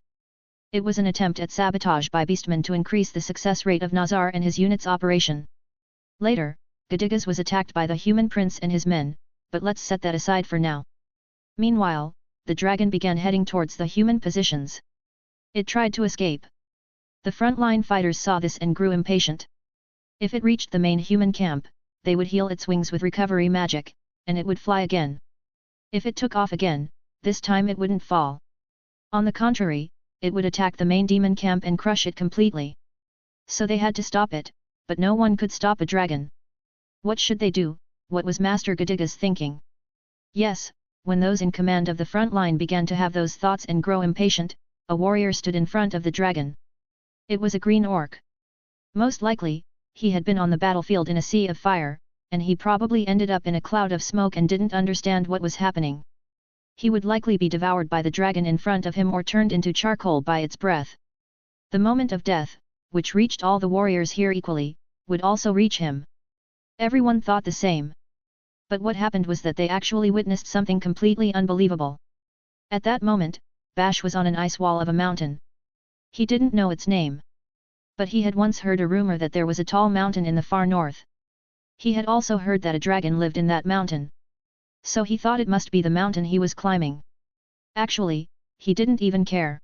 It was an attempt at sabotage by beastmen to increase the success rate of Nazar and his unit's operation. Later, Gedigas was attacked by the human prince and his men, but let's set that aside for now. Meanwhile, the dragon began heading towards the human positions. It tried to escape. The frontline fighters saw this and grew impatient. If it reached the main human camp, they would heal its wings with recovery magic, and it would fly again. If it took off again, this time it wouldn't fall. On the contrary, it would attack the main demon camp and crush it completely. So they had to stop it, but no one could stop a dragon. What should they do? What was Master Gedigas thinking? Yes, when those in command of the front line began to have those thoughts and grow impatient, a warrior stood in front of the dragon. It was a green orc. Most likely, he had been on the battlefield in a sea of fire, and he probably ended up in a cloud of smoke and didn't understand what was happening. He would likely be devoured by the dragon in front of him or turned into charcoal by its breath. The moment of death, which reached all the warriors here equally, would also reach him. Everyone thought the same. But what happened was that they actually witnessed something completely unbelievable. At that moment, Bash was on an ice wall of a mountain. He didn't know its name. But he had once heard a rumor that there was a tall mountain in the far north. He had also heard that a dragon lived in that mountain. So he thought it must be the mountain he was climbing. Actually, he didn't even care.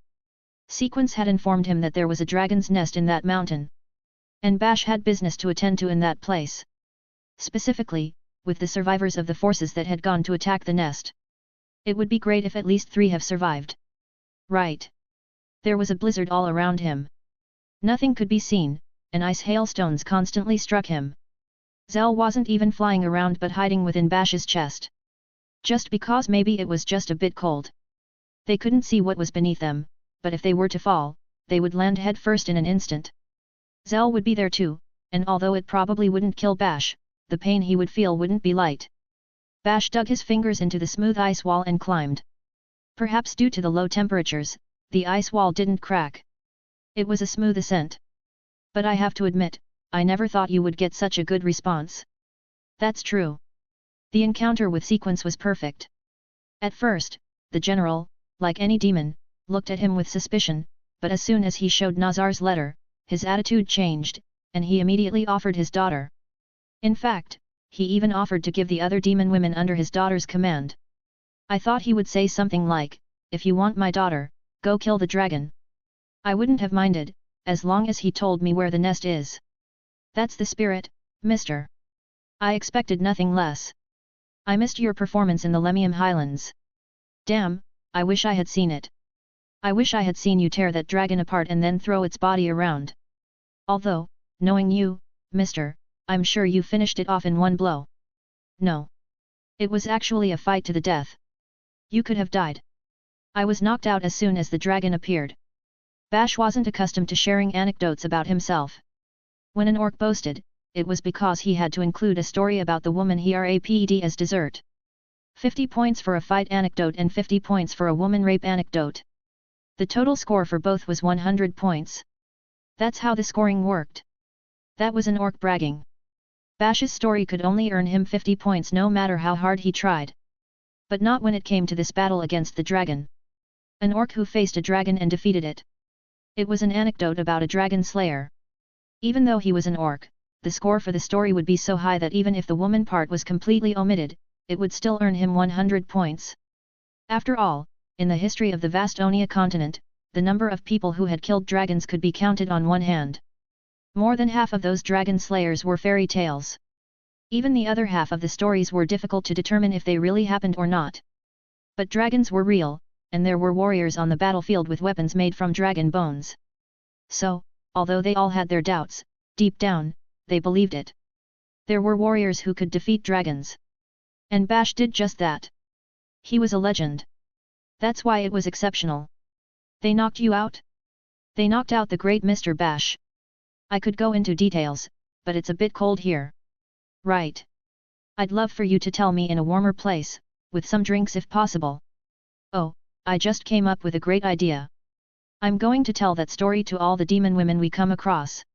Sequence had informed him that there was a dragon's nest in that mountain. And Bash had business to attend to in that place. Specifically, with the survivors of the forces that had gone to attack the nest. It would be great if at least 3 have survived. Right. There was a blizzard all around him. Nothing could be seen, and ice hailstones constantly struck him. Zell wasn't even flying around but hiding within Bash's chest. Just because maybe it was just a bit cold. They couldn't see what was beneath them, but if they were to fall, they would land headfirst in an instant. Zell would be there too, and although it probably wouldn't kill Bash, the pain he would feel wouldn't be light. Bash dug his fingers into the smooth ice wall and climbed. Perhaps due to the low temperatures, the ice wall didn't crack. It was a smooth ascent. But I have to admit, I never thought you would get such a good response. That's true. The encounter with Sequence was perfect. At first, the general, like any demon, looked at him with suspicion, but as soon as he showed Nazar's letter, his attitude changed, and he immediately offered his daughter. In fact, he even offered to give the other demon women under his daughter's command. I thought he would say something like, "If you want my daughter, go kill the dragon." I wouldn't have minded, as long as he told me where the nest is. That's the spirit, mister. I expected nothing less. I missed your performance in the Lemium Highlands. Damn, I wish I had seen it. I wish I had seen you tear that dragon apart and then throw its body around. Although, knowing you, mister, I'm sure you finished it off in one blow. No. It was actually a fight to the death. You could have died. I was knocked out as soon as the dragon appeared. Bash wasn't accustomed to sharing anecdotes about himself. When an orc boasted, it was because he had to include a story about the woman he raped as dessert. 50 points for a fight anecdote and 50 points for a woman rape anecdote. The total score for both was 100 points. That's how the scoring worked. That was an orc bragging. Bash's story could only earn him 50 points no matter how hard he tried. But not when it came to this battle against the dragon. An orc who faced a dragon and defeated it. It was an anecdote about a dragon slayer. Even though he was an orc, the score for the story would be so high that even if the woman part was completely omitted, it would still earn him 100 points. After all, in the history of the vast Onia continent, the number of people who had killed dragons could be counted on one hand. More than half of those dragon slayers were fairy tales. Even the other half of the stories were difficult to determine if they really happened or not. But dragons were real, and there were warriors on the battlefield with weapons made from dragon bones. So, although they all had their doubts, deep down, they believed it. There were warriors who could defeat dragons. And Bash did just that. He was a legend. That's why it was exceptional. They knocked you out? They knocked out the great Mr. Bash. I could go into details, but it's a bit cold here. Right. I'd love for you to tell me in a warmer place, with some drinks if possible. Oh, I just came up with a great idea. I'm going to tell that story to all the demon women we come across.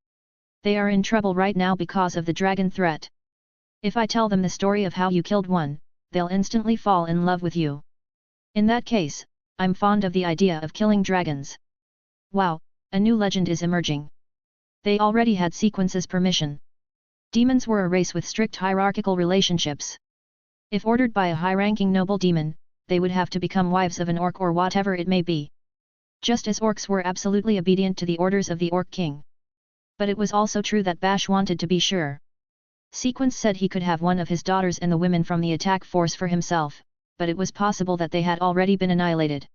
They are in trouble right now because of the dragon threat. If I tell them the story of how you killed one, they'll instantly fall in love with you. In that case, I'm fond of the idea of killing dragons. Wow, a new legend is emerging. They already had Sequence's permission. Demons were a race with strict hierarchical relationships. If ordered by a high-ranking noble demon, they would have to become wives of an orc or whatever it may be. Just as orcs were absolutely obedient to the orders of the orc king. But it was also true that Bash wanted to be sure. Sequence said he could have one of his daughters and the women from the attack force for himself, but it was possible that they had already been annihilated.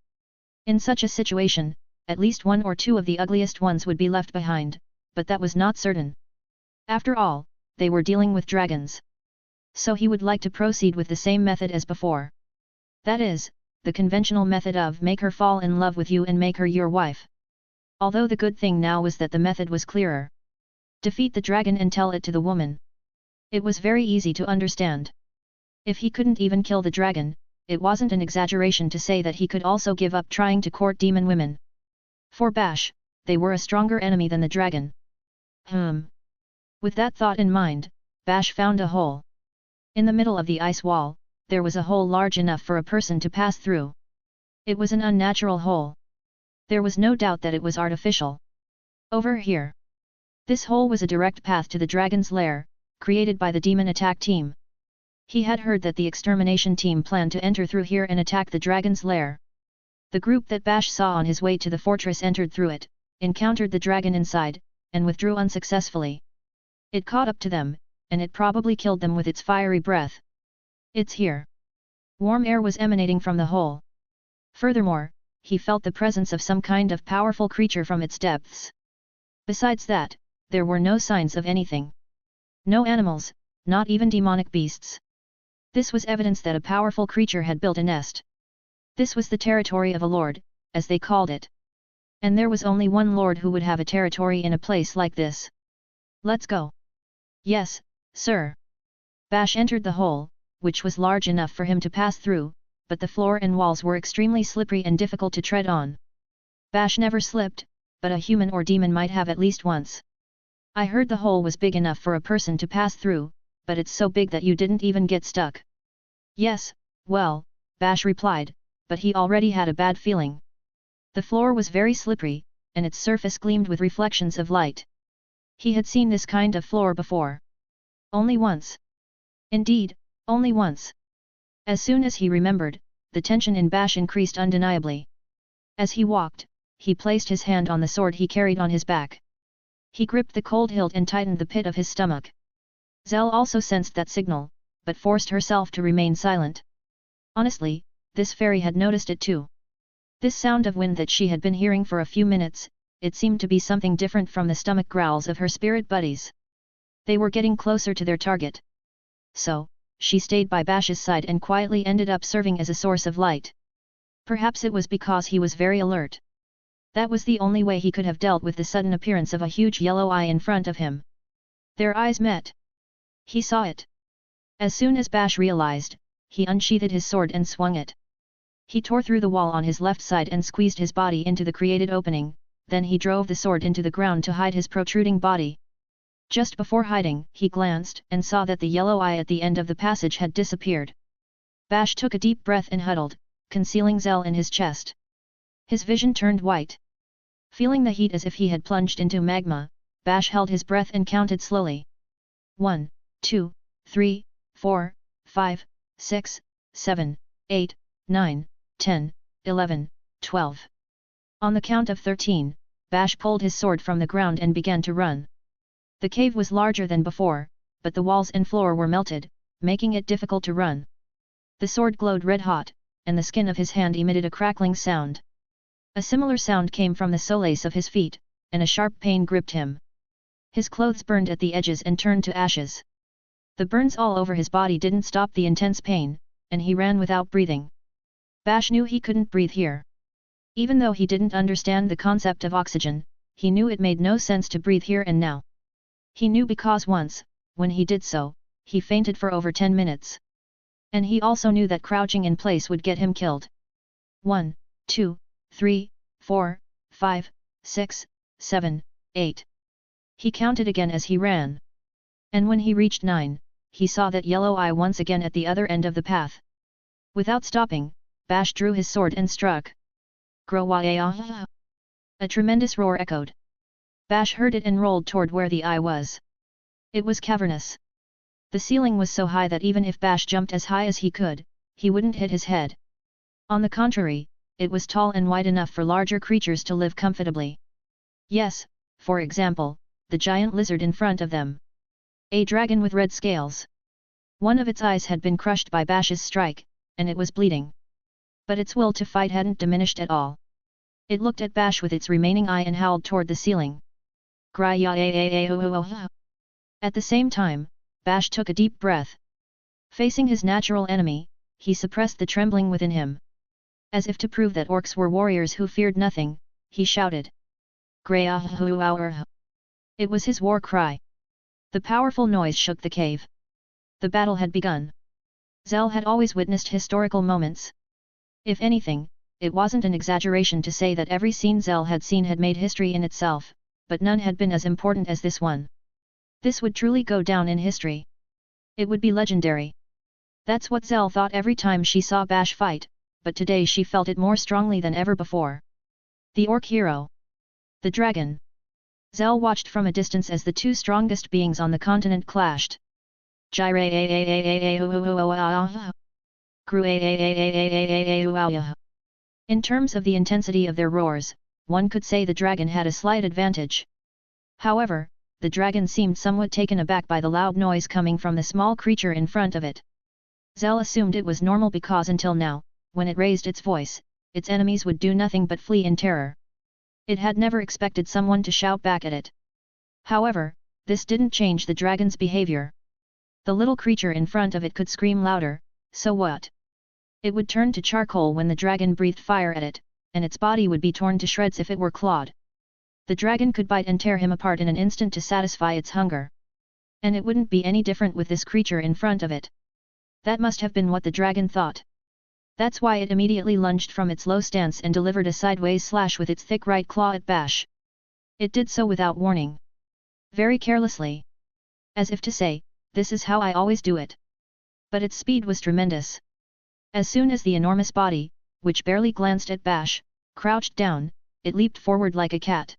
In such a situation, at least one or two of the ugliest ones would be left behind, but that was not certain. After all, they were dealing with dragons. So he would like to proceed with the same method as before. That is, the conventional method of make her fall in love with you and make her your wife. Although the good thing now was that the method was clearer. Defeat the dragon and tell it to the woman. It was very easy to understand. If he couldn't even kill the dragon, it wasn't an exaggeration to say that he could also give up trying to court demon women. For Bash, they were a stronger enemy than the dragon. With that thought in mind, Bash found a hole. In the middle of the ice wall, there was a hole large enough for a person to pass through. It was an unnatural hole. There was no doubt that it was artificial. Over here. This hole was a direct path to the dragon's lair, created by the demon attack team. He had heard that the extermination team planned to enter through here and attack the dragon's lair. The group that Bash saw on his way to the fortress entered through it, encountered the dragon inside, and withdrew unsuccessfully. It caught up to them, and it probably killed them with its fiery breath. It's here. Warm air was emanating from the hole. Furthermore, he felt the presence of some kind of powerful creature from its depths. Besides that, there were no signs of anything. No animals, not even demonic beasts. This was evidence that a powerful creature had built a nest. This was the territory of a lord, as they called it. And there was only one lord who would have a territory in a place like this. Let's go. Yes, sir. Bash entered the hole, which was large enough for him to pass through, but the floor and walls were extremely slippery and difficult to tread on. Bash never slipped, but a human or demon might have at least once. I heard the hole was big enough for a person to pass through, but it's so big that you didn't even get stuck. Yes, well, Bash replied, but he already had a bad feeling. The floor was very slippery, and its surface gleamed with reflections of light. He had seen this kind of floor before. Only once. Indeed, only once. As soon as he remembered, the tension in Bash increased undeniably. As he walked, he placed his hand on the sword he carried on his back. He gripped the cold hilt and tightened the pit of his stomach. Zell also sensed that signal, but forced herself to remain silent. Honestly, this fairy had noticed it too. This sound of wind that she had been hearing for a few minutes, it seemed to be something different from the stomach growls of her spirit buddies. They were getting closer to their target. So, she stayed by Bash's side and quietly ended up serving as a source of light. Perhaps it was because he was very alert. That was the only way he could have dealt with the sudden appearance of a huge yellow eye in front of him. Their eyes met. He saw it. As soon as Bash realized, he unsheathed his sword and swung it. He tore through the wall on his left side and squeezed his body into the created opening, then he drove the sword into the ground to hide his protruding body. Just before hiding, he glanced and saw that the yellow eye at the end of the passage had disappeared. Bash took a deep breath and huddled, concealing Zell in his chest. His vision turned white. Feeling the heat as if he had plunged into magma, Bash held his breath and counted slowly. 1, 2, 3, 4, 5, 6, 7, 8, 9, 10, 11, 12. On the count of 13, Bash pulled his sword from the ground and began to run. The cave was larger than before, but the walls and floor were melted, making it difficult to run. The sword glowed red-hot, and the skin of his hand emitted a crackling sound. A similar sound came from the solace of his feet, and a sharp pain gripped him. His clothes burned at the edges and turned to ashes. The burns all over his body didn't stop the intense pain, and he ran without breathing. Bash knew he couldn't breathe here. Even though he didn't understand the concept of oxygen, he knew it made no sense to breathe here and now. He knew because once, when he did so, he fainted for over 10 minutes. And he also knew that crouching in place would get him killed. 1, 2, 3, 4, 5, 6, 7, 8. He counted again as he ran. And when he reached 9, he saw that yellow eye once again at the other end of the path. Without stopping, Bash drew his sword and struck. Growa! A tremendous roar echoed. Bash heard it and rolled toward where the eye was. It was cavernous. The ceiling was so high that even if Bash jumped as high as he could, he wouldn't hit his head. On the contrary, it was tall and wide enough for larger creatures to live comfortably. Yes, for example, the giant lizard in front of them. A dragon with red scales. One of its eyes had been crushed by Bash's strike, and it was bleeding. But its will to fight hadn't diminished at all. It looked at Bash with its remaining eye and howled toward the ceiling. At the same time, Bash took a deep breath. Facing his natural enemy, he suppressed the trembling within him. As if to prove that orcs were warriors who feared nothing, he shouted. It was his war cry. The powerful noise shook the cave. The battle had begun. Zell had always witnessed historical moments. If anything, it wasn't an exaggeration to say that every scene Zell had seen had made history in itself, but none had been as important as this one. This would truly go down in history. It would be legendary. That's what Zell thought every time she saw Bash fight, but today she felt it more strongly than ever before. The orc hero. The dragon. Zell watched from a distance as the two strongest beings on the continent clashed. In terms of the intensity of their roars, one could say the dragon had a slight advantage. However, the dragon seemed somewhat taken aback by the loud noise coming from the small creature in front of it. Zell assumed it was normal because until now, when it raised its voice, its enemies would do nothing but flee in terror. It had never expected someone to shout back at it. However, this didn't change the dragon's behavior. The little creature in front of it could scream louder, so what? It would turn to charcoal when the dragon breathed fire at it, and its body would be torn to shreds if it were clawed. The dragon could bite and tear him apart in an instant to satisfy its hunger. And it wouldn't be any different with this creature in front of it. That must have been what the dragon thought. That's why it immediately lunged from its low stance and delivered a sideways slash with its thick right claw at Bash. It did so without warning. Very carelessly. As if to say, this is how I always do it. But its speed was tremendous. As soon as the enormous body, which barely glanced at Bash, crouched down, it leaped forward like a cat.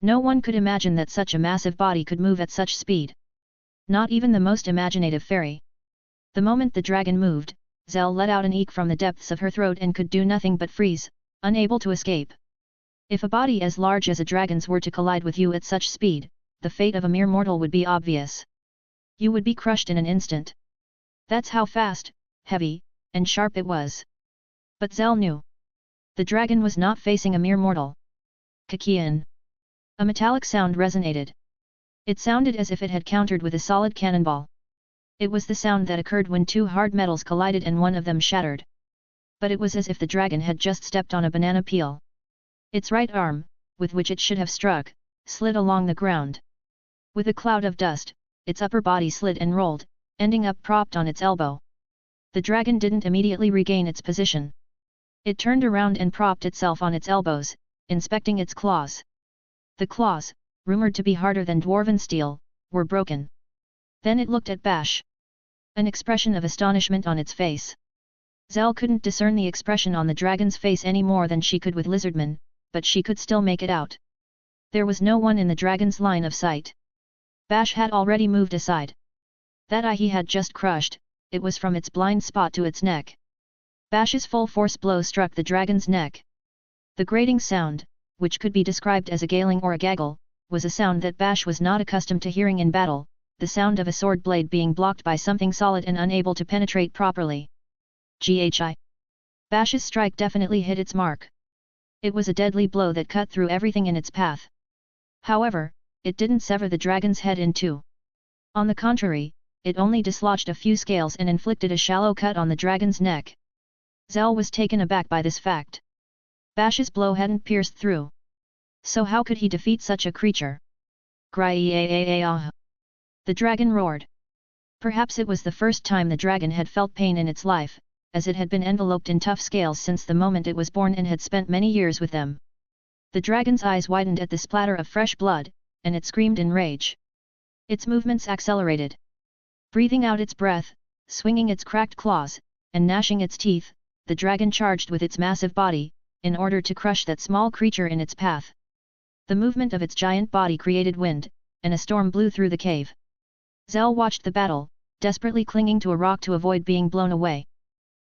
No one could imagine that such a massive body could move at such speed. Not even the most imaginative fairy. The moment the dragon moved, Zell let out an eek from the depths of her throat and could do nothing but freeze, unable to escape. If a body as large as a dragon's were to collide with you at such speed, the fate of a mere mortal would be obvious. You would be crushed in an instant. That's how fast, heavy, and sharp it was. But Zell knew. The dragon was not facing a mere mortal. Kakian. A metallic sound resonated. It sounded as if it had countered with a solid cannonball. It was the sound that occurred when two hard metals collided and one of them shattered. But it was as if the dragon had just stepped on a banana peel. Its right arm, with which it should have struck, slid along the ground. With a cloud of dust, its upper body slid and rolled, ending up propped on its elbow. The dragon didn't immediately regain its position. It turned around and propped itself on its elbows, inspecting its claws. The claws, rumored to be harder than dwarven steel, were broken. Then it looked at Bash. An expression of astonishment on its face. Zell couldn't discern the expression on the dragon's face any more than she could with Lizardman, but she could still make it out. There was no one in the dragon's line of sight. Bash had already moved aside. That eye he had just crushed, it was from its blind spot to its neck. Bash's full force blow struck the dragon's neck. The grating sound, which could be described as a gailing or a gaggle, was a sound that Bash was not accustomed to hearing in battle, the sound of a sword blade being blocked by something solid and unable to penetrate properly. Ghi. Bash's strike definitely hit its mark. It was a deadly blow that cut through everything in its path. However, it didn't sever the dragon's head in two. On the contrary, it only dislodged a few scales and inflicted a shallow cut on the dragon's neck. Zell was taken aback by this fact. Bash's blow hadn't pierced through. So how could he defeat such a creature? Graiaaah! The dragon roared. Perhaps it was the first time the dragon had felt pain in its life, as it had been enveloped in tough scales since the moment it was born and had spent many years with them. The dragon's eyes widened at the splatter of fresh blood, and it screamed in rage. Its movements accelerated. Breathing out its breath, swinging its cracked claws, and gnashing its teeth, the dragon charged with its massive body, in order to crush that small creature in its path. The movement of its giant body created wind, and a storm blew through the cave. Zell watched the battle, desperately clinging to a rock to avoid being blown away.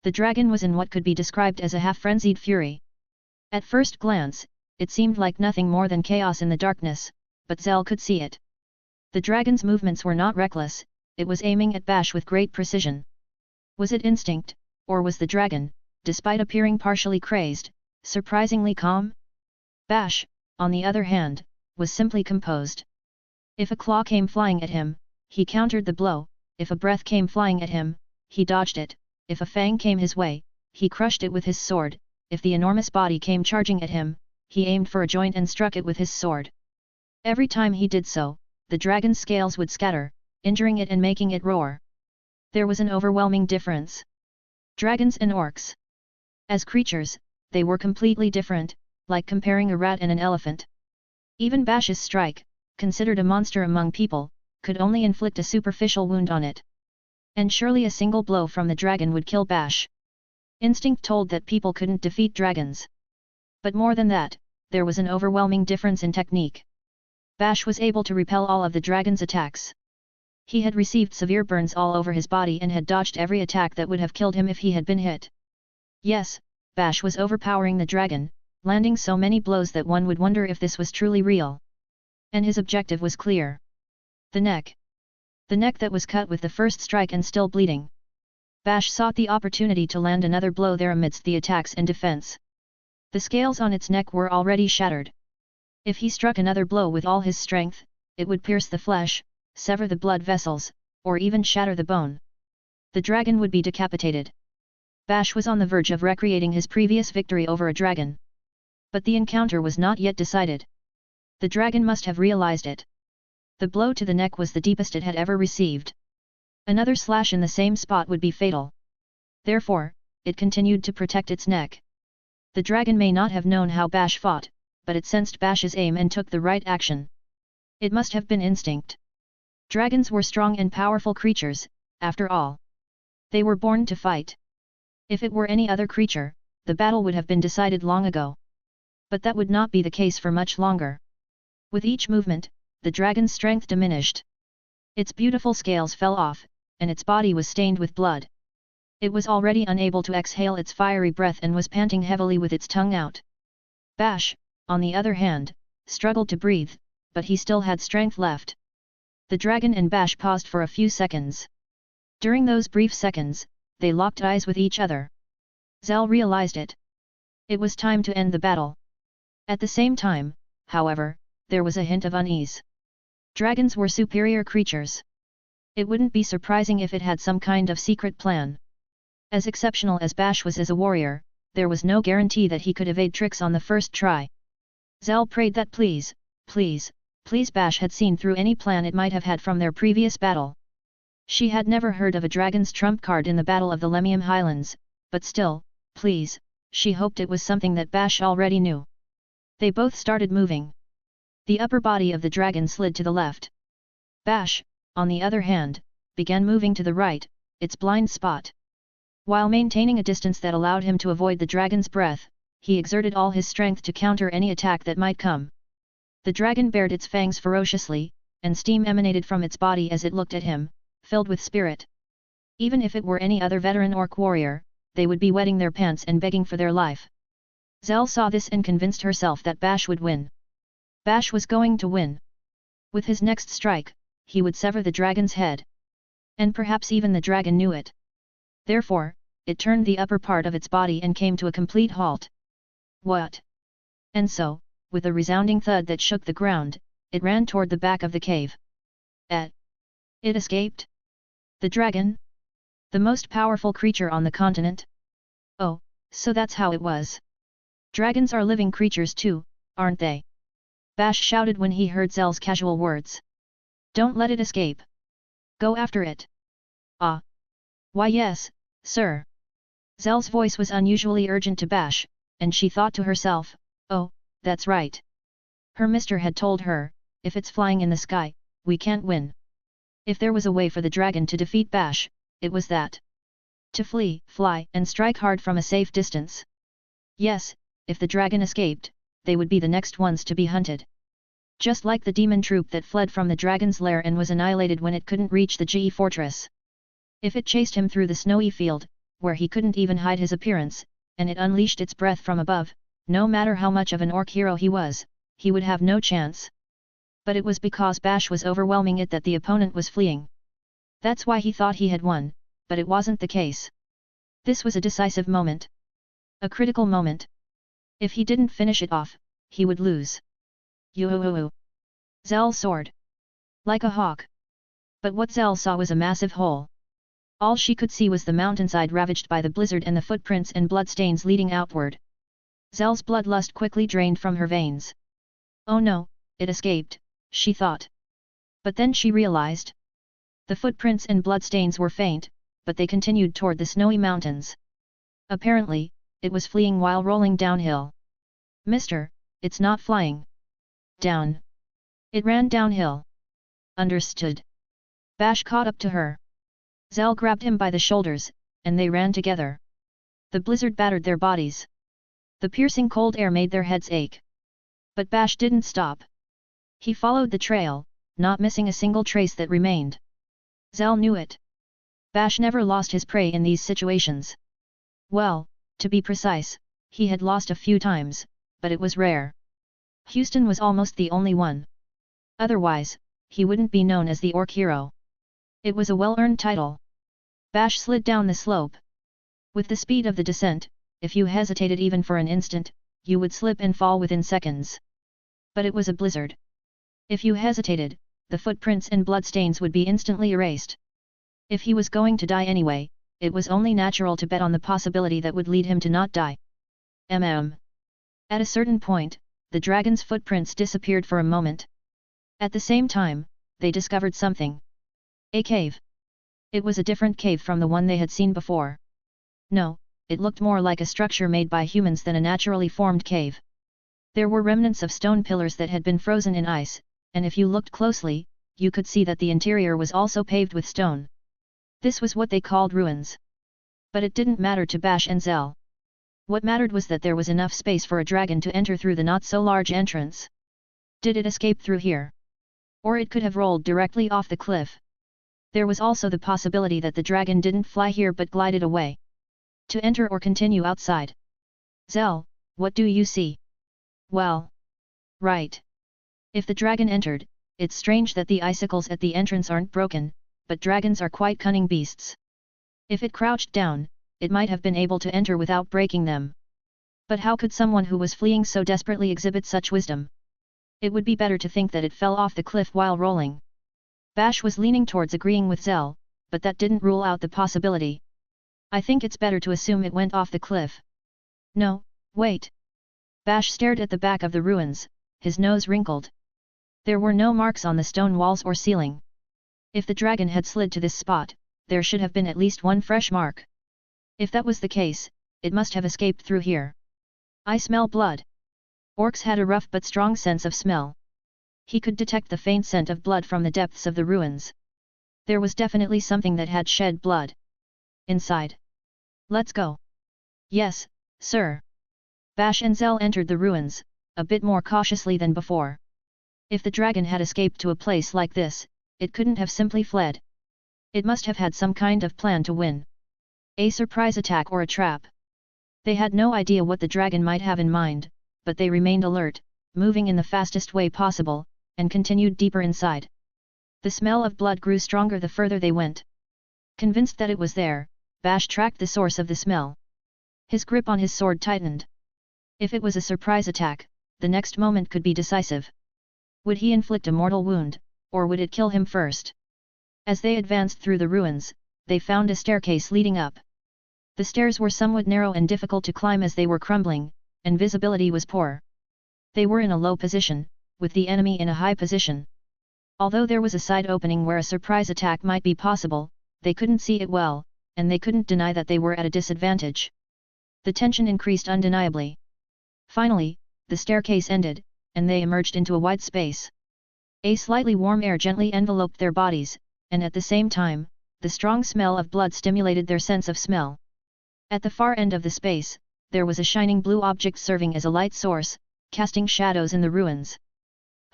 The dragon was in what could be described as a half-frenzied fury. At first glance, it seemed like nothing more than chaos in the darkness, but Zell could see it. The dragon's movements were not reckless, it was aiming at Bash with great precision. Was it instinct, or was the dragon, despite appearing partially crazed, surprisingly calm? Bash, on the other hand, was simply composed. If a claw came flying at him, he countered the blow, if a breath came flying at him, he dodged it, if a fang came his way, he crushed it with his sword, if the enormous body came charging at him, he aimed for a joint and struck it with his sword. Every time he did so, the dragon's scales would scatter, injuring it and making it roar. There was an overwhelming difference. Dragons and orcs. As creatures, they were completely different, like comparing a rat and an elephant. Even Bash's strike, considered a monster among people, could only inflict a superficial wound on it. And surely a single blow from the dragon would kill Bash. Instinct told that people couldn't defeat dragons. But more than that, there was an overwhelming difference in technique. Bash was able to repel all of the dragon's attacks. He had received severe burns all over his body and had dodged every attack that would have killed him if he had been hit. Yes, Bash was overpowering the dragon, landing so many blows that one would wonder if this was truly real. And his objective was clear. The neck. The neck that was cut with the first strike and still bleeding. Bash sought the opportunity to land another blow there amidst the attacks and defense. The scales on its neck were already shattered. If he struck another blow with all his strength, it would pierce the flesh, sever the blood vessels, or even shatter the bone. The dragon would be decapitated. Bash was on the verge of recreating his previous victory over a dragon. But the encounter was not yet decided. The dragon must have realized it. The blow to the neck was the deepest it had ever received. Another slash in the same spot would be fatal. Therefore, it continued to protect its neck. The dragon may not have known how Bash fought, but it sensed Bash's aim and took the right action. It must have been instinct. Dragons were strong and powerful creatures, after all. They were born to fight. If it were any other creature, the battle would have been decided long ago. But that would not be the case for much longer. With each movement, the dragon's strength diminished. Its beautiful scales fell off, and its body was stained with blood. It was already unable to exhale its fiery breath and was panting heavily with its tongue out. Bash, on the other hand, struggled to breathe, but he still had strength left. The dragon and Bash paused for a few seconds. During those brief seconds, they locked eyes with each other. Zhao realized it. It was time to end the battle. At the same time, however, there was a hint of unease. Dragons were superior creatures. It wouldn't be surprising if it had some kind of secret plan. As exceptional as Bash was as a warrior, there was no guarantee that he could evade tricks on the first try. Zhao prayed that please Bash had seen through any plan it might have had from their previous battle. She had never heard of a dragon's trump card in the Battle of the Lemium Highlands, but still, she hoped it was something that Bash already knew. They both started moving. The upper body of the dragon slid to the left. Bash, on the other hand, began moving to the right, its blind spot. While maintaining a distance that allowed him to avoid the dragon's breath, he exerted all his strength to counter any attack that might come. The dragon bared its fangs ferociously, and steam emanated from its body as it looked at him, filled with spirit. Even if it were any other veteran orc warrior, they would be wetting their pants and begging for their life. Zhao saw this and convinced herself that Bash would win. Bash was going to win. With his next strike, he would sever the dragon's head. And perhaps even the dragon knew it. Therefore, it turned the upper part of its body and came to a complete halt. What? And so, with a resounding thud that shook the ground, it ran toward the back of the cave. It escaped? The dragon? The most powerful creature on the continent? Oh, so that's how it was. Dragons are living creatures too, aren't they? Bash shouted when he heard Zell's casual words. Don't let it escape. Go after it. Ah. Why yes, sir. Zell's voice was unusually urgent to Bash, and she thought to herself, oh, that's right. Her mister had told her, if it's flying in the sky, we can't win. If there was a way for the dragon to defeat Bash, it was that. To fly, and strike hard from a safe distance. Yes, if the dragon escaped, they would be the next ones to be hunted. Just like the demon troop that fled from the dragon's lair and was annihilated when it couldn't reach the Ge fortress. If it chased him through the snowy field, where he couldn't even hide his appearance, and it unleashed its breath from above, no matter how much of an orc hero he was, he would have no chance. But it was because Bash was overwhelming it that the opponent was fleeing. That's why he thought he had won, but it wasn't the case. This was a decisive moment. A critical moment. If he didn't finish it off, he would lose. Yoo-hoo-hoo. Zell soared. Like a hawk. But what Zell saw was a massive hole. All she could see was the mountainside ravaged by the blizzard and the footprints and bloodstains leading outward. Zell's bloodlust quickly drained from her veins. Oh no, it escaped, she thought. But then she realized. The footprints and bloodstains were faint, but they continued toward the snowy mountains. Apparently, it was fleeing while rolling downhill. Mister, it's not flying. Down. It ran downhill. Understood. Bash caught up to her. Zell grabbed him by the shoulders, and they ran together. The blizzard battered their bodies. The piercing cold air made their heads ache. But Bash didn't stop. He followed the trail, not missing a single trace that remained. Zell knew it. Bash never lost his prey in these situations. Well, to be precise, he had lost a few times, but it was rare. Houston was almost the only one. Otherwise, he wouldn't be known as the orc hero. It was a well-earned title. Bash slid down the slope. With the speed of the descent, if you hesitated even for an instant, you would slip and fall within seconds. But it was a blizzard. If you hesitated, the footprints and bloodstains would be instantly erased. If he was going to die anyway, it was only natural to bet on the possibility that would lead him to not die. At a certain point, the dragon's footprints disappeared for a moment. At the same time, they discovered something. A cave. It was a different cave from the one they had seen before. No, it looked more like a structure made by humans than a naturally formed cave. There were remnants of stone pillars that had been frozen in ice, and if you looked closely, you could see that the interior was also paved with stone. This was what they called ruins. But it didn't matter to Bash and Zell. What mattered was that there was enough space for a dragon to enter through the not-so-large entrance. Did it escape through here? Or it could have rolled directly off the cliff. There was also the possibility that the dragon didn't fly here but glided away. To enter or continue outside. Zell, what do you see? Well. Right. If the dragon entered, it's strange that the icicles at the entrance aren't broken, but dragons are quite cunning beasts. If it crouched down, it might have been able to enter without breaking them. But how could someone who was fleeing so desperately exhibit such wisdom? It would be better to think that it fell off the cliff while rolling. Bash was leaning towards agreeing with Zell, but that didn't rule out the possibility. I think it's better to assume it went off the cliff. No, wait. Bash stared at the back of the ruins, his nose wrinkled. There were no marks on the stone walls or ceiling. If the dragon had slid to this spot, there should have been at least one fresh mark. If that was the case, it must have escaped through here. I smell blood. Orcs had a rough but strong sense of smell. He could detect the faint scent of blood from the depths of the ruins. There was definitely something that had shed blood. Inside. Let's go. Yes, sir. Bash and Zell entered the ruins, a bit more cautiously than before. If the dragon had escaped to a place like this, it couldn't have simply fled. It must have had some kind of plan to win. A surprise attack or a trap. They had no idea what the dragon might have in mind, but they remained alert, moving in the fastest way possible, and continued deeper inside. The smell of blood grew stronger the further they went. Convinced that it was there, Bash tracked the source of the smell. His grip on his sword tightened. If it was a surprise attack, the next moment could be decisive. Would he inflict a mortal wound, or would it kill him first? As they advanced through the ruins, they found a staircase leading up. The stairs were somewhat narrow and difficult to climb as they were crumbling, and visibility was poor. They were in a low position, with the enemy in a high position. Although there was a side opening where a surprise attack might be possible, they couldn't see it well, and they couldn't deny that they were at a disadvantage. The tension increased undeniably. Finally, the staircase ended, and they emerged into a wide space. A slightly warm air gently enveloped their bodies, and at the same time, the strong smell of blood stimulated their sense of smell. At the far end of the space, there was a shining blue object serving as a light source, casting shadows in the ruins.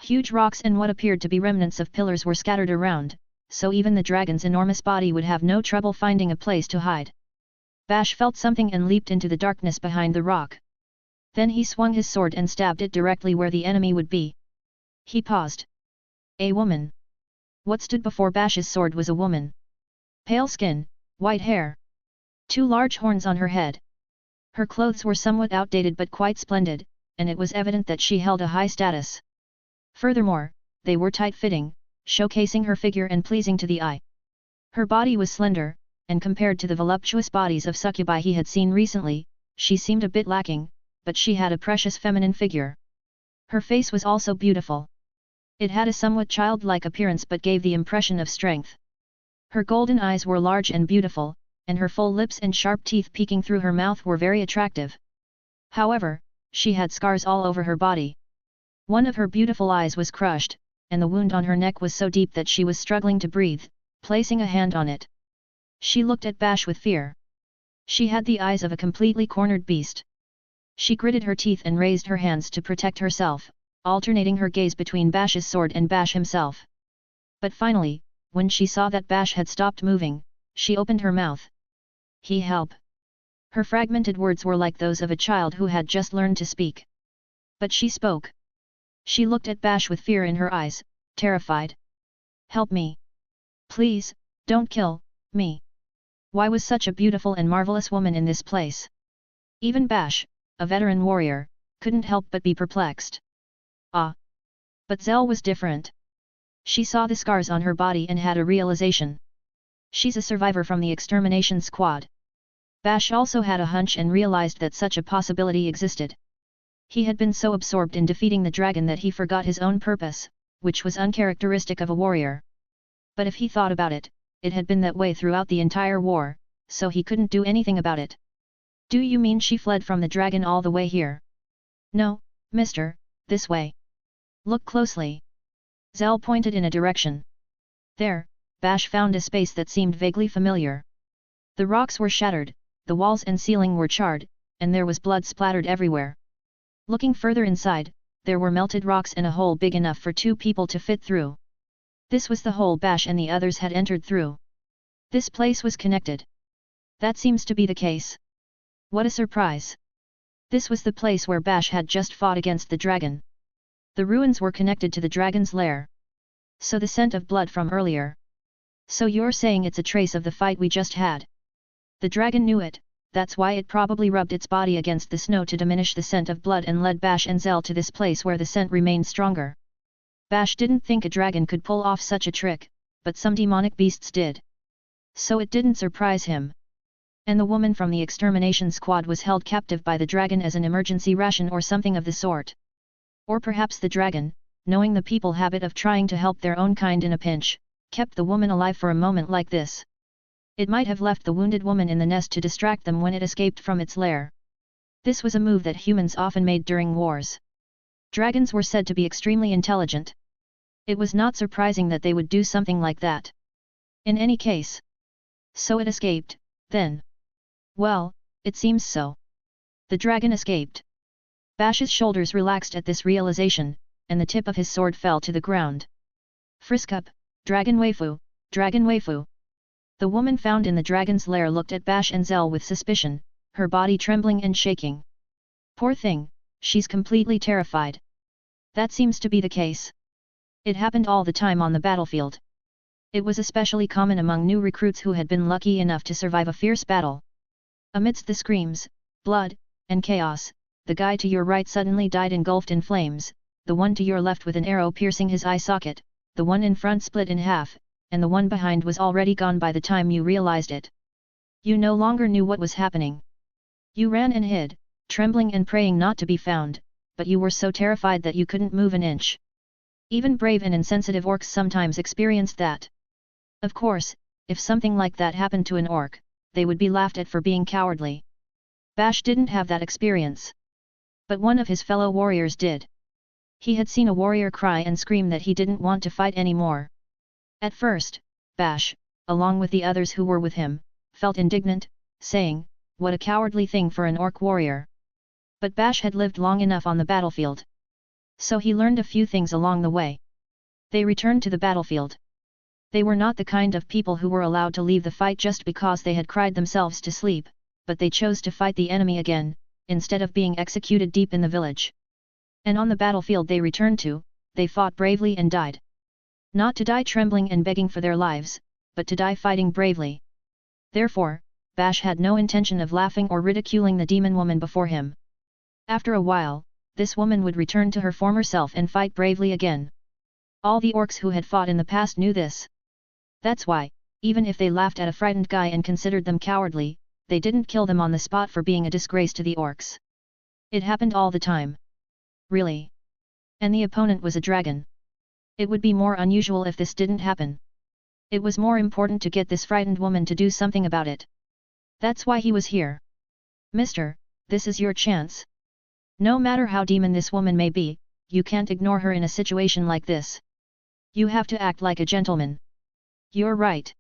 Huge rocks and what appeared to be remnants of pillars were scattered around, so even the dragon's enormous body would have no trouble finding a place to hide. Bash felt something and leaped into the darkness behind the rock. Then he swung his sword and stabbed it directly where the enemy would be. He paused. A woman. What stood before Bash's sword was a woman. Pale skin, white hair. 2 large horns on her head. Her clothes were somewhat outdated but quite splendid, and it was evident that she held a high status. Furthermore, they were tight-fitting, showcasing her figure and pleasing to the eye. Her body was slender, and compared to the voluptuous bodies of succubi he had seen recently, she seemed a bit lacking, but she had a precious feminine figure. Her face was also beautiful. It had a somewhat childlike appearance but gave the impression of strength. Her golden eyes were large and beautiful, and her full lips and sharp teeth peeking through her mouth were very attractive. However, she had scars all over her body. One of her beautiful eyes was crushed, and the wound on her neck was so deep that she was struggling to breathe, placing a hand on it. She looked at Bash with fear. She had the eyes of a completely cornered beast. She gritted her teeth and raised her hands to protect herself, alternating her gaze between Bash's sword and Bash himself. But finally, when she saw that Bash had stopped moving, she opened her mouth. He help. Her fragmented words were like those of a child who had just learned to speak. But she spoke. She looked at Bash with fear in her eyes, terrified. Help me. Please, don't kill me. Why was such a beautiful and marvelous woman in this place? Even Bash, a veteran warrior, couldn't help but be perplexed. Ah! But Zell was different. She saw the scars on her body and had a realization. She's a survivor from the extermination squad. Bash also had a hunch and realized that such a possibility existed. He had been so absorbed in defeating the dragon that he forgot his own purpose, which was uncharacteristic of a warrior. But if he thought about it, it had been that way throughout the entire war, so he couldn't do anything about it. Do you mean she fled from the dragon all the way here? No, mister, this way. Look closely. Zell pointed in a direction. There, Bash found a space that seemed vaguely familiar. The rocks were shattered, the walls and ceiling were charred, and there was blood splattered everywhere. Looking further inside, there were melted rocks and a hole big enough for 2 people to fit through. This was the hole Bash and the others had entered through. This place was connected. That seems to be the case. What a surprise! This was the place where Bash had just fought against the dragon. The ruins were connected to the dragon's lair. So the scent of blood from earlier. So you're saying it's a trace of the fight we just had? The dragon knew it, that's why it probably rubbed its body against the snow to diminish the scent of blood and led Bash and Zell to this place where the scent remained stronger. Bash didn't think a dragon could pull off such a trick, but some demonic beasts did. So it didn't surprise him. And the woman from the extermination squad was held captive by the dragon as an emergency ration or something of the sort. Or perhaps the dragon, knowing the people habit of trying to help their own kind in a pinch, kept the woman alive for a moment like this. It might have left the wounded woman in the nest to distract them when it escaped from its lair. This was a move that humans often made during wars. Dragons were said to be extremely intelligent. It was not surprising that they would do something like that. In any case. So it escaped, then. Well, it seems so. The dragon escaped. Bash's shoulders relaxed at this realization, and the tip of his sword fell to the ground. Frisk up, dragon waifu, dragon waifu. The woman found in the dragon's lair looked at Bash and Zell with suspicion, her body trembling and shaking. Poor thing, she's completely terrified. That seems to be the case. It happened all the time on the battlefield. It was especially common among new recruits who had been lucky enough to survive a fierce battle. Amidst the screams, blood, and chaos, the guy to your right suddenly died engulfed in flames, the one to your left with an arrow piercing his eye socket, the one in front split in half, and the one behind was already gone by the time you realized it. You no longer knew what was happening. You ran and hid, trembling and praying not to be found, but you were so terrified that you couldn't move an inch. Even brave and insensitive orcs sometimes experienced that. Of course, if something like that happened to an orc, they would be laughed at for being cowardly. Bash didn't have that experience. But one of his fellow warriors did. He had seen a warrior cry and scream that he didn't want to fight anymore. At first, Bash, along with the others who were with him, felt indignant, saying, "What a cowardly thing for an orc warrior." But Bash had lived long enough on the battlefield. So he learned a few things along the way. They returned to the battlefield. They were not the kind of people who were allowed to leave the fight just because they had cried themselves to sleep, but they chose to fight the enemy again, instead of being executed deep in the village. And on the battlefield they returned to, they fought bravely and died. Not to die trembling and begging for their lives, but to die fighting bravely. Therefore, Bash had no intention of laughing or ridiculing the demon woman before him. After a while, this woman would return to her former self and fight bravely again. All the orcs who had fought in the past knew this. That's why, even if they laughed at a frightened guy and considered them cowardly, they didn't kill them on the spot for being a disgrace to the orcs. It happened all the time. Really. And the opponent was a dragon. It would be more unusual if this didn't happen. It was more important to get this frightened woman to do something about it. That's why he was here. Mister, this is your chance. No matter how demon this woman may be, you can't ignore her in a situation like this. You have to act like a gentleman. You're right.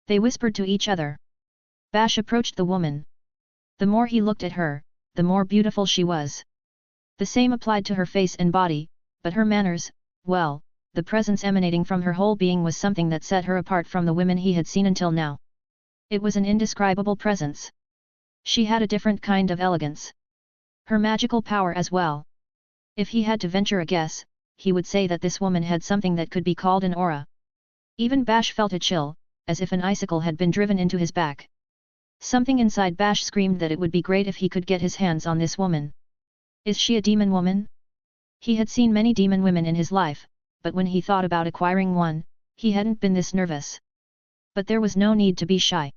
They whispered to each other. Bash approached the woman. The more he looked at her, the more beautiful she was. The same applied to her face and body, but her manners, well, the presence emanating from her whole being was something that set her apart from the women he had seen until now. It was an indescribable presence. She had a different kind of elegance. Her magical power as well. If he had to venture a guess, he would say that this woman had something that could be called an aura. Even Bash felt a chill, as if an icicle had been driven into his back. Something inside Bash screamed that it would be great if he could get his hands on this woman. Is she a demon woman? He had seen many demon women in his life, but when he thought about acquiring one, he hadn't been this nervous. But there was no need to be shy.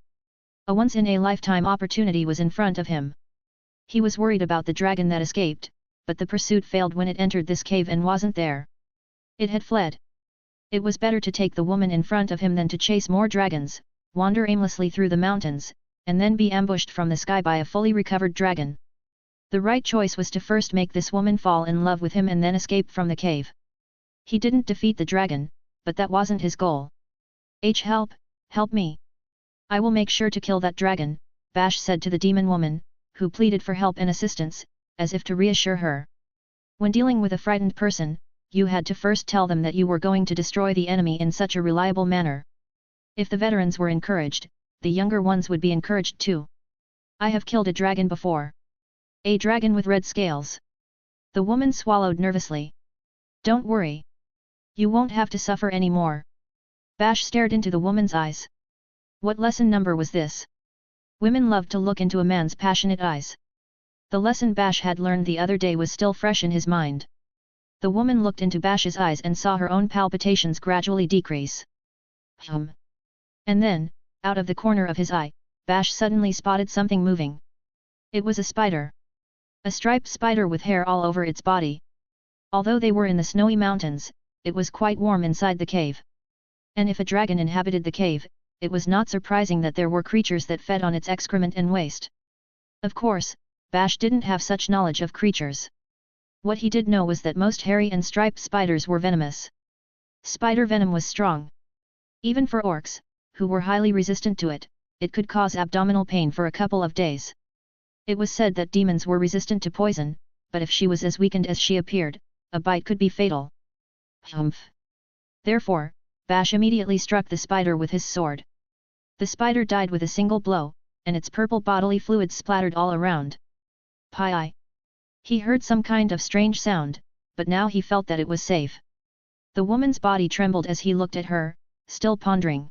A once-in-a-lifetime opportunity was in front of him. He was worried about the dragon that escaped, but the pursuit failed when it entered this cave and wasn't there. It had fled. It was better to take the woman in front of him than to chase more dragons, wander aimlessly through the mountains, and then be ambushed from the sky by a fully recovered dragon. The right choice was to first make this woman fall in love with him and then escape from the cave. He didn't defeat the dragon, but that wasn't his goal. Help, help me. I will make sure to kill that dragon, Bash said to the demon woman, who pleaded for help and assistance, as if to reassure her. When dealing with a frightened person, you had to first tell them that you were going to destroy the enemy in such a reliable manner. If the veterans were encouraged, the younger ones would be encouraged too. I have killed a dragon before. A dragon with red scales. The woman swallowed nervously. Don't worry. You won't have to suffer any more. Bash stared into the woman's eyes. What lesson number was this? Women loved to look into a man's passionate eyes. The lesson Bash had learned the other day was still fresh in his mind. The woman looked into Bash's eyes and saw her own palpitations gradually decrease. And then, out of the corner of his eye, Bash suddenly spotted something moving. It was a spider. A striped spider with hair all over its body. Although they were in the snowy mountains, it was quite warm inside the cave. And if a dragon inhabited the cave, it was not surprising that there were creatures that fed on its excrement and waste. Of course, Bash didn't have such knowledge of creatures. What he did know was that most hairy and striped spiders were venomous. Spider venom was strong. Even for orcs, who were highly resistant to it, it could cause abdominal pain for a couple of days. It was said that demons were resistant to poison, but if she was as weakened as she appeared, a bite could be fatal. Humph! Therefore, Bash immediately struck the spider with his sword. The spider died with a single blow, and its purple bodily fluids splattered all around. Pi! He heard some kind of strange sound, but now he felt that it was safe. The woman's body trembled as he looked at her, still pondering.